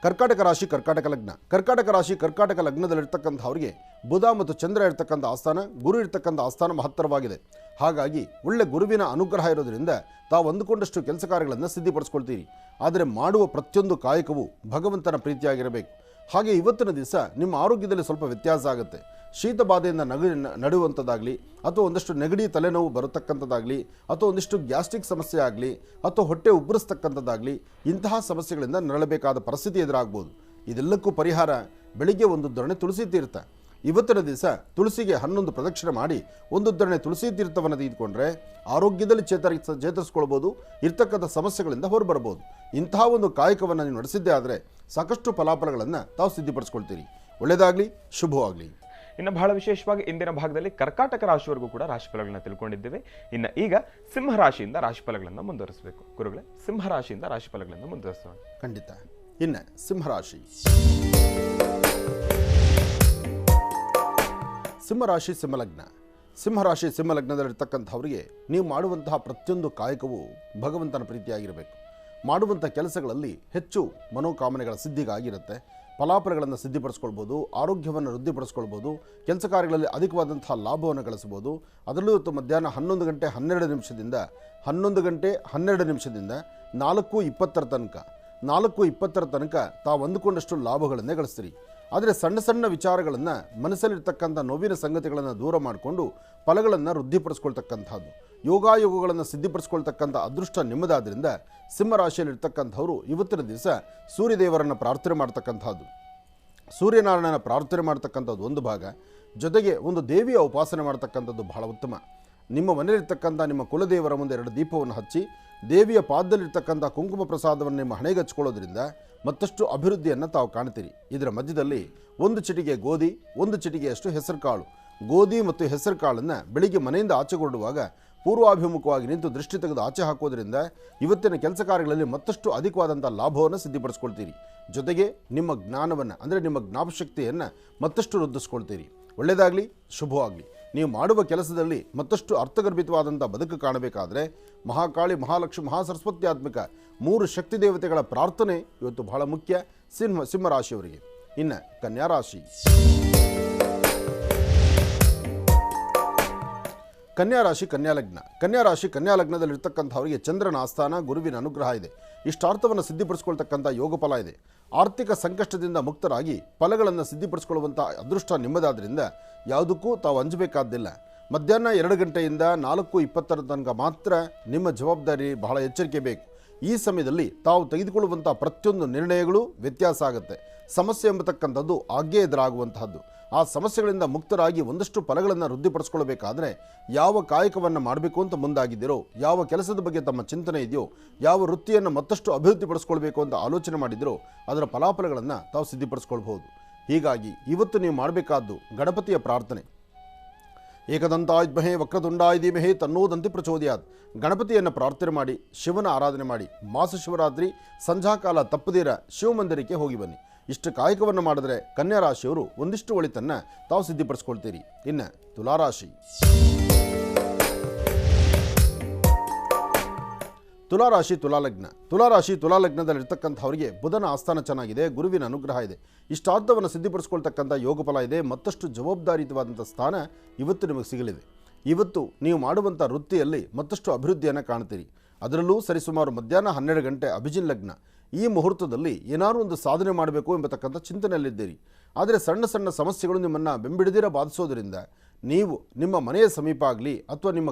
ಕರ್ಕಾಟಕ ರಾಶಿ ಕರ್ಕಾಟಕ ಲಗ್ನ. ಕರ್ಕಾಟಕ ರಾಶಿ ಕರ್ಕಾಟಕ ಲಗ್ನದಲ್ಲಿರ್ತಕ್ಕಂಥವ್ರಿಗೆ ಬುಧ ಮತ್ತು ಚಂದ್ರ ಇರ್ತಕ್ಕಂಥ ಆಸ್ಥಾನ, ಗುರು ಇರ್ತಕ್ಕಂಥ ಆಸ್ಥಾನ ಮಹತ್ತರವಾಗಿದೆ. ಹಾಗಾಗಿ ಒಳ್ಳೆ ಗುರುವಿನ ಅನುಗ್ರಹ ಇರೋದರಿಂದ ತಾವು ಅಂದುಕೊಂಡಷ್ಟು ಕೆಲಸ ಕಾರ್ಯಗಳನ್ನು ಸಿದ್ಧಿಪಡಿಸ್ಕೊಳ್ತೀರಿ. ಆದರೆ ಮಾಡುವ ಪ್ರತಿಯೊಂದು ಕಾಯಕವು ಭಗವಂತನ ಪ್ರೀತಿಯಾಗಿರಬೇಕು. ಹಾಗೆ ಇವತ್ತಿನ ದಿವಸ ನಿಮ್ಮ ಆರೋಗ್ಯದಲ್ಲಿ ಸ್ವಲ್ಪ ವ್ಯತ್ಯಾಸ ಆಗುತ್ತೆ. ಶೀತ ಬಾಧೆಯಿಂದ ನಡುವಂಥದ್ದಾಗಲಿ, ಅಥವಾ ಒಂದಷ್ಟು ನೆಗಡಿ ತಲೆನೋವು ಬರತಕ್ಕಂಥದ್ದಾಗಲಿ, ಅಥವಾ ಒಂದಿಷ್ಟು ಗ್ಯಾಸ್ಟ್ರಿಕ್ ಸಮಸ್ಯೆ ಆಗಲಿ, ಅಥವಾ ಹೊಟ್ಟೆ ಉಬ್ಬರಿಸ್ತಕ್ಕಂಥದ್ದಾಗಲಿ, ಇಂತಹ ಸಮಸ್ಯೆಗಳಿಂದ ನರಳಬೇಕಾದ ಪರಿಸ್ಥಿತಿ ಎದುರಾಗ್ಬೋದು. ಇದೆಲ್ಲಕ್ಕೂ ಪರಿಹಾರ ಬೆಳಿಗ್ಗೆ ಒಂದು ಉದ್ದರಣೆ ತುಳಸಿ ತೀರ್ಥ. ಇವತ್ತಿನ ದಿವಸ ತುಳಸಿಗೆ 11 ಪ್ರದಕ್ಷಿಣೆ ಮಾಡಿ ಒಂದು ಉದ್ದರಣೆ ತುಳಸಿ ತೀರ್ಥವನ್ನು ತೆಗೆದುಕೊಂಡ್ರೆ ಆರೋಗ್ಯದಲ್ಲಿ ಚೇತರಿಸ್ಕೊಳ್ಬೋದು, ಇರ್ತಕ್ಕಂಥ ಸಮಸ್ಯೆಗಳಿಂದ ಹೊರಬರ್ಬೋದು. ಇಂತಹ ಒಂದು ಕಾಯಕವನ್ನು ನೀವು ನಡೆಸಿದ್ದೇ ಆದರೆ ಸಾಕಷ್ಟು ಫಲಾಫಲಗಳನ್ನು ತಾವು ಸಿದ್ಧಿಪಡಿಸ್ಕೊಳ್ತೀರಿ. ಒಳ್ಳೆಯದಾಗಲಿ, ಶುಭವಾಗಲಿ. ಇನ್ನು ಬಹಳ ವಿಶೇಷವಾಗಿ ಇಂದಿನ ಭಾಗದಲ್ಲಿ ಕರ್ಕಾಟಕ ರಾಶಿವರೆಗೂ ಕೂಡ ರಾಶಿಫಲಗಳನ್ನ ತಿಳ್ಕೊಂಡಿದ್ದೇವೆ. ಇನ್ನು ಈಗ ಸಿಂಹರಾಶಿಯಿಂದ ರಾಶಿಫಲಗಳನ್ನು ಮುಂದುವರಿಸಬೇಕು. ಗುರುಗಳೇ, ಸಿಂಹರಾಶಿಯಿಂದ ರಾಶಿಫಲಗಳನ್ನು ಮುಂದುವರಿಸೋಣ. ಖಂಡಿತ. ಇನ್ನು ಸಿಂಹರಾಶಿ. ಸಿಂಹರಾಶಿ ಸಿಂಹಲಗ್ನ. ಸಿಂಹರಾಶಿ ಸಿಂಹಲಗ್ನದಲ್ಲಿರ್ತಕ್ಕಂಥವರಿಗೆ ನೀವು ಮಾಡುವಂತಹ ಪ್ರತಿಯೊಂದು ಕಾಯಕವು ಭಗವಂತನ ಪ್ರೀತಿಯಾಗಿರಬೇಕು. ಮಾಡುವಂಥ ಕೆಲಸಗಳಲ್ಲಿ ಹೆಚ್ಚು ಮನೋಕಾಮನೆಗಳ ಸಿದ್ಧಿಗಾಗಿರುತ್ತೆ. ಫಲಾಫಲಗಳನ್ನು ಸಿದ್ಧಿಪಡಿಸ್ಕೊಳ್ಬೋದು, ಆರೋಗ್ಯವನ್ನು ವೃದ್ಧಿಪಡಿಸ್ಕೊಳ್ಬೋದು, ಕೆಲಸ ಕಾರ್ಯಗಳಲ್ಲಿ ಅಧಿಕವಾದಂಥ ಲಾಭವನ್ನು ಗಳಿಸ್ಬೋದು. ಅದರಲ್ಲೂ ಇವತ್ತು ಮಧ್ಯಾಹ್ನ 11 ಗಂಟೆ 12 ನಿಮಿಷದಿಂದ 4:20 ತನಕ ತಾವು ಅಂದುಕೊಂಡಷ್ಟು ಲಾಭಗಳನ್ನೇ ಗಳಿಸ್ತೀರಿ. ಆದರೆ ಸಣ್ಣ ಸಣ್ಣ ವಿಚಾರಗಳನ್ನು, ಮನಸ್ಸಲ್ಲಿರ್ತಕ್ಕಂಥ ನೋವಿನ ಸಂಗತಿಗಳನ್ನು ದೂರ ಮಾಡಿಕೊಂಡು ಫಲಗಳನ್ನು ವೃದ್ಧಿಪಡಿಸ್ಕೊಳ್ತಕ್ಕಂಥದ್ದು, ಯೋಗಾಯೋಗಗಳನ್ನು ಸಿದ್ಧಿಪಡಿಸ್ಕೊಳ್ತಕ್ಕಂಥ ಅದೃಷ್ಟ ನಿಮ್ಮದಾದ್ರಿಂದ ಸಿಂಹರಾಶಿಯಲ್ಲಿರ್ತಕ್ಕಂಥವರು ಇವತ್ತಿನ ದಿವಸ ಸೂರ್ಯದೇವರನ್ನು ಪ್ರಾರ್ಥನೆ ಮಾಡ್ತಕ್ಕಂಥದ್ದು, ಸೂರ್ಯನಾರಾಯಣನ ಪ್ರಾರ್ಥನೆ ಮಾಡ್ತಕ್ಕಂಥದ್ದು ಒಂದು ಭಾಗ, ಜೊತೆಗೆ ಒಂದು ದೇವಿಯ ಉಪಾಸನೆ ಮಾಡ್ತಕ್ಕಂಥದ್ದು ಬಹಳ ಉತ್ತಮ. ನಿಮ್ಮ ಮನೆಯಲ್ಲಿರ್ತಕ್ಕಂಥ ನಿಮ್ಮ ಕುಲದೇವರ ಮುಂದೆ 2 ದೀಪವನ್ನು ಹಚ್ಚಿ ದೇವಿಯ ಪಾದದಲ್ಲಿರ್ತಕ್ಕಂಥ ಕುಂಕುಮ ಪ್ರಸಾದವನ್ನು ನಿಮ್ಮ ಹಣೆಗೆ ಹಚ್ಕೊಳ್ಳೋದ್ರಿಂದ ಮತ್ತಷ್ಟು ಅಭಿವೃದ್ಧಿಯನ್ನು ತಾವು ಕಾಣ್ತೀರಿ. ಇದರ ಮಧ್ಯದಲ್ಲಿ 1 ಚಿಟಿಕೆ ಗೋಧಿ, 1 ಚಿಟಿಕೆಯಷ್ಟು ಹೆಸರು ಕಾಳು, ಗೋಧಿ ಮತ್ತು ಹೆಸರು ಕಾಳನ್ನು ಬೆಳಿಗ್ಗೆ ಮನೆಯಿಂದ ಆಚೆಗೊಳ್ಳುವಾಗ ಪೂರ್ವಾಭಿಮುಖವಾಗಿ ನಿಂತು ದೃಷ್ಟಿ ತೆಗೆದು ಆಚೆ ಹಾಕೋದ್ರಿಂದ ಇವತ್ತಿನ ಕೆಲಸ ಕಾರ್ಯಗಳಲ್ಲಿ ಮತ್ತಷ್ಟು ಅಧಿಕವಾದಂಥ ಲಾಭವನ್ನು ಸಿದ್ಧಿಪಡಿಸ್ಕೊಳ್ತೀರಿ. ಜೊತೆಗೆ ನಿಮ್ಮ ಜ್ಞಾನವನ್ನು, ಅಂದರೆ ನಿಮ್ಮ ಜ್ಞಾಪಶಕ್ತಿಯನ್ನು ಮತ್ತಷ್ಟು ವೃದ್ಧಿಸ್ಕೊಳ್ತೀರಿ. ಒಳ್ಳೆಯದಾಗಲಿ, ಶುಭವಾಗಲಿ. ನೀವು ಮಾಡುವ ಕೆಲಸದಲ್ಲಿ ಮತ್ತಷ್ಟು ಅರ್ಥಗರ್ಭಿತವಾದಂಥ ಬದುಕು ಕಾಣಬೇಕಾದರೆ ಮಹಾಕಾಳಿ, ಮಹಾಲಕ್ಷ್ಮಿ, ಮಹಾಸರಸ್ವತ್ಯಾತ್ಮಕ 3 ಶಕ್ತಿ ದೇವತೆಗಳ ಪ್ರಾರ್ಥನೆ ಇವತ್ತು ಬಹಳ ಮುಖ್ಯ ಸಿಂಹರಾಶಿಯವರಿಗೆ. ಇನ್ನು ಕನ್ಯಾ ರಾಶಿ. ಕನ್ಯಾ ರಾಶಿ ಕನ್ಯಾ ಲಗ್ನ. ಕನ್ಯಾ ರಾಶಿ ಕನ್ಯಾ ಲಗ್ನದಲ್ಲಿರ್ತಕ್ಕಂಥವರಿಗೆ ಚಂದ್ರನ ಆಸ್ಥಾನ, ಗುರುವಿನ ಅನುಗ್ರಹ ಇದೆ. ಇಷ್ಟಾರ್ಥವನ್ನು ಸಿದ್ಧಿಪಡಿಸ್ಕೊಳ್ತಕ್ಕಂಥ ಯೋಗ ಫಲ ಇದೆ. ಆರ್ಥಿಕ ಸಂಕಷ್ಟದಿಂದ ಮುಕ್ತರಾಗಿ ಫಲಗಳನ್ನು ಸಿದ್ಧಿಪಡಿಸ್ಕೊಳ್ಳುವಂಥ ಅದೃಷ್ಟ ನಿಮ್ಮದಾದ್ರಿಂದ ಯಾವುದಕ್ಕೂ ತಾವು ಅಂಜಬೇಕಾದ್ದಿಲ್ಲ. ಮಧ್ಯಾಹ್ನ 2 ಗಂಟೆಯಿಂದ 4:20 ತನಕ ಮಾತ್ರ ನಿಮ್ಮ ಜವಾಬ್ದಾರಿ ಬಹಳ ಎಚ್ಚರಿಕೆ ಬೇಕು. ಈ ಸಮಯದಲ್ಲಿ ತಾವು ತೆಗೆದುಕೊಳ್ಳುವಂಥ ಪ್ರತಿಯೊಂದು ನಿರ್ಣಯಗಳು ವ್ಯತ್ಯಾಸ ಆಗುತ್ತೆ. ಸಮಸ್ಯೆ ಎಂಬತಕ್ಕಂಥದ್ದು ಆಗ್ಗೆ ಎದುರಾಗುವಂತಹದ್ದು. ಆ ಸಮಸ್ಯೆಗಳಿಂದ ಮುಕ್ತರಾಗಿ ಒಂದಷ್ಟು ಫಲಗಳನ್ನು ವೃದ್ಧಿಪಡಿಸ್ಕೊಳ್ಬೇಕಾದ್ರೆ ಯಾವ ಕಾಯಕವನ್ನು ಮಾಡಬೇಕು ಅಂತ ಮುಂದಾಗಿದ್ದೀರೋ, ಯಾವ ಕೆಲಸದ ಬಗ್ಗೆ ತಮ್ಮ ಚಿಂತನೆ ಇದೆಯೋ, ಯಾವ ವೃತ್ತಿಯನ್ನು ಮತ್ತಷ್ಟು ಅಭಿವೃದ್ಧಿಪಡಿಸ್ಕೊಳ್ಬೇಕು ಅಂತ ಆಲೋಚನೆ ಮಾಡಿದ್ದೀರೋ ಅದರ ಫಲಾಫಲಗಳನ್ನು ತಾವು ಸಿದ್ಧಿಪಡಿಸ್ಕೊಳ್ಬಹುದು. ಹೀಗಾಗಿ ಇವತ್ತು ನೀವು ಮಾಡಬೇಕಾದ್ದು ಗಣಪತಿಯ ಪ್ರಾರ್ಥನೆ. ಏಕದಂತಾಯ ವಿದ್ಮಹೇ ವಕ್ರತುಂಡಾಯ ಧೀಮಹಿ ತನ್ನೋದಂತಿ ಪ್ರಚೋದಯಾತ್. ಗಣಪತಿಯನ್ನು ಪ್ರಾರ್ಥನೆ ಮಾಡಿ, ಶಿವನ ಆರಾಧನೆ ಮಾಡಿ, ಮಾಸ ಶಿವರಾತ್ರಿ ಸಂಧ್ಯಾಕಾಲ ತಪ್ಪದಿರ ಶಿವಮಂದಿರಕ್ಕೆ ಹೋಗಿ ಬನ್ನಿ. ಇಷ್ಟು ಕಾಯಕವನ್ನು ಮಾಡಿದ್ರೆ ಕನ್ಯಾ ರಾಶಿಯವರು ಒಂದಿಷ್ಟು ಒಳಿತನ್ನು ತಾವು ಸಿದ್ಧಿಪಡಿಸ್ಕೊಳ್ತೀರಿ. ಇನ್ನು ತುಲಾರಾಶಿ. ತುಲಾರಾಶಿ ತುಲಾಲಗ್ನ. ತುಲಾರಾಶಿ ತುಲಾಲಗ್ನದಲ್ಲಿರ್ತಕ್ಕಂಥವರಿಗೆ ಬುಧನ ಆಸ್ಥಾನ ಚೆನ್ನಾಗಿದೆ, ಗುರುವಿನ ಅನುಗ್ರಹ ಇದೆ. ಇಷ್ಟಾರ್ಥವನ್ನು ಸಿದ್ಧಿಪಡಿಸ್ಕೊಳ್ತಕ್ಕಂಥ ಯೋಗ ಫಲ ಇದೆ. ಮತ್ತಷ್ಟು ಜವಾಬ್ದಾರಿಯುತವಾದಂಥ ಸ್ಥಾನ ಇವತ್ತು ನಿಮಗೆ ಸಿಗಲಿದೆ. ಇವತ್ತು ನೀವು ಮಾಡುವಂಥ ವೃತ್ತಿಯಲ್ಲಿ ಮತ್ತಷ್ಟು ಅಭಿವೃದ್ಧಿಯನ್ನು ಕಾಣ್ತೀರಿ. ಅದರಲ್ಲೂ ಸರಿಸುಮಾರು ಮಧ್ಯಾಹ್ನ 12 ಗಂಟೆ ಅಭಿಜಿನ್ ಲಗ್ನ. ಈ ಮುಹೂರ್ತದಲ್ಲಿ ಏನಾದರೂ ಒಂದು ಸಾಧನೆ ಮಾಡಬೇಕು ಎಂಬತಕ್ಕಂಥ ಚಿಂತನೆಯಲ್ಲಿದ್ದೀರಿ. ಆದರೆ ಸಣ್ಣ ಸಣ್ಣ ಸಮಸ್ಯೆಗಳು ನಿಮ್ಮನ್ನು ಬೆಂಬಿಡದಿರ ಬಾಧಿಸೋದ್ರಿಂದ ನೀವು ನಿಮ್ಮ ಮನೆಯ ಸಮೀಪ ಆಗಲಿ ಅಥವಾ ನಿಮ್ಮ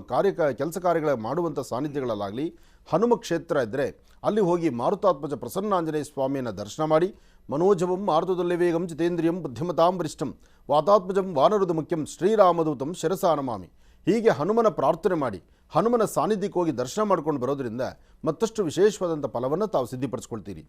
ಕೆಲಸ ಕಾರ್ಯಗಳ ಮಾಡುವಂಥ ಸಾನ್ನಿಧ್ಯಗಳಲ್ಲಾಗಲಿ ಹನುಮ ಕ್ಷೇತ್ರ ಇದ್ದರೆ ಅಲ್ಲಿ ಹೋಗಿ ಮಾರುತಾತ್ಮಜ ಪ್ರಸನ್ನಾಂಜನೇಯ ಸ್ವಾಮಿಯನ್ನು ದರ್ಶನ ಮಾಡಿ, ಮನೋಜವಂ ಮಾರುತದಲ್ಲಿ ವೇಗಂ ಜಿತೇಂದ್ರಿಯಂ ಬುದ್ಧಿಮತಾಂ ವರಿಷ್ಠಂ ವಾತಾತ್ಮಜಂ ವಾನರುದು ಮುಖ್ಯಂ ಶ್ರೀರಾಮದೂತಂ ಶಿರಸಾ ನಮಾಮಿ. ಹೀಗೆ ಹನುಮನ ಪ್ರಾರ್ಥನೆ ಮಾಡಿ ಹನುಮನ ಸಾನ್ನಿಧ್ಯಕ್ಕೆ ಹೋಗಿ ದರ್ಶನ ಮಾಡ್ಕೊಂಡು ಬರೋದರಿಂದ ಮತ್ತಷ್ಟು ವಿಶೇಷವಾದಂಥ ಫಲವನ್ನು ತಾವು ಸಿದ್ಧಿಪಡಿಸ್ಕೊಳ್ತೀರಿ.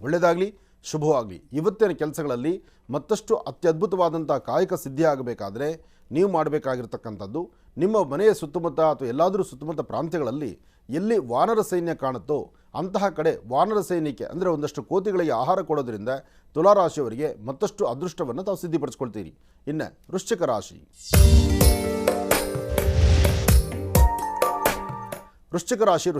ಒಳ್ಳೆಯದಾಗಲಿ, ಶುಭವಾಗಲಿ. ಇವತ್ತಿನ ಕೆಲಸಗಳಲ್ಲಿ ಮತ್ತಷ್ಟು ಅತ್ಯದ್ಭುತವಾದಂಥ ಕಾಯಕ ಸಿದ್ಧಿ ಆಗಬೇಕಾದ್ರೆ ನೀವು ಮಾಡಬೇಕಾಗಿರ್ತಕ್ಕಂಥದ್ದು ನಿಮ್ಮ ಮನೆಯ ಸುತ್ತಮುತ್ತ ಅಥವಾ ಎಲ್ಲಾದರೂ ಸುತ್ತಮುತ್ತ ಪ್ರಾಂತ್ಯಗಳಲ್ಲಿ ಎಲ್ಲಿ ವಾನರ ಸೈನ್ಯ ಕಾಣುತ್ತೋ ಅಂತಹ ಕಡೆ ವಾನರ ಸೈನ್ಯಕ್ಕೆ ಅಂದರೆ ಒಂದಷ್ಟು ಕೋತಿಗಳಿಗೆ ಆಹಾರ ಕೊಡೋದ್ರಿಂದ ತುಲಾರಾಶಿಯವರಿಗೆ ಮತ್ತಷ್ಟು ಅದೃಷ್ಟವನ್ನು ತಾವು ಸಿದ್ಧಿಪಡಿಸ್ಕೊಳ್ತೀರಿ. ಇನ್ನು ವೃಶ್ಚಿಕ ರಾಶಿ. ವೃಶ್ಚಿಕ ರಾಶಿ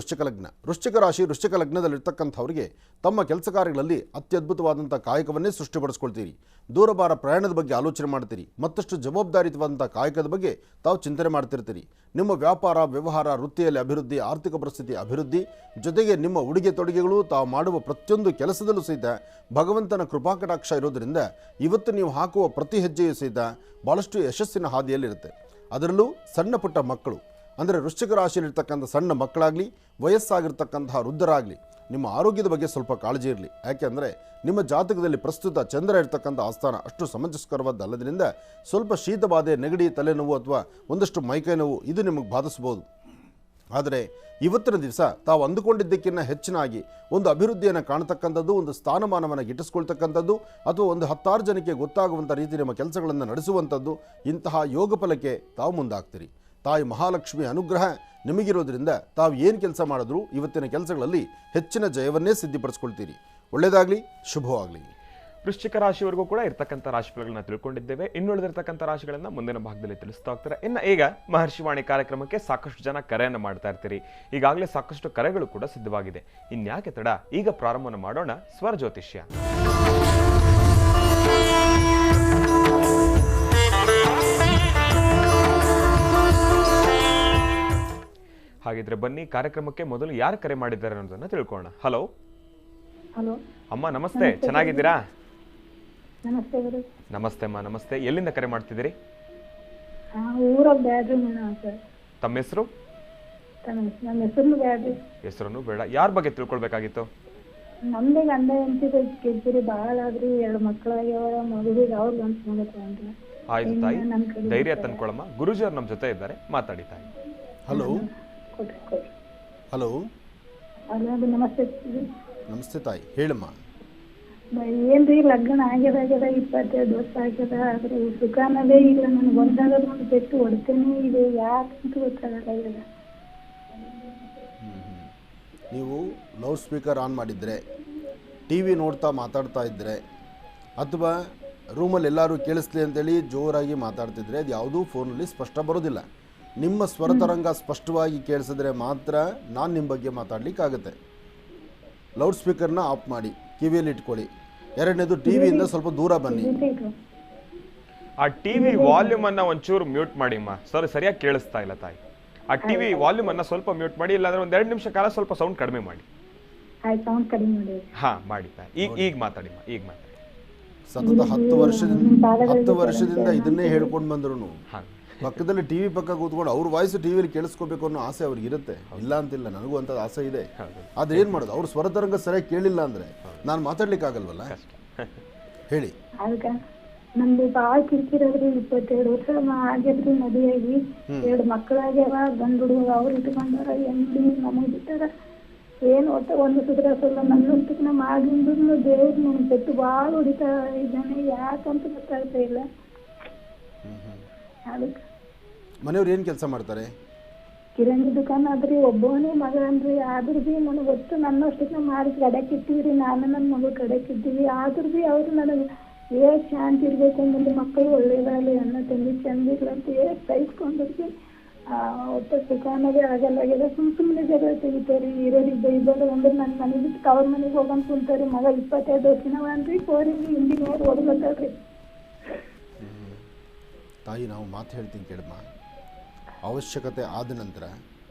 ವೃಶ್ಚಿಕ ಲಗ್ನದಲ್ಲಿರ್ತಕ್ಕಂಥವರಿಗೆ ತಮ್ಮ ಕೆಲಸ ಕಾರ್ಯಗಳಲ್ಲಿ ಅತ್ಯದ್ಭುತವಾದಂಥ ಕಾಯಕವನ್ನೇ ಸೃಷ್ಟಿಪಡಿಸ್ಕೊಳ್ತೀರಿ. ದೂರಭಾರ ಪ್ರಯಾಣದ ಬಗ್ಗೆ ಆಲೋಚನೆ ಮಾಡ್ತೀರಿ. ಮತ್ತಷ್ಟು ಜವಾಬ್ದಾರಿಯುತವಾದಂಥ ಕಾಯಕದ ಬಗ್ಗೆ ತಾವು ಚಿಂತನೆ ಮಾಡ್ತಿರ್ತೀರಿ. ನಿಮ್ಮ ವ್ಯಾಪಾರ ವ್ಯವಹಾರ ವೃತ್ತಿಯಲ್ಲಿ ಅಭಿವೃದ್ಧಿ, ಆರ್ಥಿಕ ಪರಿಸ್ಥಿತಿ ಅಭಿವೃದ್ಧಿ, ಜೊತೆಗೆ ನಿಮ್ಮ ಉಡುಗೆ ತೊಡುಗೆಗಳು ತಾವು ಮಾಡುವ ಪ್ರತಿಯೊಂದು ಕೆಲಸದಲ್ಲೂ ಸಹಿತ ಭಗವಂತನ ಕೃಪಾಕಟಾಕ್ಷ ಇರೋದರಿಂದ ಇವತ್ತು ನೀವು ಹಾಕುವ ಪ್ರತಿ ಹೆಜ್ಜೆಯೂ ಸಹಿತ ಭಾಳಷ್ಟು ಯಶಸ್ಸಿನ ಹಾದಿಯಲ್ಲಿರುತ್ತೆ. ಅದರಲ್ಲೂ ಸಣ್ಣ ಪುಟ್ಟ ಮಕ್ಕಳು ಅಂದರೆ ವೃಶ್ಚಿಕ ರಾಶಿಯಲ್ಲಿರ್ತಕ್ಕಂಥ ಸಣ್ಣ ಮಕ್ಕಳಾಗಲಿ, ವಯಸ್ಸಾಗಿರ್ತಕ್ಕಂತಹ ವೃದ್ಧರಾಗಲಿ, ನಿಮ್ಮ ಆರೋಗ್ಯದ ಬಗ್ಗೆ ಸ್ವಲ್ಪ ಕಾಳಜಿ ಇರಲಿ. ಯಾಕೆಂದರೆ ನಿಮ್ಮ ಜಾತಕದಲ್ಲಿ ಪ್ರಸ್ತುತ ಚಂದ್ರ ಇರ್ತಕ್ಕಂಥ ಆಸ್ಥಾನ ಅಷ್ಟು ಸಮಂಜಸ್ಕರವಾದಲ್ಲದ್ರಿಂದ ಸ್ವಲ್ಪ ಶೀತ ಬಾಧೆ, ನೆಗಡಿ, ತಲೆನೋವು ಅಥವಾ ಒಂದಷ್ಟು ಮೈಕೈ ನೋವು ಇದು ನಿಮಗೆ ಬಾಧಿಸ್ಬೋದು. ಆದರೆ ಇವತ್ತಿನ ದಿವಸ ತಾವು ಅಂದುಕೊಂಡಿದ್ದಕ್ಕಿಂತ ಹೆಚ್ಚಿನಾಗಿ ಒಂದು ಅಭಿವೃದ್ಧಿಯನ್ನು ಕಾಣತಕ್ಕಂಥದ್ದು, ಒಂದು ಸ್ಥಾನಮಾನವನ್ನು ಗಿಟ್ಟಿಸ್ಕೊಳ್ತಕ್ಕಂಥದ್ದು ಅಥವಾ ಒಂದು 10 ಜನಕ್ಕೆ ಗೊತ್ತಾಗುವಂಥ ರೀತಿ ನಿಮ್ಮ ಕೆಲಸಗಳನ್ನು ನಡೆಸುವಂಥದ್ದು, ಇಂತಹ ಯೋಗ ಫಲಕ್ಕೆ ತಾವು ಮುಂದಾಗ್ತೀರಿ. ತಾಯಿ ಮಹಾಲಕ್ಷ್ಮಿ ಅನುಗ್ರಹ ನಿಮಗಿರೋದ್ರಿಂದ ತಾವು ಏನು ಕೆಲಸ ಮಾಡಿದ್ರೂ ಇವತ್ತಿನ ಕೆಲಸಗಳಲ್ಲಿ ಹೆಚ್ಚಿನ ಜಯವನ್ನೇ ಸಿದ್ಧಿಪಡಿಸ್ಕೊಳ್ತೀರಿ. ಒಳ್ಳೆಯದಾಗಲಿ, ಶುಭವಾಗಲಿ. ವೃಶ್ಚಿಕ ರಾಶಿಯವರೆಗೂ ಕೂಡ ಇರ್ತಕ್ಕಂಥ ರಾಶಿಫಲಗಳನ್ನ ತಿಳ್ಕೊಂಡಿದ್ದೇವೆ. ಇನ್ನುಳಿದಿರ್ತಕ್ಕಂಥ ರಾಶಿಗಳನ್ನ ಮುಂದಿನ ಭಾಗದಲ್ಲಿ ತಿಳಿಸ್ತಾ ಹೋಗ್ತಾರೆ. ಇನ್ನು ಈಗ ಮಹರ್ಷಿವಾಣಿ ಕಾರ್ಯಕ್ರಮಕ್ಕೆ ಸಾಕಷ್ಟು ಜನ ಕರೆಯನ್ನು ಮಾಡ್ತಾ ಇರ್ತೀರಿ. ಈಗಾಗಲೇ ಸಾಕಷ್ಟು ಕರೆಗಳು ಕೂಡ ಸಿದ್ಧವಾಗಿದೆ. ಇನ್ಯಾಕೆ ತಡ, ಈಗ ಪ್ರಾರಂಭವನ್ನು ಮಾಡೋಣ ಸ್ವರ ಜ್ಯೋತಿಷ್ಯ. ಹಾಗಿದ್ರೆ ಬನ್ನಿ ಕಾರ್ಯಕ್ರಮಕ್ಕೆ ಮೊದಲು ಯಾರು ಕರೆ ಮಾಡಿದ್ದಾರೆ ಅನ್ನೋದನ್ನ ತಿಳ್ಕೊಳ್ಳೋಣ. ಹಲೋ ಅಮ್ಮ, ನಮಸ್ತೆ. ಚೆನ್ನಾಗಿದ್ದೀರಾ? ನಮಸ್ತೆ ಗುರು. ನಮಸ್ತೆ ಅಮ್ಮ, ನಮಸ್ತೆ. ಎಲ್ಲಿಂದ ಕರೆ ಮಾಡ್ತಿದ್ದೀರಿ? ತಮ್ಮ ಹೆಸರು? ಹೆಸರನ್ನು ಬೇಡ, ಯಾರ ಬಗ್ಗೆ ತಿಳ್ಕೊಳ್ಬೇಕಾಗಿತ್ತು? ನಮ್ದೇ ಗಂಡ ಹೆಂಡತಿ ಕೇಳ್ತೀರಿ, ಬಹಳ ಆದ್ರಿ 2 ಮಕ್ಕಳಾಗ್ಯಾವ, ಮಗುವಿಗೆ ಅವ್ರು ಅಂತ. ಆಯ್ತು ತಾಯಿ, ಧೈರ್ಯ ತಂದ್ಕೊಳಮ್ಮ. ಗುರುಜಿ ಅವ್ರು ನಮ್ಮ ಜೊತೆ ಇದ್ದಾರೆ, ಮಾತಾಡಿ ತಾಯಿ. ಹಲೋ ಹಲೋ ನಮಸ್ತೆ. ನಮಸ್ತೆ ತಾಯಿ, ಹೇಳಮ್ಮ. ಏನ್ರಿ ಲಗ್ನ ಆಗ್ಯದ 22 ವರ್ಷ ಆಗ್ಯದ, ಆದ್ರೆ ಸುಖ ಅನ್ನೋದೇ ಇಲ್ಲ. ನನ್ಗೆ ಒಂದಾಗದು ಒಂದು ಬೆಟ್ಟು ಹೊಡ್ತೇನೆ, ಇದು ಯಾಕಂತ ಗೊತ್ತಾಗಲ್ಲ. ನೀವು ಲೌಡ್ ಸ್ಪೀಕರ್ ಆನ್ ಮಾಡಿದರೆ, ಟಿ ವಿ ನೋಡ್ತಾ ಮಾತಾಡ್ತಾ ಇದ್ದರೆ, ಅಥವಾ ರೂಮಲ್ಲಿ ಎಲ್ಲರೂ ಕೇಳಿಸ್ಲಿ ಅಂತೇಳಿ ಜೋರಾಗಿ ಮಾತಾಡ್ತಿದ್ರೆ ಅದು ಯಾವುದೂ ಫೋನಲ್ಲಿ ಸ್ಪಷ್ಟ ಬರೋದಿಲ್ಲ. ನಿಮ್ಮ ಸ್ವರತರಂಗ ಸ್ಪಷ್ಟವಾಗಿ ಕೇಳಿಸಿದ್ರೆ ಮಾತ್ರ ನಾನು ನಿಮ್ಮ ಬಗ್ಗೆ ಮಾತಾಡಲಿಕ್ಕಾಗುತ್ತೆ. ಲೌಡ್ ಸ್ಪೀಕರ್ನ ಆಫ್ ಮಾಡಿ ಕಿವಿಯಲ್ಲಿ ಇಟ್ಕೊಳ್ಳಿ. ಎರಡನೇದು, ಟಿ ವಿಯಿಂದ ಸ್ವಲ್ಪ ದೂರ ಬನ್ನಿ. ಆ ಟಿವಿ ವಾಲ್ಯೂಮ್ ಅನ್ನ ಒಂಚೂರು ಮ್ಯೂಟ್ ಮಾಡಿ ಅಮ್ಮ. ಸರಿಯಾಗಿ ಕೇಳಿಸ್ತಾ ಇಲ್ಲ ತಾಯಿ. ಆ ಟಿವಿ ವಾಲ್ಯೂಮ್ ಅನ್ನ ಸ್ವಲ್ಪ ಮ್ಯೂಟ್ ಮಾಡಿ, ಇಲ್ಲಾಂದ್ರೆ ಒಂದ್ 2 ನಿಮಿಷ ಕಾಲ ಸ್ವಲ್ಪ ಸೌಂಡ್ ಕಡಿಮೆ ಮಾಡಿ. ಸೌಂಡ್ ಕಡಿಮೆ ಮಾಡಿ. ಹಾ ಮಾಡಿ ತಾಯಿ. ಈಗ ಮಾತಾಡಿ. ಸತತ 10 ವರ್ಷದಿಂದ ಇದನ್ನೇ ಹೇಳ್ಕೊಂಡು ಬಂದ್ರು ಪಕ್ಕದಲ್ಲಿ ಟಿವಿ ಪಕ್ಕ ಕೂತ್ಕೊಂಡು ಅವ್ರ ವಾಯ್ಸ್ ಟಿವಿಯಲ್ಲಿ ಕೇಳಿಸ್ಕೋಬೇಕು ಅನ್ನೋ ಆಸೆ ಅವ್ರಿಗೆ ಇರುತ್ತೆ, ಇಲ್ಲ ಅಂತಿಲ್ಲ, ನನಗೂ ಅಂತ ಆಸೆ ಇದೆ. ಆದ್ರೆ ಏನ್ ಮಾಡೋದು, ಅವ್ರ ಸ್ವರತರಂಗ ಸರಿಯಾಗಿ ಕೇಳಿಲ್ಲ ಅಂದ್ರೆ ನಾನು ಮಾತಾಡ್ಲಿಕ್ಕೆ ಆಗಲ್ವಲ್ಲ. ಹೇಳಿ. ಅದಕ್ಕ ನಮ್ದು ಬಾಳ ಕಿರಿಕಿರದ್ರಿ. 22 ವರ್ಷ ಆಗ್ಯದ್ರಿ ಮದುವೆಯಾಗಿ, 2 ಮಕ್ಕಳಾಗ್ಯಾವ, ಗಂಡು ಹುಡುಗ ಅವ್ರು ಇಟ್ಕೊಂಡಾರ, ಎಂಡಿ ನಮಗ್ ಬಿಟ್ಟಾರ. ಏನ್ ಒಟ್ಟ ಒಂದು ಸುಧಾರಿಸಲ್ಲ. ನನ್ನಂತಕ್ಕೆ ಮಾಡಿದ್ರು ದೇವ್ರು ನನ್ ಪೆಟ್ಟು ಬಾಳ ಹೊಡಿತಾ ಇದ್ದಾನೆ, ಯಾಕಂತ ಗೊತ್ತಾಗ್ತಾ ಇಲ್ಲ. ಅದಕ್ಕೆ ಮನೆಯವ್ರು ಏನ್ ಕೆಲಸ ಮಾಡ್ತಾರೆ? ಕಿರಾಣಿ ದುಕಾನ್ ಆದ್ರಿ, ಒಬ್ಬವನೇ ಮಗ ಅನ್ರಿ. ಆದ್ರೂ ಬಿ ನನಗೆ ಗೊತ್ತು ನನ್ನಷ್ಟಕ್ಕೆ ಮಾಡಿ ಕಡೆಕಿಟ್ಟಿವ್ರಿ, ನಾನು ನನ್ನ ಮಗಳು ಕಡೆಕಿದ್ದೀವಿ. ಆದ್ರೂ ಬಿ ಅವ್ರು ನನಗೆ ಏಟ್ ಶಾಂತಿ ಇರ್ಬೇಕು, ಮುಂದೆ ಮಕ್ಕಳು ಒಳ್ಳೇದಾಗಲಿ, ಅನ್ನ ತಂಗಿ ಚಂದಿಲ್ಲ ಅಂತ ಏಟ್ ಸಹಿಸ್ಕೊಂಡಿರ್ತೀವಿ. ಒಟ್ಟ ಸುಖಾನದೇ ಆಗಲ್ಲಾಗ್ಯದ. ಸುಮ್ಮನೆ ಜಗಳ ತೆಗಿತಾರೆ, ಹಿರಿಯರಿಗೆ ಬೈಬಾರ್ದು ಅಂದ್ರೆ ನನ್ನ ಮನೆ ಬಿಟ್ಟು ತವ್ರ ಮನೆಗೆ ಹೋಗಂತ ಕುಂತಾರೆ. ಮಗ 22 ವರ್ಷನವ ಅನ್ರಿ, ಕೋರಿಗೆ ಇಂಜಿನಿಯರ್ ಓದ್ಬೇಕಲ್ರಿ. ತಾಯಿ, ನಾವು ಮಾತು ಹೇಳ್ತೀನಿ ಕೇಳಮ್ಮ. ಅವಶ್ಯಕತೆ ಆದ ನಂತರ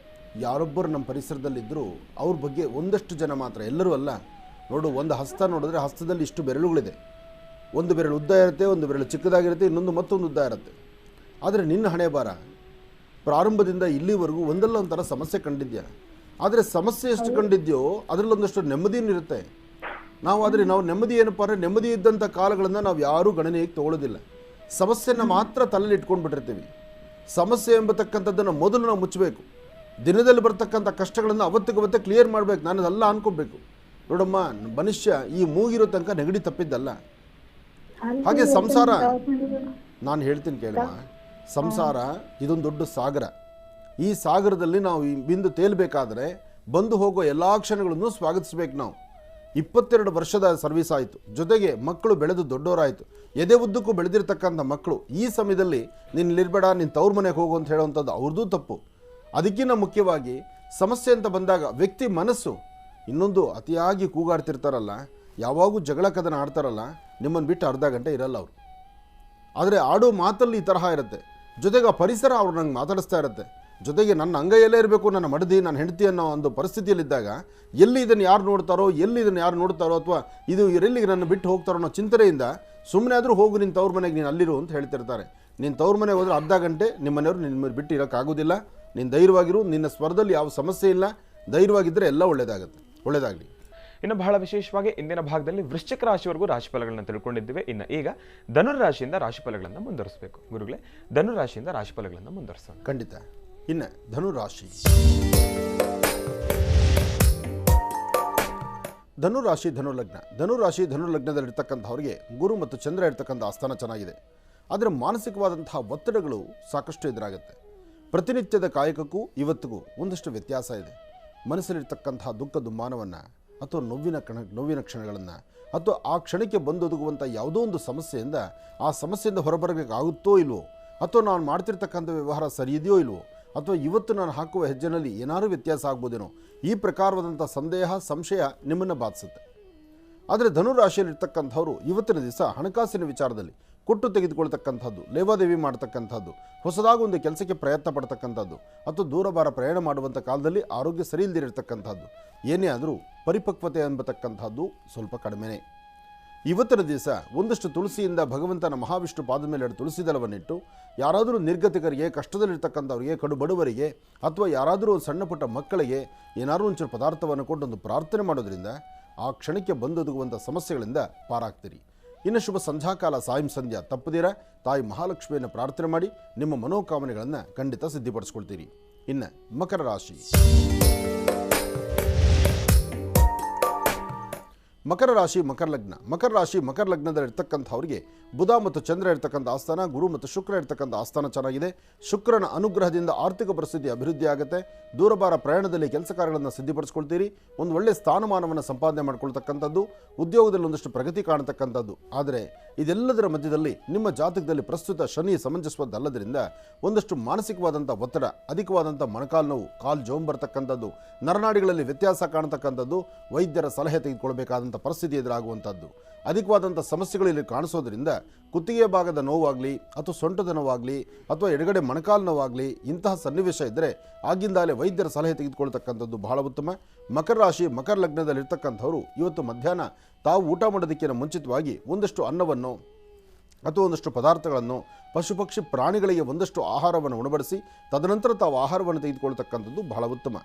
ಯಾರೊಬ್ಬರು ನಮ್ಮ ಪರಿಸರದಲ್ಲಿದ್ದರೂ ಅವ್ರ ಬಗ್ಗೆ ಒಂದಷ್ಟು ಜನ ಮಾತ್ರ, ಎಲ್ಲರೂ ಅಲ್ಲ. ನೋಡು, ಒಂದು ಹಸ್ತ ನೋಡಿದ್ರೆ ಹಸ್ತದಲ್ಲಿ ಇಷ್ಟು ಬೆರಳುಗಳಿದೆ. ಒಂದು ಬೆರಳು ಉದ್ದ ಇರುತ್ತೆ, ಒಂದು ಬೆರಳು ಚಿಕ್ಕದಾಗಿರುತ್ತೆ, ಇನ್ನೊಂದು ಮತ್ತೊಂದು ಉದ್ದ ಇರುತ್ತೆ. ಆದರೆ ನಿನ್ನ ಹಣೆ ಬಾರ ಪ್ರಾರಂಭದಿಂದ ಇಲ್ಲಿವರೆಗೂ ಒಂದಲ್ಲ ಒಂಥರ ಸಮಸ್ಯೆ ಕಂಡಿದ್ಯಾ. ಆದರೆ ಸಮಸ್ಯೆ ಎಷ್ಟು ಕಂಡಿದ್ಯೋ ಅದರಲ್ಲೊಂದಷ್ಟು ನೆಮ್ಮದಿನೂ ಇರುತ್ತೆ. ನಾವು ನೆಮ್ಮದಿ ಏನಪ್ಪ ಅಂದರೆ, ನೆಮ್ಮದಿ ಇದ್ದಂಥ ಕಾಲಗಳನ್ನು ನಾವು ಯಾರೂ ಗಣನೆಗೆ ತಗೊಳ್ಳೋದಿಲ್ಲ. ಸಮಸ್ಯೆನ ಮಾತ್ರ ತಲೆಯಲ್ಲಿ ಇಟ್ಕೊಂಡ್ಬಿಟ್ಟಿರ್ತೀವಿ. ಸಮಸ್ಯೆ ಎಂಬತಕ್ಕಂಥದ್ದನ್ನು ಮೊದಲು ನಾವು ಮುಚ್ಚಬೇಕು. ದಿನದಲ್ಲಿ ಬರ್ತಕ್ಕಂಥ ಕಷ್ಟಗಳನ್ನು ಅವತ್ತಿಗೆ ಕ್ಲಿಯರ್ ಮಾಡಬೇಕು. ನಾನು ಅದೆಲ್ಲ ಅನ್ಕೋಬೇಕು. ನೋಡಮ್ಮ, ಮನುಷ್ಯ ಈ ಮೂಗಿರೋ ತನಕ ನೆಗಡಿ ತಪ್ಪಿದ್ದಲ್ಲ. ಹಾಗೆ ಸಂಸಾರ, ನಾನು ಹೇಳ್ತೀನಿ ಕೇಳಮ್ಮ, ಸಂಸಾರ ಇದೊಂದು ದೊಡ್ಡ ಸಾಗರ. ಈ ಸಾಗರದಲ್ಲಿ ನಾವು ಬಿಂದು ತೇಲ್ಬೇಕಾದ್ರೆ ಬಂದು ಹೋಗೋ ಎಲ್ಲ ಕ್ಷಣಗಳನ್ನು ಸ್ವಾಗತಿಸ್ಬೇಕು ನಾವು. 22 ವರ್ಷದ ಸರ್ವಿಸ್ ಆಯಿತು, ಜೊತೆಗೆ ಮಕ್ಕಳು ಬೆಳೆದು ದೊಡ್ಡವರಾಯಿತು, ಎದೆ ಉದ್ದಕ್ಕೂ ಬೆಳೆದಿರ್ತಕ್ಕಂಥ ಮಕ್ಕಳು. ಈ ಸಮಯದಲ್ಲಿ ನೀನು ಇಲ್ಲಿರ್ಬೇಡ, ನೀನು ತವ್ರ ಮನೆಗೆ ಹೋಗು ಅಂತ ಹೇಳುವಂಥದ್ದು ಅವ್ರದ್ದು ತಪ್ಪು. ಅದಕ್ಕಿಂತ ಮುಖ್ಯವಾಗಿ ಸಮಸ್ಯೆ ಅಂತ ಬಂದಾಗ ವ್ಯಕ್ತಿ ಮನಸ್ಸು, ಇನ್ನೊಂದು ಅತಿಯಾಗಿ ಕೂಗಾಡ್ತಿರ್ತಾರಲ್ಲ, ಯಾವಾಗೂ ಜಗಳ ಕದನ ಆಡ್ತಾರಲ್ಲ, ನಿಮ್ಮನ್ನು ಬಿಟ್ಟು ಅರ್ಧ ಗಂಟೆ ಇರಲ್ಲ ಅವರು. ಆದರೆ ಆಡೋ ಮಾತಲ್ಲಿ ಈ ತರಹ ಇರುತ್ತೆ. ಜೊತೆಗೆ ಆ ಪರಿಸರ ಅವ್ರು ನಂಗೆ ಮಾತಾಡಿಸ್ತಾ ಇರುತ್ತೆ. ಜೊತೆಗೆ ನನ್ನ ಅಂಗೈಯಲ್ಲೇ ಇರಬೇಕು, ನನ್ನ ಮಡದಿ, ನನ್ನ ಹೆಂಡತಿ ಅನ್ನೋ ಒಂದು ಪರಿಸ್ಥಿತಿಯಲ್ಲಿದ್ದಾಗ ಎಲ್ಲಿ ಇದನ್ನು ಯಾರು ನೋಡ್ತಾರೋ ಅಥವಾ ಇದು ಇವರೆಲ್ಲಿಗೆ ನನ್ನ ಬಿಟ್ಟು ಹೋಗ್ತಾರೋ ಅನ್ನೋ ಚಿಂತನೆಯಿಂದ ಸುಮ್ಮನೆ ಆದರೂ ಹೋಗು, ನಿನ್ನ ತವ್ರ ಮನೆಗೆ ನೀನು ಅಲ್ಲಿರು ಅಂತ ಹೇಳ್ತಿರ್ತಾರೆ. ನೀನು ತವ್ರ ಮನೆಗೆ ಹೋದ್ರೆ ಅರ್ಧ ಗಂಟೆ ನಿಮ್ಮ ಮನೆಯವರು ನಿನ್ನ ಬಿಟ್ಟು ಇರೋಕ್ಕಾಗೋದಿಲ್ಲ. ನೀನು ಧೈರ್ಯವಾಗಿರು, ನಿನ್ನ ಸ್ವರದಲ್ಲಿ ಯಾವ ಸಮಸ್ಯೆ ಇಲ್ಲ, ಧೈರ್ಯವಾಗಿದ್ದರೆ ಎಲ್ಲ ಒಳ್ಳೆಯದಾಗಲಿ. ಇನ್ನು ಬಹಳ ವಿಶೇಷವಾಗಿ ಇಂದಿನ ಭಾಗದಲ್ಲಿ ವೃಶ್ಚಿಕ ರಾಶಿವರೆಗೂ ರಾಶಿಫಲಗಳನ್ನ ತಿಳ್ಕೊಂಡಿದ್ದೇವೆ. ಇನ್ನು ಈಗ ಧನುರಾಶಿಯಿಂದ ರಾಶಿಫಲಗಳನ್ನು ಮುಂದುವರಿಸಬೇಕು. ಗುರುಗಳೇ, ಧನುರಾಶಿಯಿಂದ ರಾಶಿಫಲಗಳನ್ನು ಮುಂದುವರಿಸೋಣ. ಖಂಡಿತ. ಇನ್ನು ಧನುರಾಶಿ ಧನುಲಗ್ನದಲ್ಲಿರ್ತಕ್ಕಂಥವ್ರಿಗೆ ಗುರು ಮತ್ತು ಚಂದ್ರ ಇರ್ತಕ್ಕಂಥ ಆಸ್ಥಾನ ಚೆನ್ನಾಗಿದೆ. ಆದರೆ ಮಾನಸಿಕವಾದಂತಹ ಒತ್ತಡಗಳು ಸಾಕಷ್ಟು ಎದುರಾಗುತ್ತೆ. ಪ್ರತಿನಿತ್ಯದ ಕಾಯಕಕ್ಕೂ ಇವತ್ತಿಗೂ ಒಂದಷ್ಟು ವ್ಯತ್ಯಾಸ ಇದೆ. ಮನಸ್ಸಲ್ಲಿರ್ತಕ್ಕಂತಹ ದುಃಖ ದುಮ್ಮಾನವನ್ನು ಅಥವಾ ನೋವಿನ ಕ್ಷಣಗಳನ್ನು ಅಥವಾ ಆ ಕ್ಷಣಕ್ಕೆ ಬಂದೊದಗುವಂಥ ಯಾವುದೋ ಒಂದು ಸಮಸ್ಯೆಯಿಂದ ಆ ಸಮಸ್ಯೆಯಿಂದ ಹೊರಬರಬೇಕಾಗುತ್ತೋ ಇಲ್ವೋ, ಅಥವಾ ನಾನು ಮಾಡ್ತಿರ್ತಕ್ಕಂಥ ವ್ಯವಹಾರ ಸರಿಯಿದೆಯೋ ಇಲ್ವೋ, ಅಥವಾ ಇವತ್ತು ನಾನು ಹಾಕುವ ಹೆಜ್ಜೆನಲ್ಲಿ ಏನಾದರೂ ವ್ಯತ್ಯಾಸ ಆಗ್ಬೋದೇನೋ, ಈ ಪ್ರಕಾರವಾದಂಥ ಸಂದೇಹ ಸಂಶಯ ನಿಮ್ಮನ್ನು ಬಾಧಿಸುತ್ತೆ. ಆದರೆ ಧನುರಾಶಿಯಲ್ಲಿರ್ತಕ್ಕಂಥವ್ರು ಇವತ್ತಿನ ದಿವಸ ಹಣಕಾಸಿನ ವಿಚಾರದಲ್ಲಿ ಕೊಟ್ಟು ತೆಗೆದುಕೊಳ್ತಕ್ಕಂಥದ್ದು, ಲೇವಾದೇವಿ ಮಾಡ್ತಕ್ಕಂಥದ್ದು, ಹೊಸದಾಗಿ ಒಂದು ಕೆಲಸಕ್ಕೆ ಪ್ರಯತ್ನ ಪಡ್ತಕ್ಕಂಥದ್ದು, ಅಥವಾ ದೂರಭಾರ ಪ್ರಯಾಣ ಮಾಡುವಂಥ ಕಾಲದಲ್ಲಿ ಆರೋಗ್ಯ ಸರಿ ಇಲ್ಲದಿರತಕ್ಕಂಥದ್ದು, ಏನೇ ಆದರೂ ಪರಿಪಕ್ವತೆ ಎಂಬತಕ್ಕಂಥದ್ದು ಸ್ವಲ್ಪ ಕಡಿಮೆನೇ. ಇವತ್ತಿನ ದಿವಸ ಒಂದಷ್ಟು ತುಳಸಿಯಿಂದ ಭಗವಂತನ ಮಹಾವಿಷ್ಣು ಪಾದ ಮೇಲೆ 2 ತುಳಸಿ ದಳವನ್ನಿಟ್ಟು ಯಾರಾದರೂ ನಿರ್ಗತಿಕರಿಗೆ, ಕಷ್ಟದಲ್ಲಿರ್ತಕ್ಕಂಥವ್ರಿಗೆ, ಕಡು ಬಡವರಿಗೆ, ಅಥವಾ ಯಾರಾದರೂ ಸಣ್ಣ ಪುಟ್ಟ ಮಕ್ಕಳಿಗೆ ಏನಾದರೂ ಒಂಚೂರು ಪದಾರ್ಥವನ್ನು ಕೊಟ್ಟು ಒಂದು ಪ್ರಾರ್ಥನೆ ಮಾಡೋದ್ರಿಂದ ಆ ಕ್ಷಣಕ್ಕೆ ಬಂದೊದಗುವಂಥ ಸಮಸ್ಯೆಗಳಿಂದ ಪಾರಾಗ್ತೀರಿ. ಇನ್ನು ಶುಭ ಸಂಧ್ಯಾಕಾಲ ಸಾಯಂ ಸಂಧ್ಯಾ ತಪ್ಪದಿರ ತಾಯಿ ಮಹಾಲಕ್ಷ್ಮಿಯನ್ನು ಪ್ರಾರ್ಥನೆ ಮಾಡಿ ನಿಮ್ಮ ಮನೋಕಾಮನೆಗಳನ್ನು ಖಂಡಿತ ಸಿದ್ಧಿಪಡಿಸ್ಕೊಳ್ತೀರಿ. ಇನ್ನು ಮಕರ ರಾಶಿ ಮಕರ ಲಗ್ನದಲ್ಲಿರ್ತಕ್ಕಂಥವ್ರಿಗೆ ಬುಧ ಮತ್ತು ಚಂದ್ರ ಇರ್ತಕ್ಕಂಥ ಆಸ್ಥಾನ, ಗುರು ಮತ್ತು ಶುಕ್ರ ಇರ್ತಕ್ಕಂಥ ಆಸ್ಥಾನ ಚೆನ್ನಾಗಿದೆ. ಶುಕ್ರನ ಅನುಗ್ರಹದಿಂದ ಆರ್ಥಿಕ ಪರಿಸ್ಥಿತಿ ಅಭಿವೃದ್ಧಿ ಆಗುತ್ತೆ. ದೂರಭಾರ ಪ್ರಯಾಣದಲ್ಲಿ ಕೆಲಸ ಕಾರ್ಯಗಳನ್ನು ಸಿದ್ಧಿಪಡಿಸ್ಕೊಳ್ತೀರಿ. ಒಂದು ಒಳ್ಳೆಯ ಸ್ಥಾನಮಾನವನ್ನು ಸಂಪಾದನೆ ಮಾಡ್ಕೊಳ್ತಕ್ಕಂಥದ್ದು, ಉದ್ಯೋಗದಲ್ಲಿ ಒಂದಷ್ಟು ಪ್ರಗತಿ ಕಾಣತಕ್ಕಂಥದ್ದು. ಆದರೆ ಇದೆಲ್ಲದರ ಮಧ್ಯದಲ್ಲಿ ನಿಮ್ಮ ಜಾತಕದಲ್ಲಿ ಪ್ರಸ್ತುತ ಶನಿ ಸಮಂಜಸವದ್ದಲ್ಲದರಿಂದ ಒಂದಷ್ಟು ಮಾನಸಿಕವಾದಂಥ ಒತ್ತಡ, ಅಧಿಕವಾದಂಥ ಮೊಣಕಾಲು ನೋವು, ಕಾಲು ಜೋಮ್ ಬರ್ತಕ್ಕಂಥದ್ದು, ನರನಾಡಿಗಳಲ್ಲಿ ವ್ಯತ್ಯಾಸ ಕಾಣತಕ್ಕಂಥದ್ದು, ವೈದ್ಯರ ಸಲಹೆ ತೆಗೆದುಕೊಳ್ಬೇಕಾದಂಥ ಮಾಡಬೇಕಾದಂಥ ಪರಿಸ್ಥಿತಿ ಎದುರಾಗುವಂಥದ್ದು. ಅಧಿಕವಾದಂಥ ಸಮಸ್ಯೆಗಳು ಇಲ್ಲಿ ಕಾಣಿಸೋದ್ರಿಂದ ಕುತ್ತಿಗೆ ಭಾಗದ ನೋವಾಗಲಿ ಅಥವಾ ಸೊಂಟದ ನೋವಾಗಲಿ ಅಥವಾ ಎಡಗಡೆ ಮೊಣಕಾಲು ನೋವಾಗಲಿ ಇಂತಹ ಸನ್ನಿವೇಶ ಇದ್ದರೆ ಆಗಿಂದಾಲೆ ವೈದ್ಯರ ಸಲಹೆ ತೆಗೆದುಕೊಳ್ತಕ್ಕಂಥದ್ದು ಬಹಳ ಉತ್ತಮ. ಮಕರ ರಾಶಿ ಮಕರ ಲಗ್ನದಲ್ಲಿರ್ತಕ್ಕಂಥವರು ಇವತ್ತು ಮಧ್ಯಾಹ್ನ ತಾವು ಊಟ ಮಾಡೋದಕ್ಕಿಂತ ಮುಂಚಿತವಾಗಿ ಒಂದಷ್ಟು ಅನ್ನವನ್ನು ಅಥವಾ ಒಂದಷ್ಟು ಪದಾರ್ಥಗಳನ್ನು ಪಶು ಪಕ್ಷಿ ಪ್ರಾಣಿಗಳಿಗೆ ಒಂದಷ್ಟು ಆಹಾರವನ್ನು ಉಣಬಡಿಸಿ ತದನಂತರ ತಾವು ಆಹಾರವನ್ನು ತೆಗೆದುಕೊಳ್ತಕ್ಕಂಥದ್ದು ಬಹಳ ಉತ್ತಮ.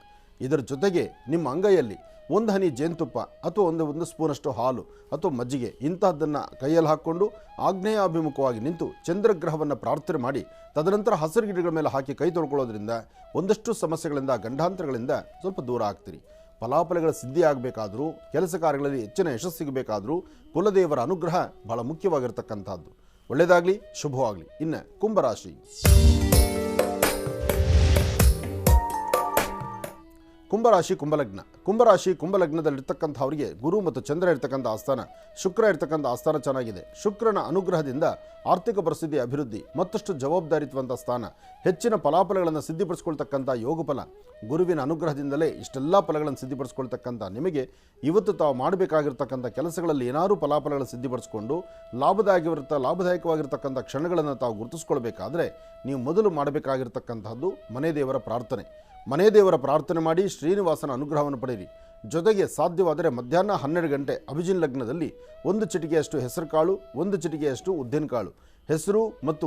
ಇದರ ಜೊತೆಗೆ ನಿಮ್ಮ ಅಂಗೈಯಲ್ಲಿ ಒಂದು ಹನಿ ಜೇನುತುಪ್ಪ ಅಥವಾ ಒಂದು ಸ್ಪೂನಷ್ಟು ಹಾಲು ಅಥವಾ ಮಜ್ಜಿಗೆ ಇಂತಹದ್ದನ್ನು ಕೈಯಲ್ಲಿ ಹಾಕ್ಕೊಂಡು ಆಗ್ನೇಯಾಭಿಮುಖವಾಗಿ ನಿಂತು ಚಂದ್ರಗ್ರಹವನ್ನು ಪ್ರಾರ್ಥನೆ ಮಾಡಿ ತದನಂತರ ಹಸಿರು ಗಿಡಗಳ ಮೇಲೆ ಹಾಕಿ ಕೈ ತೊಳ್ಕೊಳ್ಳೋದ್ರಿಂದ ಒಂದಷ್ಟು ಸಮಸ್ಯೆಗಳಿಂದ ಗಂಡಾಂತರಗಳಿಂದ ಸ್ವಲ್ಪ ದೂರ ಆಗ್ತೀರಿ. ಫಲಾಫಲಗಳ ಸಿದ್ಧಿ ಆಗಬೇಕಾದ್ರೂ ಕೆಲಸ ಕಾರ್ಯಗಳಲ್ಲಿ ಹೆಚ್ಚಿನ ಯಶಸ್ಸು ಸಿಗಬೇಕಾದ್ರೂ ಕುಲದೇವರ ಅನುಗ್ರಹ ಬಹಳ ಮುಖ್ಯವಾಗಿರ್ತಕ್ಕಂಥದ್ದು. ಒಳ್ಳೆಯದಾಗಲಿ, ಶುಭವಾಗಲಿ. ಇನ್ನು ಕುಂಭರಾಶಿ. ಕುಂಭರಾಶಿ ಕುಂಭಲಗ್ನ. ಕುಂಭರಾಶಿ ಕುಂಭಲಗ್ನದಲ್ಲಿರ್ತಕ್ಕಂಥವರಿಗೆ ಗುರು ಮತ್ತು ಚಂದ್ರ ಇರ್ತಕ್ಕಂಥ ಆಸ್ಥಾನ, ಶುಕ್ರ ಇರ್ತಕ್ಕಂಥ ಆಸ್ಥಾನ ಚೆನ್ನಾಗಿದೆ. ಶುಕ್ರನ ಅನುಗ್ರಹದಿಂದ ಆರ್ಥಿಕ ಪರಿಸ್ಥಿತಿ ಅಭಿವೃದ್ಧಿ, ಮತ್ತಷ್ಟು ಜವಾಬ್ದಾರಿತ್ವಂಥ ಸ್ಥಾನ, ಹೆಚ್ಚಿನ ಫಲಾಫಲಗಳನ್ನು ಸಿದ್ಧಿಪಡಿಸ್ಕೊಳ್ತಕ್ಕಂಥ ಯೋಗ ಫಲ. ಗುರುವಿನ ಅನುಗ್ರಹದಿಂದಲೇ ಇಷ್ಟೆಲ್ಲ ಫಲಗಳನ್ನು ಸಿದ್ಧಿಪಡಿಸ್ಕೊಳ್ತಕ್ಕಂಥ ನಿಮಗೆ ಇವತ್ತು ತಾವು ಮಾಡಬೇಕಾಗಿರ್ತಕ್ಕಂಥ ಕೆಲಸಗಳಲ್ಲಿ ಏನಾದರೂ ಫಲಾಫಲಗಳನ್ನು ಸಿದ್ಧಿಪಡಿಸ್ಕೊಂಡು ಲಾಭದಾಯಕವಾಗಿರ್ತಕ್ಕಂಥ ಕ್ಷಣಗಳನ್ನು ತಾವು ಗುರುತಿಸ್ಕೊಳ್ಬೇಕಾದ್ರೆ ನೀವು ಮೊದಲು ಮಾಡಬೇಕಾಗಿರ್ತಕ್ಕಂಥದ್ದು ಮನೆ ದೇವರ ಪ್ರಾರ್ಥನೆ. ಮನೆ ದೇವರ ಪ್ರಾರ್ಥನೆ ಮಾಡಿ ಶ್ರೀನಿವಾಸನ ಅನುಗ್ರಹವನ್ನು ಪಡೆಯಿರಿ. ಜೊತೆಗೆ ಸಾಧ್ಯವಾದರೆ ಮಧ್ಯಾಹ್ನ 12 ಗಂಟೆ ಅಭಿಜಿನ್ ಲಗ್ನದಲ್ಲಿ 1 ಚಿಟಿಕೆಯಷ್ಟು ಹೆಸರು ಕಾಳು, 1 ಚಿಟಿಕೆಯಷ್ಟು ಉದ್ದಿನಕಾಳು. ಹೆಸರು ಮತ್ತು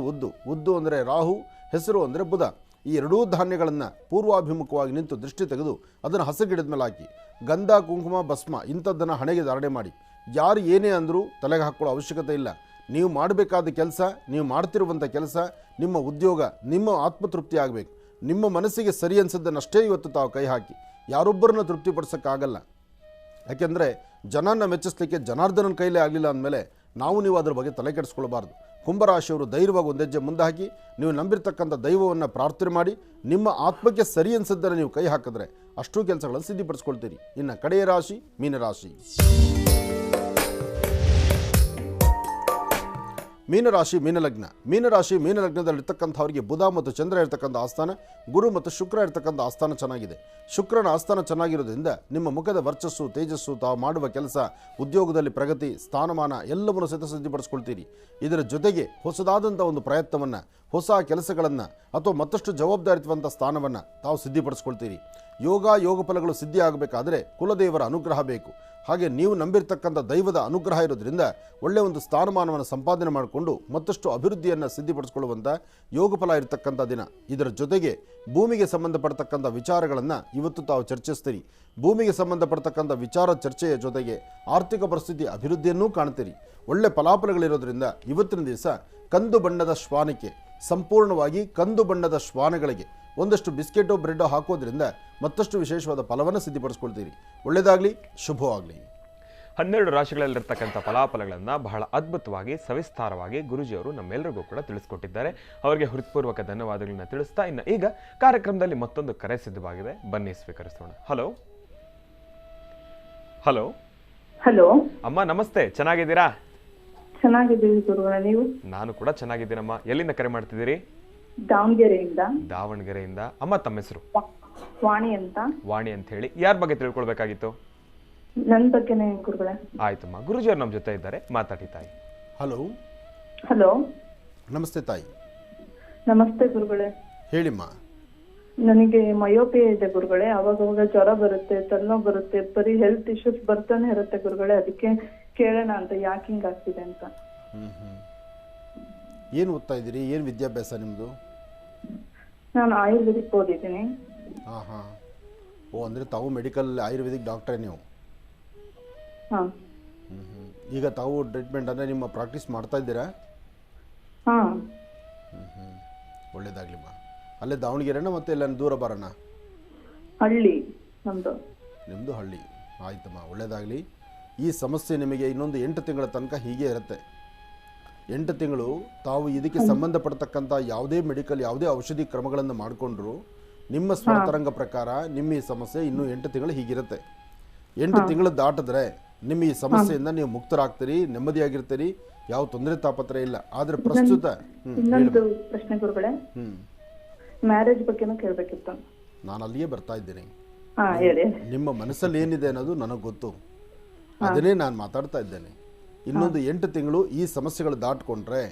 ಉದ್ದು ಅಂದರೆ ರಾಹು, ಹೆಸರು ಅಂದರೆ ಬುಧ. ಈ ಎರಡೂ ಧಾನ್ಯಗಳನ್ನು ಪೂರ್ವಾಭಿಮುಖವಾಗಿ ನಿಂತು ದೃಷ್ಟಿ ತೆಗೆದು ಅದನ್ನು ಹಸಿರು ಗಿಡದ ಮೇಲೆ ಹಾಕಿ ಗಂಧ ಕುಂಕುಮ ಭಸ್ಮ ಇಂಥದ್ದನ್ನು ಹಣೆಗೆ ಧಾರಣೆ ಮಾಡಿ. ಯಾರು ಏನೇ ಅಂದರೂ ತಲೆಗೆ ಹಾಕ್ಕೊಳ್ಳೋ ಅವಶ್ಯಕತೆ ಇಲ್ಲ. ನೀವು ಮಾಡಬೇಕಾದ ಕೆಲಸ, ನೀವು ಮಾಡ್ತಿರುವಂಥ ಕೆಲಸ, ನಿಮ್ಮ ಉದ್ಯೋಗ, ನಿಮ್ಮ ಆತ್ಮತೃಪ್ತಿ ಆಗಬೇಕು. ನಿಮ್ಮ ಮನಸ್ಸಿಗೆ ಸರಿ ಅನಿಸಿದ್ದನ್ನಷ್ಟೇ ಇವತ್ತು ತಾವು ಕೈ ಹಾಕಿ. ಯಾರೊಬ್ಬರನ್ನ ತೃಪ್ತಿಪಡಿಸೋಕ್ಕಾಗಲ್ಲ. ಯಾಕೆಂದರೆ ಜನನ ಮೆಚ್ಚಿಸಲಿಕ್ಕೆ ಜನಾರ್ದನನ ಕೈಲೇ ಆಗಲಿಲ್ಲ ಅಂದಮೇಲೆ ನೀವು ಅದರ ಬಗ್ಗೆ ತಲೆ ಕೆಡಿಸ್ಕೊಳ್ಬಾರ್ದು. ಕುಂಭರಾಶಿಯವರು ಧೈರ್ಯವಾಗಿ ಒಂದೆಜ್ಜೆ ಮುಂದೆ ಹಾಕಿ ನೀವು ನಂಬಿರ್ತಕ್ಕಂಥ ದೈವವನ್ನು ಪ್ರಾರ್ಥನೆ ಮಾಡಿ ನಿಮ್ಮ ಆತ್ಮಕ್ಕೆ ಸರಿ ಅನಿಸಿದ್ದನ್ನು ನೀವು ಕೈ ಹಾಕಿದ್ರೆ ಅಷ್ಟೂ ಕೆಲಸಗಳನ್ನು ಸಿದ್ಧಿಪಡಿಸ್ಕೊಳ್ತೀರಿ. ಇನ್ನು ಕಡೆಯ ರಾಶಿ ಮೀನರಾಶಿ. ಮೀನರಾಶಿ ಮೀನಲಗ್ನ. ಮೀನಲಗ್ನದಲ್ಲಿರ್ತಕ್ಕಂಥವರಿಗೆ ಬುಧ ಮತ್ತು ಚಂದ್ರ ಇರ್ತಕ್ಕಂಥ ಆಸ್ಥಾನ, ಗುರು ಮತ್ತು ಶುಕ್ರ ಇರ್ತಕ್ಕಂಥ ಆಸ್ಥಾನ ಚೆನ್ನಾಗಿದೆ. ಶುಕ್ರನ ಆಸ್ಥಾನ ಚೆನ್ನಾಗಿರೋದ್ರಿಂದ ನಿಮ್ಮ ಮುಖದ ವರ್ಚಸ್ಸು, ತೇಜಸ್ಸು, ತಾವು ಮಾಡುವ ಕೆಲಸ, ಉದ್ಯೋಗದಲ್ಲಿ ಪ್ರಗತಿ, ಸ್ಥಾನಮಾನ ಎಲ್ಲವನ್ನು ಸಿದ್ಧಿಪಡಿಸ್ಕೊಳ್ತೀರಿ. ಇದರ ಜೊತೆಗೆ ಹೊಸದಾದಂಥ ಒಂದು ಪ್ರಯತ್ನವನ್ನು, ಹೊಸ ಕೆಲಸಗಳನ್ನು ಅಥವಾ ಮತ್ತಷ್ಟು ಜವಾಬ್ದಾರಿತ್ವಂಥ ಸ್ಥಾನವನ್ನು ತಾವು ಸಿದ್ಧಿಪಡಿಸ್ಕೊಳ್ತೀರಿ. ಯೋಗ ಫಲಗಳು ಸಿದ್ಧಿ ಆಗಬೇಕಾದರೆ ಕುಲದೇವರ ಅನುಗ್ರಹ ಬೇಕು. ಹಾಗೆ ನೀವು ನಂಬಿರ್ತಕ್ಕಂಥ ದೈವದ ಅನುಗ್ರಹ ಇರೋದ್ರಿಂದ ಒಳ್ಳೆಯ ಒಂದು ಸ್ಥಾನಮಾನವನ್ನು ಸಂಪಾದನೆ ಮಾಡಿಕೊಂಡು ಮತ್ತಷ್ಟು ಅಭಿವೃದ್ಧಿಯನ್ನು ಸಿದ್ಧಿಪಡಿಸ್ಕೊಳ್ಳುವಂಥ ಯೋಗ ಫಲ ಇರತಕ್ಕಂಥ ದಿನ. ಇದರ ಜೊತೆಗೆ ಭೂಮಿಗೆ ಸಂಬಂಧಪಡ್ತಕ್ಕಂಥ ವಿಚಾರಗಳನ್ನು ಇವತ್ತು ತಾವು ಚರ್ಚಿಸ್ತೀರಿ. ಭೂಮಿಗೆ ಸಂಬಂಧಪಡ್ತಕ್ಕಂಥ ವಿಚಾರ ಚರ್ಚೆಯ ಜೊತೆಗೆ ಆರ್ಥಿಕ ಪರಿಸ್ಥಿತಿ ಅಭಿವೃದ್ಧಿಯನ್ನೂ ಕಾಣ್ತೀರಿ. ಒಳ್ಳೆ ಫಲಾಫಲಗಳಿರೋದ್ರಿಂದ ಇವತ್ತಿನ ದಿವಸ ಕಂದು ಬಣ್ಣದ ಶ್ವಾನಕ್ಕೆ, ಸಂಪೂರ್ಣವಾಗಿ ಕಂದು ಬಣ್ಣದ ಶ್ವಾನಗಳಿಗೆ ಒಂದಷ್ಟು ಬಿಸ್ಕೆಟೋ ಬ್ರೆಡ್ಡೋ ಹಾಕೋದ್ರಿಂದ ಮತ್ತಷ್ಟು ವಿಶೇಷವಾದ ಫಲವನ್ನು ಸಿದ್ಧಿಪಡಿಸ್ಕೊಳ್ತೀರಿ. ಒಳ್ಳೆಯದಾಗಲಿ, ಶುಭವಾಗಲಿ. 12 ರಾಶಿಗಳಲ್ಲಿರ್ತಕ್ಕಂಥ ಫಲಾಫಲಗಳನ್ನು ಬಹಳ ಅದ್ಭುತವಾಗಿ ಸವಿಸ್ತಾರವಾಗಿ ಗುರುಜಿಯವರು ನಮ್ಮೆಲ್ಲರಿಗೂ ಕೂಡ ತಿಳಿಸ್ಕೊಟ್ಟಿದ್ದಾರೆ. ಅವರಿಗೆ ಹೃತ್ಪೂರ್ವಕ ಧನ್ಯವಾದಗಳನ್ನ ತಿಳಿಸ್ತಾ ಈಗ ಕಾರ್ಯಕ್ರಮದಲ್ಲಿ ಮತ್ತೊಂದು ಕರೆ ಸಿದ್ಧವಾಗಿದೆ, ಬನ್ನಿ ಸ್ವೀಕರಿಸೋಣ. ಹಲೋ ಹಲೋ ಹಲೋ ಅಮ್ಮ, ನಮಸ್ತೆ. ಚೆನ್ನಾಗಿದ್ದೀರಾ? ಚೆನ್ನಾಗಿದ್ದೀವಿ ಗುರುಗಳ, ನೀವು? ನಾನು ಕೂಡ ಚೆನ್ನಾಗಿದ್ದೀನಮ್ಮ. ಎಲ್ಲಿಂದ ಕರೆ ಮಾಡ್ತಿದ್ದೀರಿ? ದಾವಣಗೆರೆಯಿಂದ. ಅಮ್ಮ, ತಮ್ಮ ಹೆಸರು? ವಾಣಿ ಅಂತ ಹೇಳಿ. ಯಾರ ಬಗ್ಗೆ ತಿಳ್ಕೊಳ್ಬೇಕಾಗಿತ್ತು? ನನ್ನ ಬಗ್ಗೆನೇ ಗುರುಗಳೇ. ಆಯ್ತಮ್ಮ, ಗುರುಜಿಯವರು ನಮ್ಮ ಜೊತೆ ಇದ್ದಾರೆ, ಮಾತಾಡಿ ತಾಯಿ. ಹಲೋ ನಮಸ್ತೆ ತಾಯಿ. ನಮಸ್ತೆ ಗುರುಗಳೇ. ಹೇಳಿಮ್ಮ. ನನಗೆ ಮಯೋಪಿಯ ಇದೆ ಗುರುಗಳೇ. ಅವಾಗ ಜ್ವರ ಬರುತ್ತೆ, ತಲೆನೋವು ಬರುತ್ತೆ, ಬರೀ ಹೆಲ್ತ್ ಇಶ್ಯೂಸ್ ಬರ್ತಾನೆ ಇರುತ್ತೆ ಗುರುಗಳೇ. ಅದಕ್ಕೆ ಕೇಳೋಣ ಅಂತ, ಯಾಕೆ ಹಿಂಗ್ ಆಗ್ತಿದೆ ಅಂತ. ಏನು ಓದ್ತಾ ಇದ್ದೀರಿ? ಏನು ವಿದ್ಯಾಭ್ಯಾಸ ನಿಮ್ಮದು? ನಾನು ಆಯುರ್ವೇದಿಕ್ ಓದಿದ್ದೀನಿ. ಅಂದರೆ ತಾವು ಮೆಡಿಕಲ್ ಆಯುರ್ವೇದಿಕ್ ಡಾಕ್ಟ್ರೇ ನೀವು? ಹಾಂ. ಈಗ ತಾವು ಟ್ರೀಟ್ಮೆಂಟ್ ಅಂದರೆ ನಿಮ್ಮ ಪ್ರಾಕ್ಟೀಸ್ ಮಾಡ್ತಾ ಇದ್ದೀರಾ? ಹಾಂ. ಒಳ್ಳೇದಾಗ್ಲಿಮ್ಮ. ಅಲ್ಲೇ ದಾವಣಗೆರೆನ ಮತ್ತೆ ಎಲ್ಲ ದೂರ ಬರೋಣ? ಹಳ್ಳಿ ನಮ್ಮದು. ನಿಮ್ಮದು ಹಳ್ಳಿ. ಆಯ್ತಮ್ಮ, ಒಳ್ಳೇದಾಗಲಿ. ಈ ಸಮಸ್ಯೆ ನಿಮಗೆ ಇನ್ನೊಂದು 8 ತಿಂಗಳ ತನಕ ಹೀಗೆ ಇರುತ್ತೆ. 8 ತಿಂಗಳು ತಾವು ಇದಕ್ಕೆ ಸಂಬಂಧಪಡ್ತಕ್ಕಂಥ ಯಾವುದೇ ಮೆಡಿಕಲ್, ಯಾವುದೇ ಔಷಧಿ ಕ್ರಮಗಳನ್ನು ಮಾಡಿಕೊಂಡ್ರು ನಿಮ್ಮ ಸ್ವರತರಂಗ ಪ್ರಕಾರ ನಿಮ್ಮ ಈ ಸಮಸ್ಯೆ ಇನ್ನೂ 8 ತಿಂಗಳು ಹೀಗಿರುತ್ತೆ. 8 ತಿಂಗಳು ದಾಟಿದ್ರೆ ನಿಮ್ಮ ಈ ಸಮಸ್ಯೆಯಿಂದ ನೀವು ಮುಕ್ತರಾಗ್ತೀರಿ, ನೆಮ್ಮದಿಯಾಗಿರ್ತೀರಿ, ಯಾವ ತೊಂದರೆ ತಾಪತ್ರೆ ಇಲ್ಲ. ಆದ್ರೆ ಪ್ರಸ್ತುತ ಇನ್ನೊಂದು ಪ್ರಶ್ನೆ ಗುರುಗಳೇ, ಮ್ಯಾರೇಜ್ ಬಗ್ಗೆನೂ ಕೇಳಬೇಕಿತ್ತು. ನಾನು ಅಲ್ಲಿಯೇ ಬರ್ತಾ ಇದ್ದೀನಿ. ಹೇಳಿ. ನಿಮ್ಮ ಮನಸ್ಸಲ್ಲಿ ಏನಿದೆ ಅನ್ನೋದು ನನಗೆ ಗೊತ್ತು. ಅದನ್ನೇ ನಾನು ಮಾತಾಡ್ತಾ ಇದ್ದೇನೆ. ಇನ್ನೊಂದು 8 ತಿಂಗಳು ಈ ಸಮಸ್ಯೆಗಳು ದಾಟ್ಕೊಂಡ್ರೆ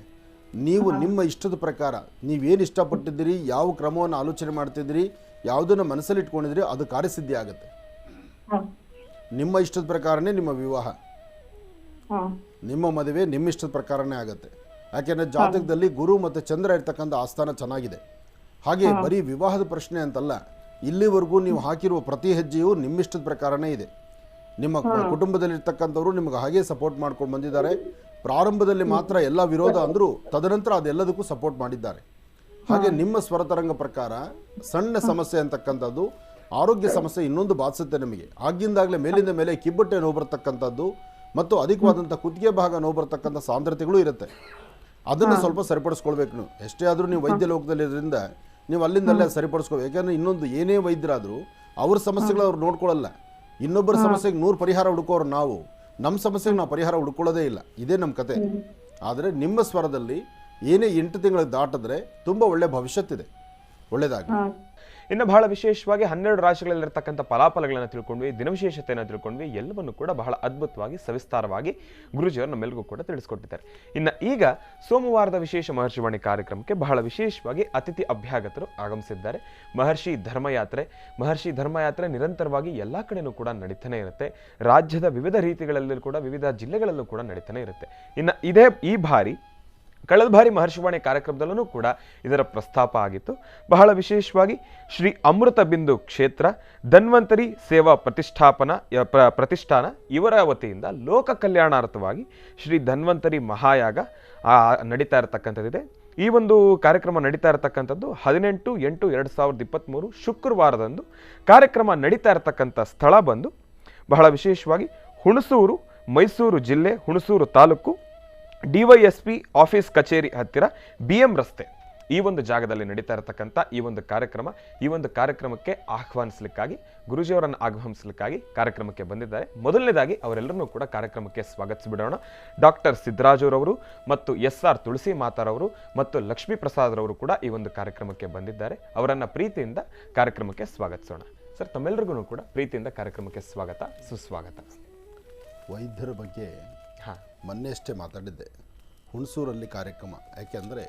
ನೀವು ನಿಮ್ಮ ಇಷ್ಟದ ಪ್ರಕಾರ ನೀವೇನು ಇಷ್ಟಪಟ್ಟಿದ್ದೀರಿ, ಯಾವ ಕ್ರಮವನ್ನು ಆಲೋಚನೆ ಮಾಡ್ತಿದ್ದೀರಿ, ಯಾವುದನ್ನು ಮನಸ್ಸಲ್ಲಿ ಇಟ್ಕೊಂಡಿದ್ದೀರಿ ಅದು ಕಾರ್ಯಸಿದ್ಧಿ ಆಗುತ್ತೆ. ನಿಮ್ಮ ಇಷ್ಟದ ಪ್ರಕಾರನೇ ನಿಮ್ಮ ವಿವಾಹ, ನಿಮ್ಮ ಮದುವೆ ನಿಮ್ಮ ಇಷ್ಟದ ಪ್ರಕಾರನೇ ಆಗುತ್ತೆ. ಯಾಕೆಂದರೆ ಜಾತಕದಲ್ಲಿ ಗುರು ಮತ್ತು ಚಂದ್ರ ಇರ್ತಕ್ಕಂಥ ಆಸ್ಥಾನ ಚೆನ್ನಾಗಿದೆ. ಹಾಗೆ ಬರೀ ವಿವಾಹದ ಪ್ರಶ್ನೆ ಅಂತಲ್ಲ, ಇಲ್ಲಿವರೆಗೂ ನೀವು ಹಾಕಿರುವ ಪ್ರತಿ ಹೆಜ್ಜೆಯೂ ನಿಮ್ಮಿಷ್ಟದ ಪ್ರಕಾರನೇ ಇದೆ. ನಿಮ್ಮ ಕುಟುಂಬದಲ್ಲಿರ್ತಕ್ಕಂಥವ್ರು ನಿಮಗೆ ಹಾಗೆ ಸಪೋರ್ಟ್ ಮಾಡ್ಕೊಂಡು ಬಂದಿದ್ದಾರೆ. ಪ್ರಾರಂಭದಲ್ಲಿ ಮಾತ್ರ ಎಲ್ಲ ವಿರೋಧ ಅಂದರೂ ತದನಂತರ ಅದೆಲ್ಲದಕ್ಕೂ ಸಪೋರ್ಟ್ ಮಾಡಿದ್ದಾರೆ. ಹಾಗೆ ನಿಮ್ಮ ಸ್ವರತರಂಗ ಪ್ರಕಾರ ಸಣ್ಣ ಸಮಸ್ಯೆ ಅಂತಕ್ಕಂಥದ್ದು ಆರೋಗ್ಯ ಸಮಸ್ಯೆ ಇನ್ನೊಂದು ಬಾಧಿಸುತ್ತೆ ನಿಮಗೆ. ಆಗಿಂದಾಗಲೇ ಮೇಲಿಂದ ಮೇಲೆ ಕಿಬ್ಬೊಟ್ಟೆ ನೋವು ಬರ್ತಕ್ಕಂಥದ್ದು ಮತ್ತು ಅಧಿಕವಾದಂಥ ಕುತ್ತಿಗೆ ಭಾಗ ನೋವು ಬರ್ತಕ್ಕಂಥ ಸಾಂದ್ರತೆಗಳು ಇರುತ್ತೆ. ಅದನ್ನು ಸ್ವಲ್ಪ ಸರಿಪಡಿಸ್ಕೊಳ್ಬೇಕು. ನೀವು ಎಷ್ಟೇ ಆದರೂ ನೀವು ವೈದ್ಯ ಲೋಕದಲ್ಲಿರೋದ್ರಿಂದ ನೀವು ಅಲ್ಲಿಂದಲ್ಲೇ ಸರಿಪಡಿಸ್ಕೋಬೇಕು. ಯಾಕೆಂದರೆ ಇನ್ನೊಂದು ಏನೇ ವೈದ್ಯರಾದರೂ ಅವ್ರ ಸಮಸ್ಯೆಗಳು ಅವ್ರು ನೋಡ್ಕೊಳ್ಳಲ್ಲ. ಇನ್ನೊಬ್ಬರ ಸಮಸ್ಯೆಗೆ 100 ಪರಿಹಾರ ಹುಡುಕೋರು ನಾವು, ನಮ್ಮ ಸಮಸ್ಯೆಗೆ ನಾವು ಪರಿಹಾರ ಹುಡುಕೊಳ್ಳೋದೇ ಇಲ್ಲ. ಇದೇ ನಮ್ಮ ಕತೆ. ಆದರೆ ನಿಮ್ಮ ಸ್ವರದಲ್ಲಿ ಏನೇ 8 ತಿಂಗಳು ದಾಟಿದ್ರೆ ತುಂಬ ಒಳ್ಳೆ ಭವಿಷ್ಯತ್ತಿದೆ. ಒಳ್ಳೆಯದಾಗಿ. ಇನ್ನು ಬಹಳ ವಿಶೇಷವಾಗಿ 12 ರಾಶಿಗಳಲ್ಲಿರ್ತಕ್ಕಂಥ ಫಲಾಫಲಗಳನ್ನು ತಿಳ್ಕೊಂಡ್ವಿ, ದಿನವಿಶೇಷತೆಯನ್ನು ತಿಳ್ಕೊಂಡ್ವಿ. ಎಲ್ಲವನ್ನು ಕೂಡ ಬಹಳ ಅದ್ಭುತವಾಗಿ ಸವಿಸ್ತಾರವಾಗಿ ಗುರುಜಿಯವರು ನಮ್ಮೆಲ್ಲರಿಗೂ ಕೂಡ ತಿಳಿಸ್ಕೊಟ್ಟಿದ್ದಾರೆ. ಇನ್ನು ಈಗ ಸೋಮವಾರದ ವಿಶೇಷ ಮಹರ್ಷಿವಾಣಿ ಕಾರ್ಯಕ್ರಮಕ್ಕೆ ಬಹಳ ವಿಶೇಷವಾಗಿ ಅತಿಥಿ ಅಭ್ಯಾಗತರು ಆಗಮಿಸಿದ್ದಾರೆ. ಮಹರ್ಷಿ ಧರ್ಮಯಾತ್ರೆ ನಿರಂತರವಾಗಿ ಎಲ್ಲ ಕಡೆನೂ ಕೂಡ ನಡೀತಾನೆ ಇರುತ್ತೆ. ರಾಜ್ಯದ ವಿವಿಧ ರೀತಿಗಳಲ್ಲೂ ಕೂಡ ವಿವಿಧ ಜಿಲ್ಲೆಗಳಲ್ಲೂ ಕೂಡ ನಡೀತಾನೆ ಇರುತ್ತೆ. ಇನ್ನು ಈ ಬಾರಿ ಕಳೆದ ಬಾರಿ ಮಹರ್ಷಿವಾಣಿ ಕಾರ್ಯಕ್ರಮದಲ್ಲೂ ಕೂಡ ಇದರ ಪ್ರಸ್ತಾಪ ಆಗಿತ್ತು. ಬಹಳ ವಿಶೇಷವಾಗಿ ಶ್ರೀ ಅಮೃತ ಬಿಂದು ಕ್ಷೇತ್ರ ಧನ್ವಂತರಿ ಸೇವಾ ಪ್ರತಿಷ್ಠಾನ ಇವರ ವತಿಯಿಂದ ಲೋಕ ಕಲ್ಯಾಣಾರ್ಥವಾಗಿ ಶ್ರೀ ಧನ್ವಂತರಿ ಮಹಾಯಾಗ ನಡೀತಾ ಇರತಕ್ಕಂಥದ್ದಿದೆ. ಈ ಒಂದು ಕಾರ್ಯಕ್ರಮ ನಡೀತಾ ಇರತಕ್ಕಂಥದ್ದು 18/8/2023 ಶುಕ್ರವಾರದಂದು. ಕಾರ್ಯಕ್ರಮ ನಡೀತಾ ಇರತಕ್ಕಂಥ ಸ್ಥಳ ಬಂದು ಬಹಳ ವಿಶೇಷವಾಗಿ ಹುಣಸೂರು, ಮೈಸೂರು ಜಿಲ್ಲೆ, ಹುಣಸೂರು ತಾಲೂಕು, DYSP ಆಫೀಸ್ ಕಚೇರಿ ಹತ್ತಿರ BM ರಸ್ತೆ, ಈ ಒಂದು ಜಾಗದಲ್ಲಿ ನಡೀತಾ ಇರತಕ್ಕಂಥ ಈ ಒಂದು ಕಾರ್ಯಕ್ರಮಕ್ಕೆ ಆಹ್ವಾನಿಸಲಿಕ್ಕಾಗಿ ಗುರುಜಿಯವರನ್ನು ಆಗಮಿಸಲಿಕ್ಕಾಗಿ ಕಾರ್ಯಕ್ರಮಕ್ಕೆ ಬಂದಿದ್ದಾರೆ. ಮೊದಲನೇದಾಗಿ ಅವರೆಲ್ಲರನ್ನೂ ಕೂಡ ಕಾರ್ಯಕ್ರಮಕ್ಕೆ ಸ್ವಾಗತಿಸಿಬಿಡೋಣ. ಡಾಕ್ಟರ್ ಸಿದ್ದರಾಜುರವರು ಮತ್ತು SR ತುಳಸಿ ಮಾತಾರವರು ಮತ್ತು ಲಕ್ಷ್ಮೀ ಪ್ರಸಾದ್ರವರು ಕೂಡ ಈ ಒಂದು ಕಾರ್ಯಕ್ರಮಕ್ಕೆ ಬಂದಿದ್ದಾರೆ. ಅವರನ್ನು ಪ್ರೀತಿಯಿಂದ ಕಾರ್ಯಕ್ರಮಕ್ಕೆ ಸ್ವಾಗತಿಸೋಣ. ಸರ್, ತಮ್ಮೆಲ್ಲರಿಗೂ ಕೂಡ ಪ್ರೀತಿಯಿಂದ ಕಾರ್ಯಕ್ರಮಕ್ಕೆ ಸ್ವಾಗತ, ಸುಸ್ವಾಗತ. ವೈದ್ಯರ ಬಗ್ಗೆ ಮೊನ್ನೆಯಷ್ಟೇ ಮಾತಾಡಿದ್ದೆ. ಹುಣಸೂರಲ್ಲಿ ಕಾರ್ಯಕ್ರಮ. ಯಾಕೆಂದರೆ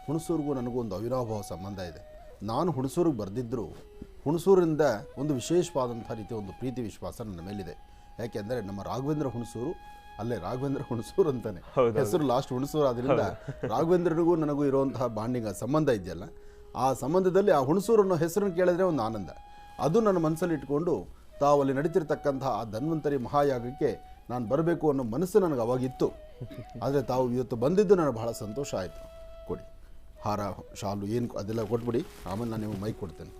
ಹುಣಸೂರಿಗೂ ನನಗೂ ಒಂದು ಅವಿನಾಭಾವ ಸಂಬಂಧ ಇದೆ. ನಾನು ಹುಣಸೂರಿಗೆ ಬರೆದಿದ್ದರೂ ಹುಣಸೂರಿಂದ ಒಂದು ವಿಶೇಷವಾದಂಥ ರೀತಿಯ ಒಂದು ಪ್ರೀತಿ ವಿಶ್ವಾಸ ನನ್ನ ಮೇಲಿದೆ. ಯಾಕೆಂದರೆ ನಮ್ಮ ರಾಘವೇಂದ್ರ ಹುಣಸೂರು, ಅಲ್ಲೇ ರಾಘವೇಂದ್ರ ಹುಣಸೂರು ಅಂತಾನೆ ಹೆಸರು, ಲಾಸ್ಟ್ ಹುಣಸೂರು. ಆದ್ದರಿಂದ ರಾಘವೇಂದ್ರನಿಗೂ ನನಗೂ ಇರುವಂತಹ ಬಾಂಡಿಂಗ್ ಸಂಬಂಧ ಇದೆಯಲ್ಲ, ಆ ಸಂಬಂಧದಲ್ಲಿ ಆ ಹುಣಸೂರು ಅನ್ನೋ ಹೆಸರನ್ನು ಕೇಳಿದ್ರೆ ಒಂದು ಆನಂದ. ಅದು ನನ್ನ ಮನಸ್ಸಲ್ಲಿ ಇಟ್ಕೊಂಡು ತಾವು ಅಲ್ಲಿ ನಡೀತಿರ್ತಕ್ಕಂತಹ ಆ ಧನ್ವಂತರಿ ಮಹಾಯಾಗಕ್ಕೆ ನಾನು ಬರಬೇಕು ಅನ್ನೋ ಮನಸ್ಸು ನನಗೆ ಅವಾಗಿತ್ತು. ಆದರೆ ತಾವು ಇವತ್ತು ಬಂದಿದ್ದು ನನಗೆ ಬಹಳ ಸಂತೋಷ ಆಯಿತು. ಕೊಡಿ ಹಾರ, ಶಾಲು ಏನು ಅದೆಲ್ಲ ಕೊಟ್ಬಿಡಿ, ಆಮೇಲೆ ನಾನು ನಿಮಗೆ ಮೈಕ್ ಕೊಡ್ತೇನೆ.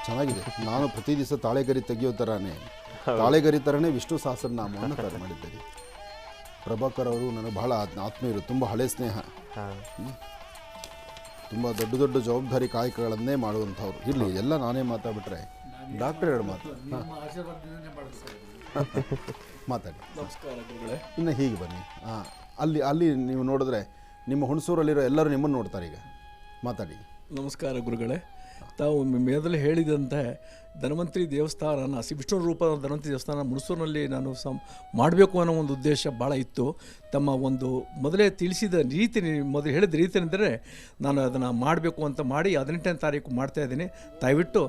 ಚೆನ್ನಾಗಿದೆ. ನಾನು ಪ್ರತಿ ದಿವಸ ತಾಳೆಗರಿ ತೆಗೆಯೋ ಥರನೇ ತಾಳೆಗರಿ ಥರನೇ ವಿಷ್ಣು ಸಹಸ್ರನಾಮವನ್ನು ತಯಾರು ಮಾಡಿದ್ದೇನೆ. ಪ್ರಭಾಕರ್ ಅವರು ನನಗೆ ಬಹಳ ಆತ್ಮೀಯರು, ತುಂಬ ಹಳೆ ಸ್ನೇಹ, ತುಂಬ ದೊಡ್ಡ ದೊಡ್ಡ ಜವಾಬ್ದಾರಿ ಕಾಯಕಗಳನ್ನೇ ಮಾಡುವಂಥವ್ರು. ಇಲ್ಲಿ ಎಲ್ಲ ನಾನೇ ಮಾತಾಡ್ಬಿಟ್ರೆ ಡಾಕ್ಟರ್ ಎರಡು ಮಾತು ಮಾತಾಡಿ. ಇನ್ನು ಹೀಗೆ ಬನ್ನಿ. ಅಲ್ಲಿ ನೀವು ನೋಡಿದ್ರೆ ನಿಮ್ಮ ಹುಣಸೂರಲ್ಲಿರೋ ಎಲ್ಲರೂ ನಿಮ್ಮನ್ನು ನೋಡ್ತಾರೆ. ಈಗ ಮಾತಾಡಿ. ನಮಸ್ಕಾರ ಗುರುಗಳೇ. ತಾವು ಮೇದಲ್ಲಿ ಹೇಳಿದಂತೆ ಧನ್ವಂತರಿ ದೇವಸ್ಥಾನ, ವಿಷ್ಣು ರೂಪದ ಧನ್ವಂತರಿ ದೇವಸ್ಥಾನ ಹುಣಸೂರಿನಲ್ಲಿ ನಾನು ಮಾಡಬೇಕು ಅನ್ನೋ ಒಂದು ಉದ್ದೇಶ ಭಾಳ ಇತ್ತು. ತಮ್ಮ ಒಂದು ಮೊದಲೇ ತಿಳಿಸಿದ ರೀತಿ, ಮೊದಲು ಹೇಳಿದ ರೀತಿ ಅಂದರೆ ನಾನು ಅದನ್ನು ಮಾಡಬೇಕು ಅಂತ ಮಾಡಿ 18ನೇ ತಾರೀಕು ಮಾಡ್ತಾಯಿದ್ದೀನಿ. ದಯವಿಟ್ಟು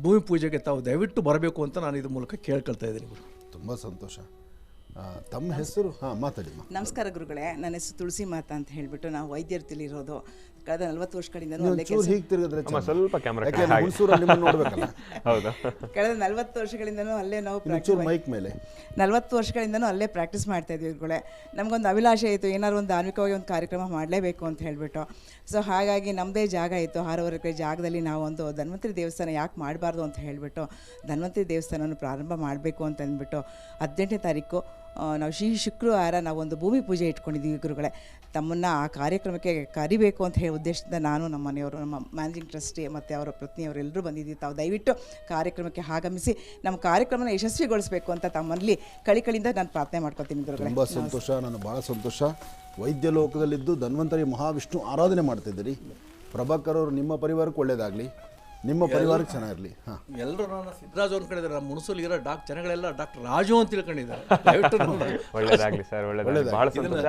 ಭೂಮಿ ಪೂಜೆಗೆ ತಾವು ದಯವಿಟ್ಟು ಬರಬೇಕು ಅಂತ ನಾನು ಇದ್ರ ಮೂಲಕ ಕೇಳ್ಕೊಳ್ತಾ ಇದ್ದೀನಿ ಗುರು. ತುಂಬ ಸಂತೋಷ. ತಮ್ಮ ಹೆಸರು? ಮಾತಾಡಿ. ನಮಸ್ಕಾರ ಗುರುಗಳೇ, ನನ್ನ ಹೆಸರು ತುಳಸಿ ಮಾತಾ ಅಂತ ಹೇಳಿಬಿಟ್ಟು ನಾವು ವೈದ್ಯರು ತಿಳಿರೋದು. ಕಳೆದ 40 ವರ್ಷಗಳಿಂದನೂ ನೀವು ಅಲ್ಲೇ ಚೂರು ಕೆಲಸ ಹೀಗೆ ತಿರುಗಿದ್ರೆ ಅಮ್ಮ ಸ್ವಲ್ಪ ಕ್ಯಾಮ್ರಾ ಯಾಕೆ ಹುಣಸೂರಲ್ಲಿ ನಿಮ್ಮನ್ನು ನೋಡ್ಬೇಕಲ್ಲ. ಹೌದು. ಕಳೆದ 40 ವರ್ಷಗಳಿಂದನೂ ಅಲ್ಲೇ ನಾವು ಚೂರು ಮೈಕ್ ಮೇಲೆ 40 ವರ್ಷಗಳಿಂದನೂ ಅಲ್ಲೇ ಪ್ರಾಕ್ಟೀಸ್ ಮಾಡ್ತಾ ಇದ್ವಿ ಇವ್ರುಗಳೇ. ನಮಗೊಂದು ಅಭಿಲಾಷೆ ಇತ್ತು, ಏನಾದ್ರು ಒಂದು ಧಾರ್ಮಿಕವಾಗಿ ಒಂದು ಕಾರ್ಯಕ್ರಮ ಮಾಡಲೇಬೇಕು ಅಂತ ಹೇಳಿಬಿಟ್ಟು. ಸೊ ಹಾಗಾಗಿ ನಮ್ಮದೇ ಜಾಗ ಇತ್ತು, 6.5 ಎಕರೆ ಜಾಗದಲ್ಲಿ ನಾವು ಒಂದು ಧನ್ವಂತರಿ ದೇವಸ್ಥಾನ ಯಾಕೆ ಮಾಡಬಾರ್ದು ಅಂತ ಹೇಳಿಬಿಟ್ಟು ಧನ್ವಂತರಿ ದೇವಸ್ಥಾನವನ್ನು ಪ್ರಾರಂಭ ಮಾಡಬೇಕು ಅಂತ ಅಂದ್ಬಿಟ್ಟು 18ನೇ ತಾರೀಕು ನಾವು ಶುಕ್ರವಾರ ನಾವೊಂದು ಭೂಮಿ ಪೂಜೆ ಇಟ್ಕೊಂಡಿದ್ದೀವಿ ಗುರುಗಳೇ. ತಮ್ಮನ್ನು ಆ ಕಾರ್ಯಕ್ರಮಕ್ಕೆ ಕರಿಬೇಕು ಅಂತ ಹೇಳಿ ಉದ್ದೇಶದಿಂದ ನಾನು, ನಮ್ಮ ಮನೆಯವರು, ನಮ್ಮ ಮ್ಯಾನೇಜಿಂಗ್ ಟ್ರಸ್ಟಿ ಮತ್ತು ಅವರ ಪತ್ನಿಯವರು ಎಲ್ಲರೂ ಬಂದಿದ್ದೀವಿ. ತಾವು ದಯವಿಟ್ಟು ಕಾರ್ಯಕ್ರಮಕ್ಕೆ ಆಗಮಿಸಿ ನಮ್ಮ ಕಾರ್ಯಕ್ರಮನ ಯಶಸ್ವಿಗೊಳಿಸಬೇಕು ಅಂತ ತಮ್ಮಲ್ಲಿ ಕಳಿಕಳಿಂದ ನಾನು ಪ್ರಾರ್ಥನೆ ಮಾಡ್ಕೊತೀನಿ ಗುರುಗಳೇ. ತುಂಬ ಸಂತೋಷ, ನಾನು ಭಾಳ ಸಂತೋಷ. ವೈದ್ಯ ಲೋಕದಲ್ಲಿದ್ದು ಧನ್ವಂತರಿ ಮಹಾವಿಷ್ಣು ಆರಾಧನೆ ಮಾಡ್ತಿದ್ದೀರಿ. ಪ್ರಭಾಕರ್ ಅವರು ನಿಮ್ಮ ಪರಿವಾರಕ್ಕೆ ಒಳ್ಳೇದಾಗಲಿ, ನಿಮ್ಮ ಪರಿವಾರಕ್ಕೆ ಚೆನ್ನಾಗಿರಲಿ. ಹಾಂ, ಎಲ್ಲರೂ ನನ್ನ ಸಿದ್ದರಾಜು ಅನ್ಕೊಂಡಿದ್ದಾರೆ. ನಮ್ಮ ಮುಣಸೂಲಿಗಿರೋ ಜನಗಳೆಲ್ಲ ಡಾಕ್ಟರ್ ರಾಜು ಅಂತ ತಿಳ್ಕೊಂಡಿದ್ದಾರೆ. ದಯವಿಟ್ಟು ಒಳ್ಳೇದಾಗ್ಲಿ ಸರ್, ಒಳ್ಳೇದಾಗ್ಲಿ. ಬಹಳ ಸಂತೋಷ.